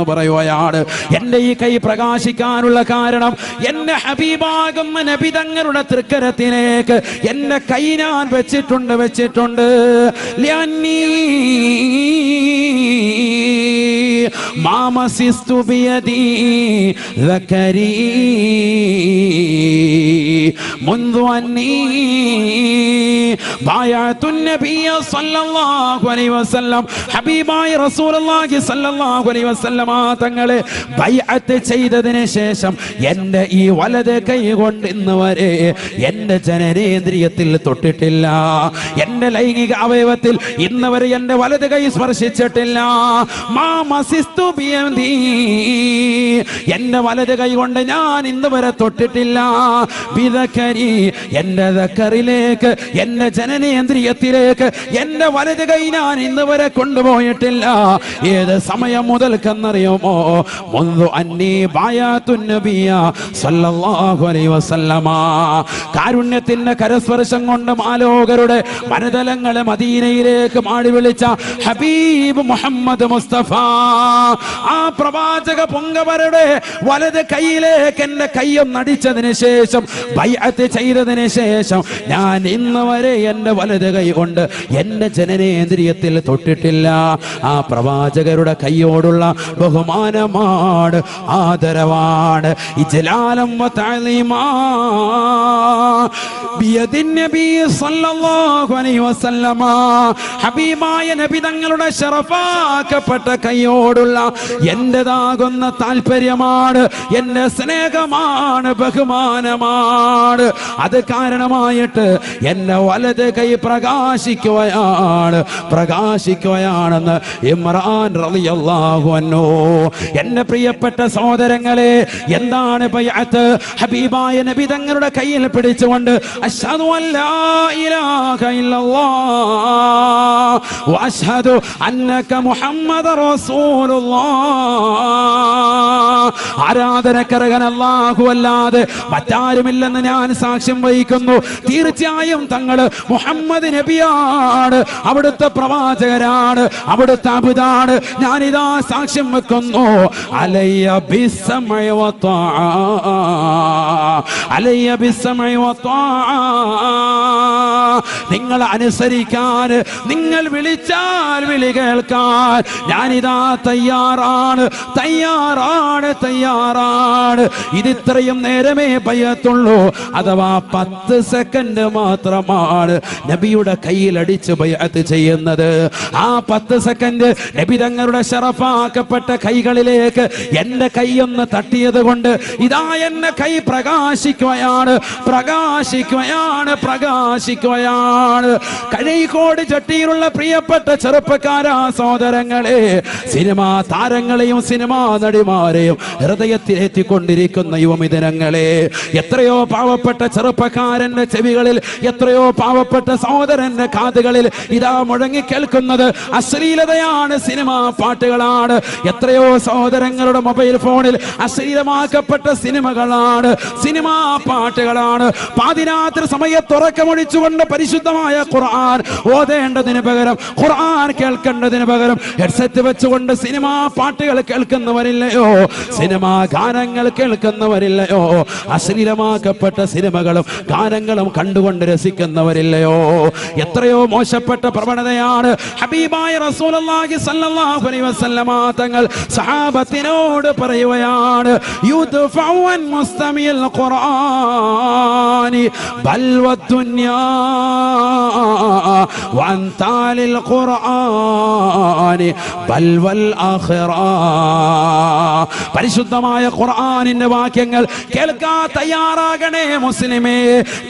[SPEAKER 1] പറയുകയാണ്, എന്റെ ഈ കൈ പ്രകാശിക്കാനുള്ള കാരണം എന്റെ ഹബീബാകുന്ന നബി തങ്ങളുടെ തൃക്കരത്തിലേക്ക് എന്റെ കൈ ഞാൻ വെച്ചിട്ടുണ്ട് ലിഅന്നീ മാമസിസ്തു ബിയദി ദക്കരീ മുൻദു അന്നീ ബായഅതു നബിയ സല്ലല്ലാഹു അലൈഹി വസല്ലം, ഹബീബായ റസൂലുള്ളാഹി സല്ലല്ലാഹു അലൈഹി വസല്ലം തങ്ങളെ ബൈഅത്ത് ചെയ്തതിന് ശേഷം എന്റെ ഈ വലത് കൈ കൊണ്ട് ഇന്ന് വരെ എന്റെ ജനനേന്ദ്രിയത്തിൽ തൊട്ടിട്ടില്ല, എന്റെ ലൈംഗിക അവയവത്തിൽ ഇന്ന് വരെ എന്റെ വലത് കൈ സ്പർശിച്ചിട്ടില്ല. എന്റെ വലത് കൈ കൊണ്ട് ഞാൻ ഇന്ന് വരെ തൊട്ടിട്ടില്ല. ബിദക്കരി, എന്റെ ദക്കറിലേക്ക്, എന്റെ ജനനേന്ദ്രിയത്തിലേക്ക് എന്റെ വലത് കൈ ഞാൻ ഇന്ന് വരെ കൊണ്ടുപോയിട്ടില്ല. ഏത് സമയം മുതൽക്കെന്നറിയുമോ? മുൻദു അന്നീ ബായഅതു നബിയ സല്ലല്ലാഹു അലൈഹി വസല്ലമ. കാരുണ്യത്തിന്റെ കരസ്പർശം കൊണ്ട് മാലോകരുടെ മനതലങ്ങളെ മദീനയിലേക്ക് മാടി വിളിച്ച ഹബീബ് മുഹമ്മദ് മുസ്തഫ, ആ പ്രവാചക പൊങ്കവരുടെ വലത് കൈയിലേക്ക് എന്റെ കൈയൊന്നടിച്ചതിന് ശേഷം, ബൈഅത്ത് ചെയ്തതിന് ശേഷം ഞാൻ ഇന്ന് വരെ എന്റെ വലത് കൈ കൊണ്ട് എന്റെ ജനനേന്ദ്രിയത്തിൽ തൊട്ടിട്ടില്ല. ആ പ്രവാചകരുടെ കൈയോടുള്ള ബഹുമാനമാണ്, ആദരവാണ്. ഇജ്ലാലം വ തഅലീമാ ബിയദിൻ നബി സല്ലല്ലാഹു അലൈഹി വസല്ലമ. ഹബീബായ നബി തങ്ങളുടെ ശറഫാക്കപ്പെട്ട കൈയോടുള്ള എന്റേതാകുന്ന താല്പര്യമാണ്, എന്റെ സ്നേഹമാണ്, ബഹുമാനമാണ്. അത് കാരണമായിട്ട് എന്റെ വലത് കൈ പ്രകാശിക്കുകയാണെന്ന് ഇമ്രാൻ റളിയല്ലാഹു അൻഹു. എന്റെ പ്രിയപ്പെട്ട സഹോദരങ്ങളെ, എന്താണ് ബൈഅത്ത്? ഹബീബായ നബി തങ്ങളുടെ കയ്യിൽ പിടിച്ചുകൊണ്ട് അശ്ഹദു അല്ലാ ഇലാഹ ഇല്ലല്ലാഹ് വഅശ്ഹദു അന്നക മുഹമ്മദർ റസൂലുള്ളാഹ്, ആരാധനക്കർഹൻ അല്ലാഹു അല്ലാതെ മറ്റാരുമില്ലെന്ന് ഞാൻ സാക്ഷ്യം വഹിക്കുന്നു. തീർച്ചയായും തങ്ങൾ മുഹമ്മദ് നബിയാണ്, അവിടുത്തെ പ്രവാചകരാണ്, അവിടുത്തെ അബുദാണ്. ഞാനിതാ സാക്ഷ്യം വെക്കുന്നു. അലയ്യ ബിസ്സമഇ വത്വാഅ, അലയ്യ ബിസ്സമഇ വത്വാഅ. നിങ്ങൾ അനുസരിക്കാൻ, നിങ്ങൾ വിളിച്ചാൽ വിളി കേൾക്കാൻ ഞാനിതാ തയ്യാറാണ്. ഇതിത്രയും നേരമേ ബൈഅത്തുള്ളൂ, അഥവാ 10 സെക്കൻഡ് മാത്രമാണ് നബിയുടെ കയ്യിൽ അടിച്ച് ബൈഅത്ത് ചെയ്യുന്നത്. ആ 10 സെക്കൻഡ് നബി തങ്ങളുടെ ശറഫാക്കപ്പെട്ട കൈകളിലേക്ക് എന്റെ കൈയൊന്ന് തട്ടിയത് കൊണ്ട് ഇതാ എന്റെ കൈ പ്രകാശിക്കുകയാണ്. കഴിക്കോട് ചട്ടിയിലുള്ള പ്രിയപ്പെട്ട ചെറുപ്പക്കാരാ സഹോദരങ്ങളെ, സിനിമാ താരങ്ങളെയും സിനിമാ നടിമാരെയും ഹൃദയത്തിലെത്തിക്കൊണ്ടിരിക്കുന്ന യുവമിഥുനങ്ങളെ, എത്രയോ പാവപ്പെട്ട ചെറുപ്പക്കാരന്റെ ചെവികളിൽ, എത്രയോ പാവപ്പെട്ട സഹോദരന്റെ കാതുകളിൽ ഇതാ മുഴങ്ങി കേൾക്കുന്നത് അശ്ലീലതയാണ്, സിനിമാ പാട്ടുകളാണ്. എത്രയോ സഹോദരങ്ങളുടെ മൊബൈൽ ഫോണിൽ അശ്ലീലമാക്കപ്പെട്ട സിനിമകളാണ്, സിനിമാ പാട്ടുകളാണ്. പാതിരാത്രി സമയത്ത് ഉറക്കമൊഴിച്ചുകൊണ്ട് പരിശുദ്ധമായ ഖുർആൻ ഓതേണ്ടതിന് പകരം, ഖുർആൻ കേൾക്കേണ്ടതിന് പകരം ഹെഡ്സെറ്റ് വെച്ചുകൊണ്ട് സിനിമാ പാട്ടുകൾ കേൾക്കുന്നവരില്ലയോ? സിനിമാ ഗാനങ്ങൾ കേൾക്കുന്നവരില്ലയോ? അശ്ലീലമാക്കപ്പെട്ട സിനിമകളും ഗാനങ്ങളും കണ്ടുകൊണ്ട് രസിക്കുന്നവരില്ലയോ? എത്രയോ മോശപ്പെട്ട പ്രവണതയാണ്. ഹബീബായ റസൂലുള്ളാഹി സ്വല്ലല്ലാഹു അലൈഹി വസല്ലമ തങ്ങൾ സഹാബത്തിനോട് പറയുകയാണ്, യുദ്ഫഉ അൻ മുസ്തമിൽ ഖുർആനി ബൽ വദ്ദുനിയാ വൻ താലിൽ ഖുർആനി ബൽ വൽ ആഖിറ. പരിശുദ്ധമായ ഖുർആനിന്റെ വാക്യങ്ങൾ കേൾക്കാൻ തയ്യാറാകണേ മുസ്ലിമേ,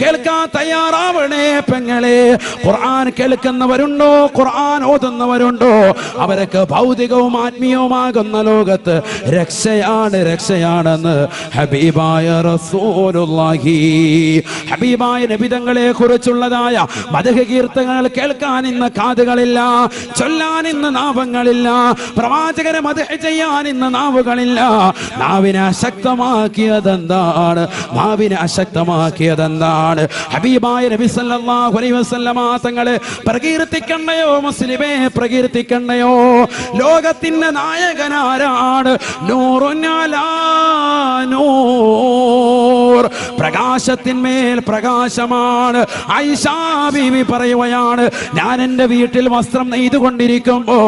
[SPEAKER 1] കേൾക്കാൻ തയ്യാറാവണേ പെങ്ങളെ, ഖുർആൻ കേൾക്കുന്നവരുണ്ടോ, ഖുർആൻ ഓതുന്നവരുണ്ടോ, അവരൊക്കെ ഭൗതികവും ആത്മീയവുമാകുന്ന ലോകത്ത് രക്ഷയാണെന്ന് ഹബീബായ റസൂലുള്ളാഹി. ഹബീബായ നബി തങ്ങളെ കുറിച്ചുള്ളതായ മദ്ഹ് കീർത്തനങ്ങൾ കേൾക്കാൻ ഇന്ന് കാതുകളില്ല, ചൊല്ലാൻ ഇന്ന് നാവങ്ങളില്ല, പ്രവാചകരെ മദ്ഹ് ചെയ്യാൻ ഇന്ന് നാവുകളില്ല. നാവിനെ അശക്തമാക്കിയതെന്താണ്? ഹബീബായ നബി സല്ലല്ലാഹു അലൈഹി വസല്ലമ തങ്ങളെ പ്രകീർത്തിക്കണ്ടയോ മുസ്ലിമേ, പ്രകീർത്തിക്കണ്ടയോ? ലോകത്തിന്റെ നായകനാരാണ്? നൂറുൻ അലാ നൂർ, പ്രകാശത്തിന്മേൽ പ്രകാശമാണ്. ആയിഷാ ബീവി പറയുകയാണ്, ഞാൻ എൻ്റെ വീട്ടിൽ വസ്ത്രം നെയ്തുകൊണ്ടിരിക്കുമ്പോ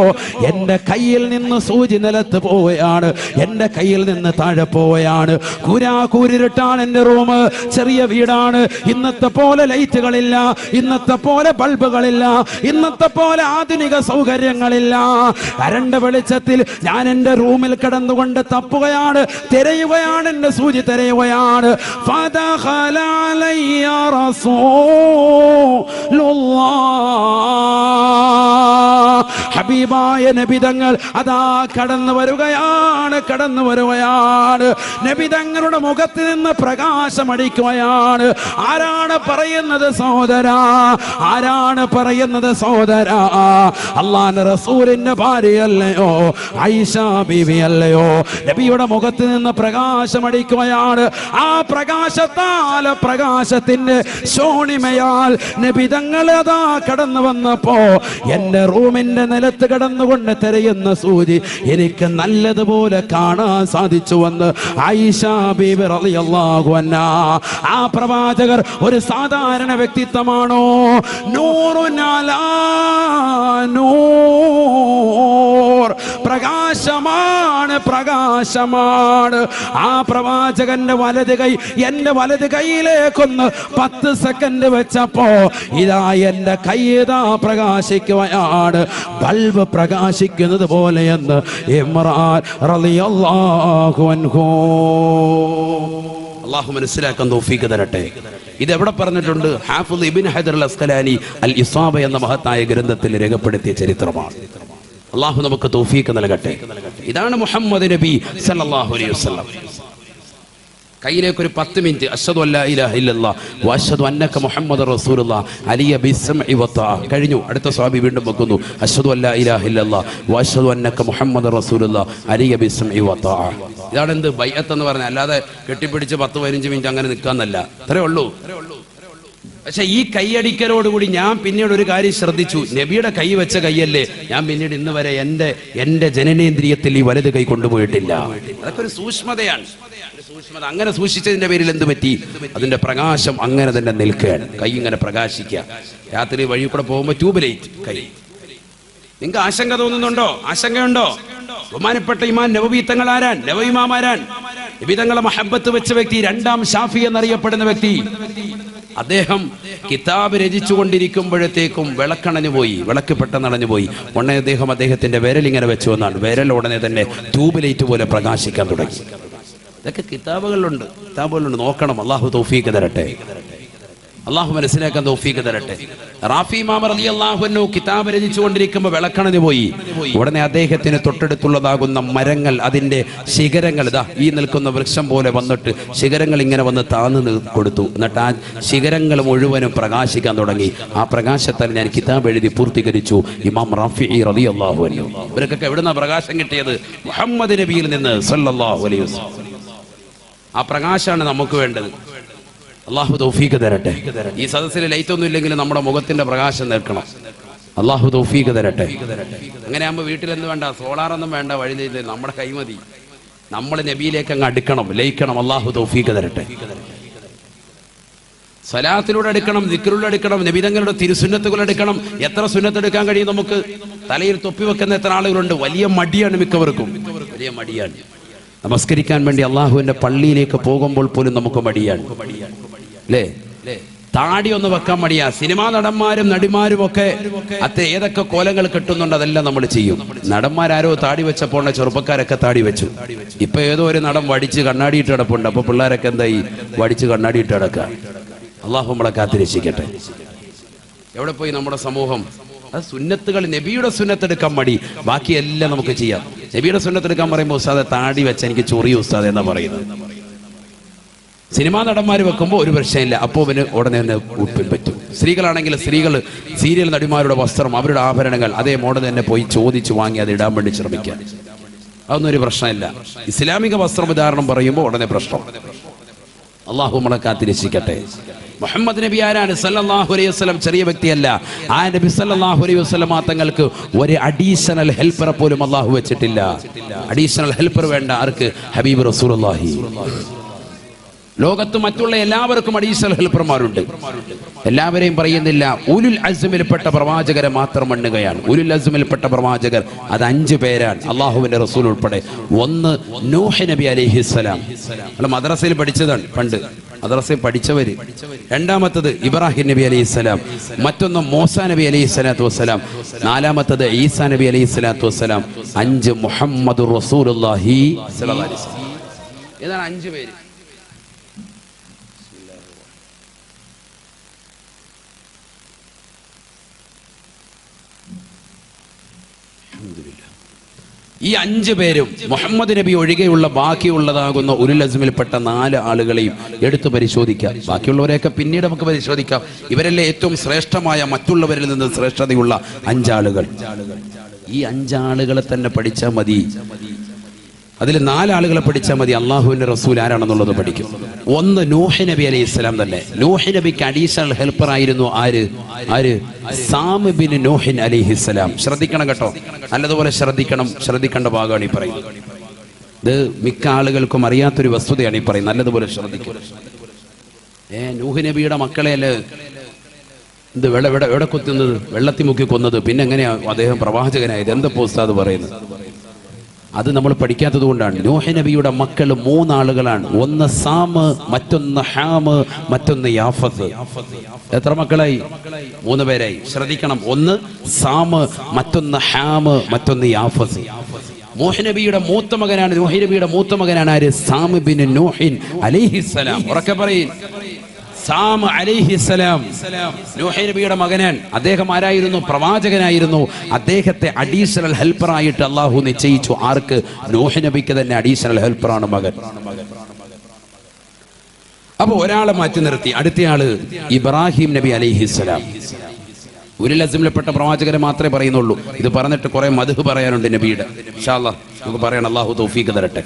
[SPEAKER 1] എൻ്റെ കയ്യിൽ നിന്ന് സൂചി നിലത്ത് പോവുകയാണ്, എൻ്റെ കയ്യിൽ നിന്ന് താഴെ പോവുകയാണ്. കൂരിരുട്ടാണ് എൻ്റെ റൂം, ചെറിയ വീടാണ്. ഇന്നത്തെ പോലെ ലൈറ്റുകളില്ല, ഇന്നത്തെ പോലെ ബൾബുകളില്ല, ഇന്നത്തെ പോലെ ആധുനിക സൗകര്യങ്ങളില്ല. കരണ്ട് വെളിച്ചത്തിൽ ഞാൻ എൻ്റെ റൂമിൽ കിടന്നുകൊണ്ട് തപ്പുകയാണ്, തിരയുകയാണ്, എൻ്റെ സൂചി തിരയുകയാണ്. ഫദഖല അലയ്യ റസൂലുള്ളാഹ്, ഹബീബായ നബിതങ്ങൾ അതാ കടന്നു വരുകയാണ്. നബിതങ്ങളുടെ മുഖത്ത് നിന്ന് പ്രകാശമടിക്കുകയാണ്. ആരാണ് പറയുന്നത് സഹോദരാ? ആരാണ് പറയുന്നത് സഹോദരാ? അല്ലാഹുവിന്റെ റസൂലിന്റെ ഭാര്യയല്ലയോ, ആയിഷ ബീവി അല്ലയോ? നബിയുടെ മുഖത്ത് നിന്ന് പ്രകാശമടിക്കുകയാണ്. ആ പ്രകാശത്താൽ, പ്രകാശത്തിന്റെ ശോണിമയാൽ നബിതങ്ങൾ അതാ കടന്നു വന്നപ്പോ എൻ്റെ റൂമിന്റെ നിലത്ത് കിടന്നുകൊണ്ട് തിരയുന്ന സൂചി എനിക്ക് നല്ലതുപോലെ കാണാൻ സാധിച്ചുവെന്ന് ആയിഷ ബീബി റളിയല്ലാഹു അൻഹാ. ആ പ്രവാചകർ ഒരു സാധാരണ വ്യക്തിത്വമാണോ? നൂറുൻ അലാ നൂർ, പ്രകാശമാണ്. ആ പ്രവാചകന്റെ വലത് കൈ എൻ്റെ വലത് കൈയിലേക്കൊന്ന് 10 സെക്കൻഡ് വെച്ചപ്പോ ഇതാ എൻ്റെ കൈ ഇതാ പ്രകാശിക്കുകയാണ്, ബൾബ് പ്രകാശിക്കുന്നത് പോലെയെന്ന് ഇമ്രാൻ റളിയല്ലാഹു അൻഹു. അല്ലാഹു മനസ്സിലാക്കാൻ തൗഫീഖ് തരട്ടെ. ഇത് എവിടെ പറഞ്ഞിട്ടുണ്ട്? ഹാഫിദ് ഇബ്നു ഹജർ അൽ അസ്ഖലാനി അൽ ഇസാബ എന്ന മഹത്തായ ഗ്രന്ഥത്തിൽ രേഖപ്പെടുത്തിയ ചരിത്രമാണ്. അല്ലാഹു നമുക്ക് തൗഫീഖ് നൽകട്ടെ. ഇതാണ് മുഹമ്മദ് നബി സല്ലല്ലാഹു അലൈഹി വസല്ലം. കയ്യിലേക്ക് ഒരു 10 മിനിറ്റ് അശ്ഹദു അല്ലാ ഇലാഹ ഇല്ലല്ലാഹ് വഅശ്ഹദു അന്നക മുഹമ്മദർ റസൂലുള്ളാഹ് അലിയ ബിസ്സംഇ വതആ. കഴിഞ്ഞു. അടുത്ത സ്വഹാബി വീണ്ടും വെക്കുന്നു, അശ്ഹദു അല്ലാ ഇലാഹ ഇല്ലല്ലാഹ് വഅശ്ഹദു അന്നക മുഹമ്മദർ റസൂലുള്ളാഹ് അലിയ ബിസ്സംഇ വതആ. ഇതാണ് എന്ത് ബൈഅത്ത് എന്ന് പറഞ്ഞാൽ. അല്ലാതെ കെട്ടിപ്പിടിച്ച് 10-15 മിനിറ്റ് അങ്ങനെ നിൽക്കാന്നല്ല. അത്രേ ഉള്ളൂ. പക്ഷെ ഈ കൈയടിക്കലോടുകൂടി ഞാൻ പിന്നീട് ഒരു കാര്യം ശ്രദ്ധിച്ചു. നബിയുടെ കൈ വെച്ച കൈയല്ലേ, ഞാൻ പിന്നീട് ഇന്ന് വരെ എൻ്റെ ജനനേന്ദ്രിയത്തിൽ ഈ വലത് കൈ കൊണ്ടുപോയിട്ടില്ല. അതൊക്കെ ഒരു സൂക്ഷ്മതയാണ്. അങ്ങനെ സൂക്ഷിച്ചതിന്റെ പേരിൽ എന്ത് പറ്റി? അതിന്റെ പ്രകാശം അങ്ങനെ തന്നെ നിൽക്കുകയാണ്. കൈ ഇങ്ങനെ പ്രകാശിക്കുക. രാത്രി വഴി കൂടെ പോകുമ്പോൾ ട്യൂബ് ലൈറ്റ് കൈ. നിങ്ങൾക്ക് ആശങ്ക തോന്നുന്നുണ്ടോ? ആശങ്കയുണ്ടോ? ബഹുമാനപ്പെട്ട ഇമാം നബവി തങ്ങൾ ആരാൻ? നബവി ഇമാം ആരാൻ? നബി തങ്ങളെ മഹബത്ത് വെച്ച വ്യക്തി, 2ാം ഷാഫി എന്നറിയപ്പെടുന്ന വ്യക്തി. അദ്ദേഹം കിതാബ് രചിച്ചു കൊണ്ടിരിക്കുമ്പോഴത്തേക്കും വിളക്കണഞ്ഞു പോയി, വിളക്ക് പെട്ടെന്നണഞ്ഞു പോയി. ഉടനെ അദ്ദേഹത്തിന്റെ വിരലിങ്ങനെ വെച്ചു എന്നാണ്. വിരൽ ഉടനെ തന്നെ ട്യൂബ് ലൈറ്റ് പോലെ പ്രകാശിക്കാൻ തുടങ്ങി. ഇതൊക്കെ കിതാബുകളിലുണ്ട്, നോക്കണം. അള്ളാഹു തൗഫീഖ് തരട്ടെ. അള്ളാഹു മനസ്സിലാക്കാൻ തൗഫീഖ് തരട്ടെ. റാഫി ഇമാം റളിയല്ലാഹു അൻഹു കിതാബ് രചിച്ചുകൊണ്ടിരിക്കുമ്പോൾ വിളക്കണഞ്ഞു പോയി. ഉടനെ അദ്ദേഹത്തിന് തൊട്ടടുത്തുള്ളതാകുന്ന മരങ്ങൾ, അതിന്റെ ശിഖരങ്ങൾ ഇതാ ഈ നിൽക്കുന്ന വൃക്ഷം പോലെ വന്നിട്ട് ശിഖരങ്ങൾ ഇങ്ങനെ വന്ന് താന്നു കൊടുത്തു. എന്നിട്ട് ആ ശിഖരങ്ങൾ മുഴുവനും പ്രകാശിക്കാൻ തുടങ്ങി. ആ പ്രകാശത്താൽ ഞാൻ കിതാബ് എഴുതി പൂർത്തീകരിച്ചു. ഇമാം റാഫി റളിയല്ലാഹു അൻഹു. ഇവർക്കൊക്കെ എവിടുന്ന പ്രകാശം കിട്ടിയത്? മുഹമ്മദ് നബിയിൽ നിന്ന് സല്ലല്ലാഹു അലൈഹി വസല്ലം. ആ പ്രകാശമാണ് നമുക്ക് വേണ്ടത്. അള്ളാഹു തൗഫീഖ് തരട്ടെ. ഈ സദസ്സിൽ ലൈറ്റ് ഒന്നും ഇല്ലെങ്കിലും നമ്മുടെ മുഖത്തിന്റെ പ്രകാശം നിൽക്കണം. അള്ളാഹു തൗഫീഖ് തരട്ടെ. അങ്ങനെ ആകുമ്പോൾ വീട്ടിലെന്ന് വേണ്ട, സോളാറൊന്നും വേണ്ട, വഴി നമ്മുടെ കൈമതി. നമ്മൾ നബിയിലേക്ക് അങ്ങ് അടുക്കണം, ലയിക്കണം. അള്ളാഹു തൗഫീഖ് തരട്ടെ. സ്വലാത്തിലൂടെ എടുക്കണം, ദിക്റിലൂടെ എടുക്കണം, നബിതങ്ങളുടെ തിരുസുന്നത്തുകൾ എടുക്കണം. എത്ര സുന്നത്ത് എടുക്കാൻ കഴിയും നമുക്ക്? തലയിൽ തൊപ്പി വെക്കുന്ന എത്ര ആളുകളുണ്ട്? വലിയ മടിയാണ് മിക്കവർക്കും, വലിയ മടിയാണ്. നമസ്കരിക്കാൻ വേണ്ടി അള്ളാഹുവിന്റെ പള്ളിയിലേക്ക് പോകുമ്പോൾ പോലും നമുക്ക് മടിയാണ്, അല്ലേ? താടി ഒന്ന് വെക്കാൻ മടിയാ. സിനിമാ നടന്മാരും നടിമാരും ഒക്കെ ഏതൊക്കെ കോലങ്ങൾ കെട്ടുന്നുണ്ട്, അതെല്ലാം നമ്മൾ ചെയ്യും. നടന്മാരാരോ താടി വെച്ചപ്പോൾ ചെറുപ്പക്കാരൊക്കെ താടി വെച്ചു. ഇപ്പൊ ഏതോ ഒരു നടൻ വടിച്ച് കണ്ണാടിയിട്ട് കിടപ്പുണ്ട്. അപ്പൊ പിള്ളേരൊക്കെ എന്തായി? വടിച്ച് കണ്ണാടിയിട്ട് കിടക്കുക. അള്ളാഹു നമ്മളെ കാത്തിരക്ഷിക്കട്ടെ. എവിടെ പോയി നമ്മുടെ സമൂഹം? അത് സുന്നത്തുകൾ, നബിയുടെ സുന്നത്തെടുക്കാൻ മടി, ബാക്കിയെല്ലാം നമുക്ക് ചെയ്യാം. നബിയുടെ സുന്നത്തെടുക്കാൻ പറയുമ്പോൾ ഉസ്താദെ താടി വെച്ച എനിക്ക് ചൊറിയ ഉസ്താദ് എന്നാ പറയുന്നത്. സിനിമാ നടന്മാർ വെക്കുമ്പോൾ ഒരു പ്രശ്നമില്ല, അപ്പോൾ അവന് ഉടനെ തന്നെ ഉപ്പിൻ പറ്റും. സ്ത്രീകളാണെങ്കിൽ സ്ത്രീകൾ സീരിയൽ നടിമാരുടെ വസ്ത്രം, അവരുടെ ആഭരണങ്ങൾ അതേ മോഡൽ തന്നെ പോയി ചോദിച്ചു വാങ്ങി അത് ഇടാൻ വേണ്ടി ശ്രമിക്കുക. അതൊന്നും ഒരു പ്രശ്നമില്ല. ഇസ്ലാമിക വസ്ത്രവിധാരണം പറയുമ്പോൾ ഉടനെ പ്രശ്നം. അള്ളാഹു നമ്മളെ കാത്തിരക്ഷിക്കട്ടെ. മുഹമ്മദ് നബി ആരാണ്? സല്ലല്ലാഹു അലൈഹി വസല്ലം ചെറിയ വ്യക്തിയല്ല. ആ നബി സല്ലല്ലാഹു അലൈഹി വസല്ലം തങ്ങൾക്ക് ഒരു അഡീഷണൽ ഹെൽപ്പറെ പോലും അള്ളാഹു വെച്ചിട്ടില്ല. അഡീഷണൽ ഹെൽപ്പർ വേണ്ട ആർക്ക്? ഹബീബ് റസൂലുള്ളാഹി. ലോകത്ത് മറ്റുള്ള എല്ലാവർക്കും അഡീഷണൽ ഹെൽപ്പർമാരുണ്ട്. എല്ലാവരെയും പറയുന്നില്ല. ഉലുൽ അസ്മിൽപ്പെട്ട പ്രവാചകരെ മാത്രം എണ്ണുകയാണ്. ഉലുൽ അസ്മിൽപ്പെട്ട പ്രവാചകർ അത് 5 പേരാണ്, അള്ളാഹുവിന്റെ റസൂൽ ഉൾപ്പെടെ. ഒന്ന് നൂഹ് നബി അലൈഹിസ്സലാം, നമ്മൾ മദ്രസയിൽ പഠിച്ചതാണ് പണ്ട്, മദ്രസയിൽ പഠിച്ചവര്. രണ്ടാമത്തത് ഇബ്രാഹിം നബി അലൈഹിസ്സലാം, മറ്റൊന്ന് മൂസാ നബി അലൈഹിസ്സലാത്തു വസ്സലാം, നാലാമത്തത് ഈസാ നബി അലൈഹിസ്സലാത്തു വസ്സലാം, 5 മുഹമ്മദുർ റസൂലുള്ളാഹി സ്വല്ലല്ലാഹു അലൈഹി വസല്ലം. ഏതാണ് 5 പേര്? ഈ 5 പേരും മുഹമ്മദ് നബി ഒഴികെയുള്ള ബാക്കിയുള്ളതാകുന്ന ഉലുൽ അസ്മിൽപ്പെട്ട 4 ആളുകളെയും എടുത്തു പരിശോധിക്കാം. ബാക്കിയുള്ളവരെയൊക്കെ പിന്നീട് നമുക്ക് പരിശോധിക്കാം. ഇവരല്ലേ ഏറ്റവും ശ്രേഷ്ഠമായ, മറ്റുള്ളവരിൽ നിന്ന് ശ്രേഷ്ഠതയുള്ള 5 ആളുകൾ. ഈ 5 ആളുകളെ തന്നെ പഠിച്ചാൽ മതി. അതിൽ 4 ആളുകളെ പഠിച്ചാൽ മതി. അള്ളാഹുവിന്റെ റസൂൽ ആരാണെന്നുള്ളത് പഠിക്കും. ഒന്ന് നൂഹ് നബി അലൈഹി ഇസ്ലാം തന്നെ. നൂഹ് നബിക്ക് അഡീഷണൽ ഹെൽപ്പർ ആയിരുന്നു ആര്? സാം ബിൻ നൂഹ് അലൈഹിസ്സലാം. ശ്രദ്ധിക്കണം കേട്ടോ, നല്ലതുപോലെ ശ്രദ്ധിക്കേണ്ട ഭാഗമാണ് ഈ പറയുന്നത്. ഇത് മിക്ക ആളുകൾക്കും അറിയാത്തൊരു വസ്തുതയാണ് ഈ പറയുന്നത്, നല്ലതുപോലെ ശ്രദ്ധിക്കുക. നൂഹ് നബിയുടെ മക്കളെയല്ലേ ഇത് എവിടെ കൊത്തുന്നത്? വെള്ളത്തിൽ മുക്കി കൊന്നത്. പിന്നെ എങ്ങനെയാ അദ്ദേഹം പ്രവാചകനായത്? എന്താ ഉസ്താദ് പറയുന്നത്? അത് നമ്മൾ പഠിക്കാത്തത് കൊണ്ടാണ്. നൂഹ് നബിയുടെ മക്കൾ 3 ആളുകളാണ്. ഒന്ന് സാമ്, മറ്റൊന്ന് ഹാമ്, മറ്റൊന്ന് യാഫത്ത്. എത്ര മക്കളായി? 3 പേരായി. ശ്രദ്ധിക്കണം. ഒന്ന് സാമ്, മറ്റൊന്ന് ഹാമ്, മറ്റൊന്ന് യാഫത്ത്. നൂഹ് നബിയുടെ മൂത്ത മകനാണ്. നൂഹ് നബിയുടെ മൂത്ത മകനാണ് ആര്? സാം ബിൻ നൂഹ് അലൈഹിസ്സലാം. ഉറക്കെ പറയും. സാം അലൈഹിസ്സലാം നൂഹ് നബിയുടെ മകനാൻ. അദ്ദേഹം ആരായിരുന്നു? പ്രവാചകനായിരുന്നു. അദ്ദേഹത്തെ അഡീഷണൽ ഹെൽപ്പറായിട്ട് അള്ളാഹു നിശ്ചയിച്ചു. ആർക്ക്? നൂഹ് നബിക്ക് തന്നെ അഡീഷണൽ ഹെൽപ്പറാണ് മകൻ. അപ്പൊ ഒരാളെ മാറ്റി നിർത്തി. അടുത്തയാള് ഇബ്രാഹിം നബി അലൈഹിസ്സലാം. ഉലുൽ അസ്മിൽപ്പെട്ട പ്രവാചകരെ മാത്രമേ പറയുന്നുള്ളൂ. ഇത് പറഞ്ഞിട്ട് കുറെ മദ്ഹ് പറയാനുണ്ട് നബിയുടെ. ഇൻഷാ അല്ലാഹ് നമുക്ക് പറയണം. അള്ളാഹു തൗഫീഖ് തരട്ടെ.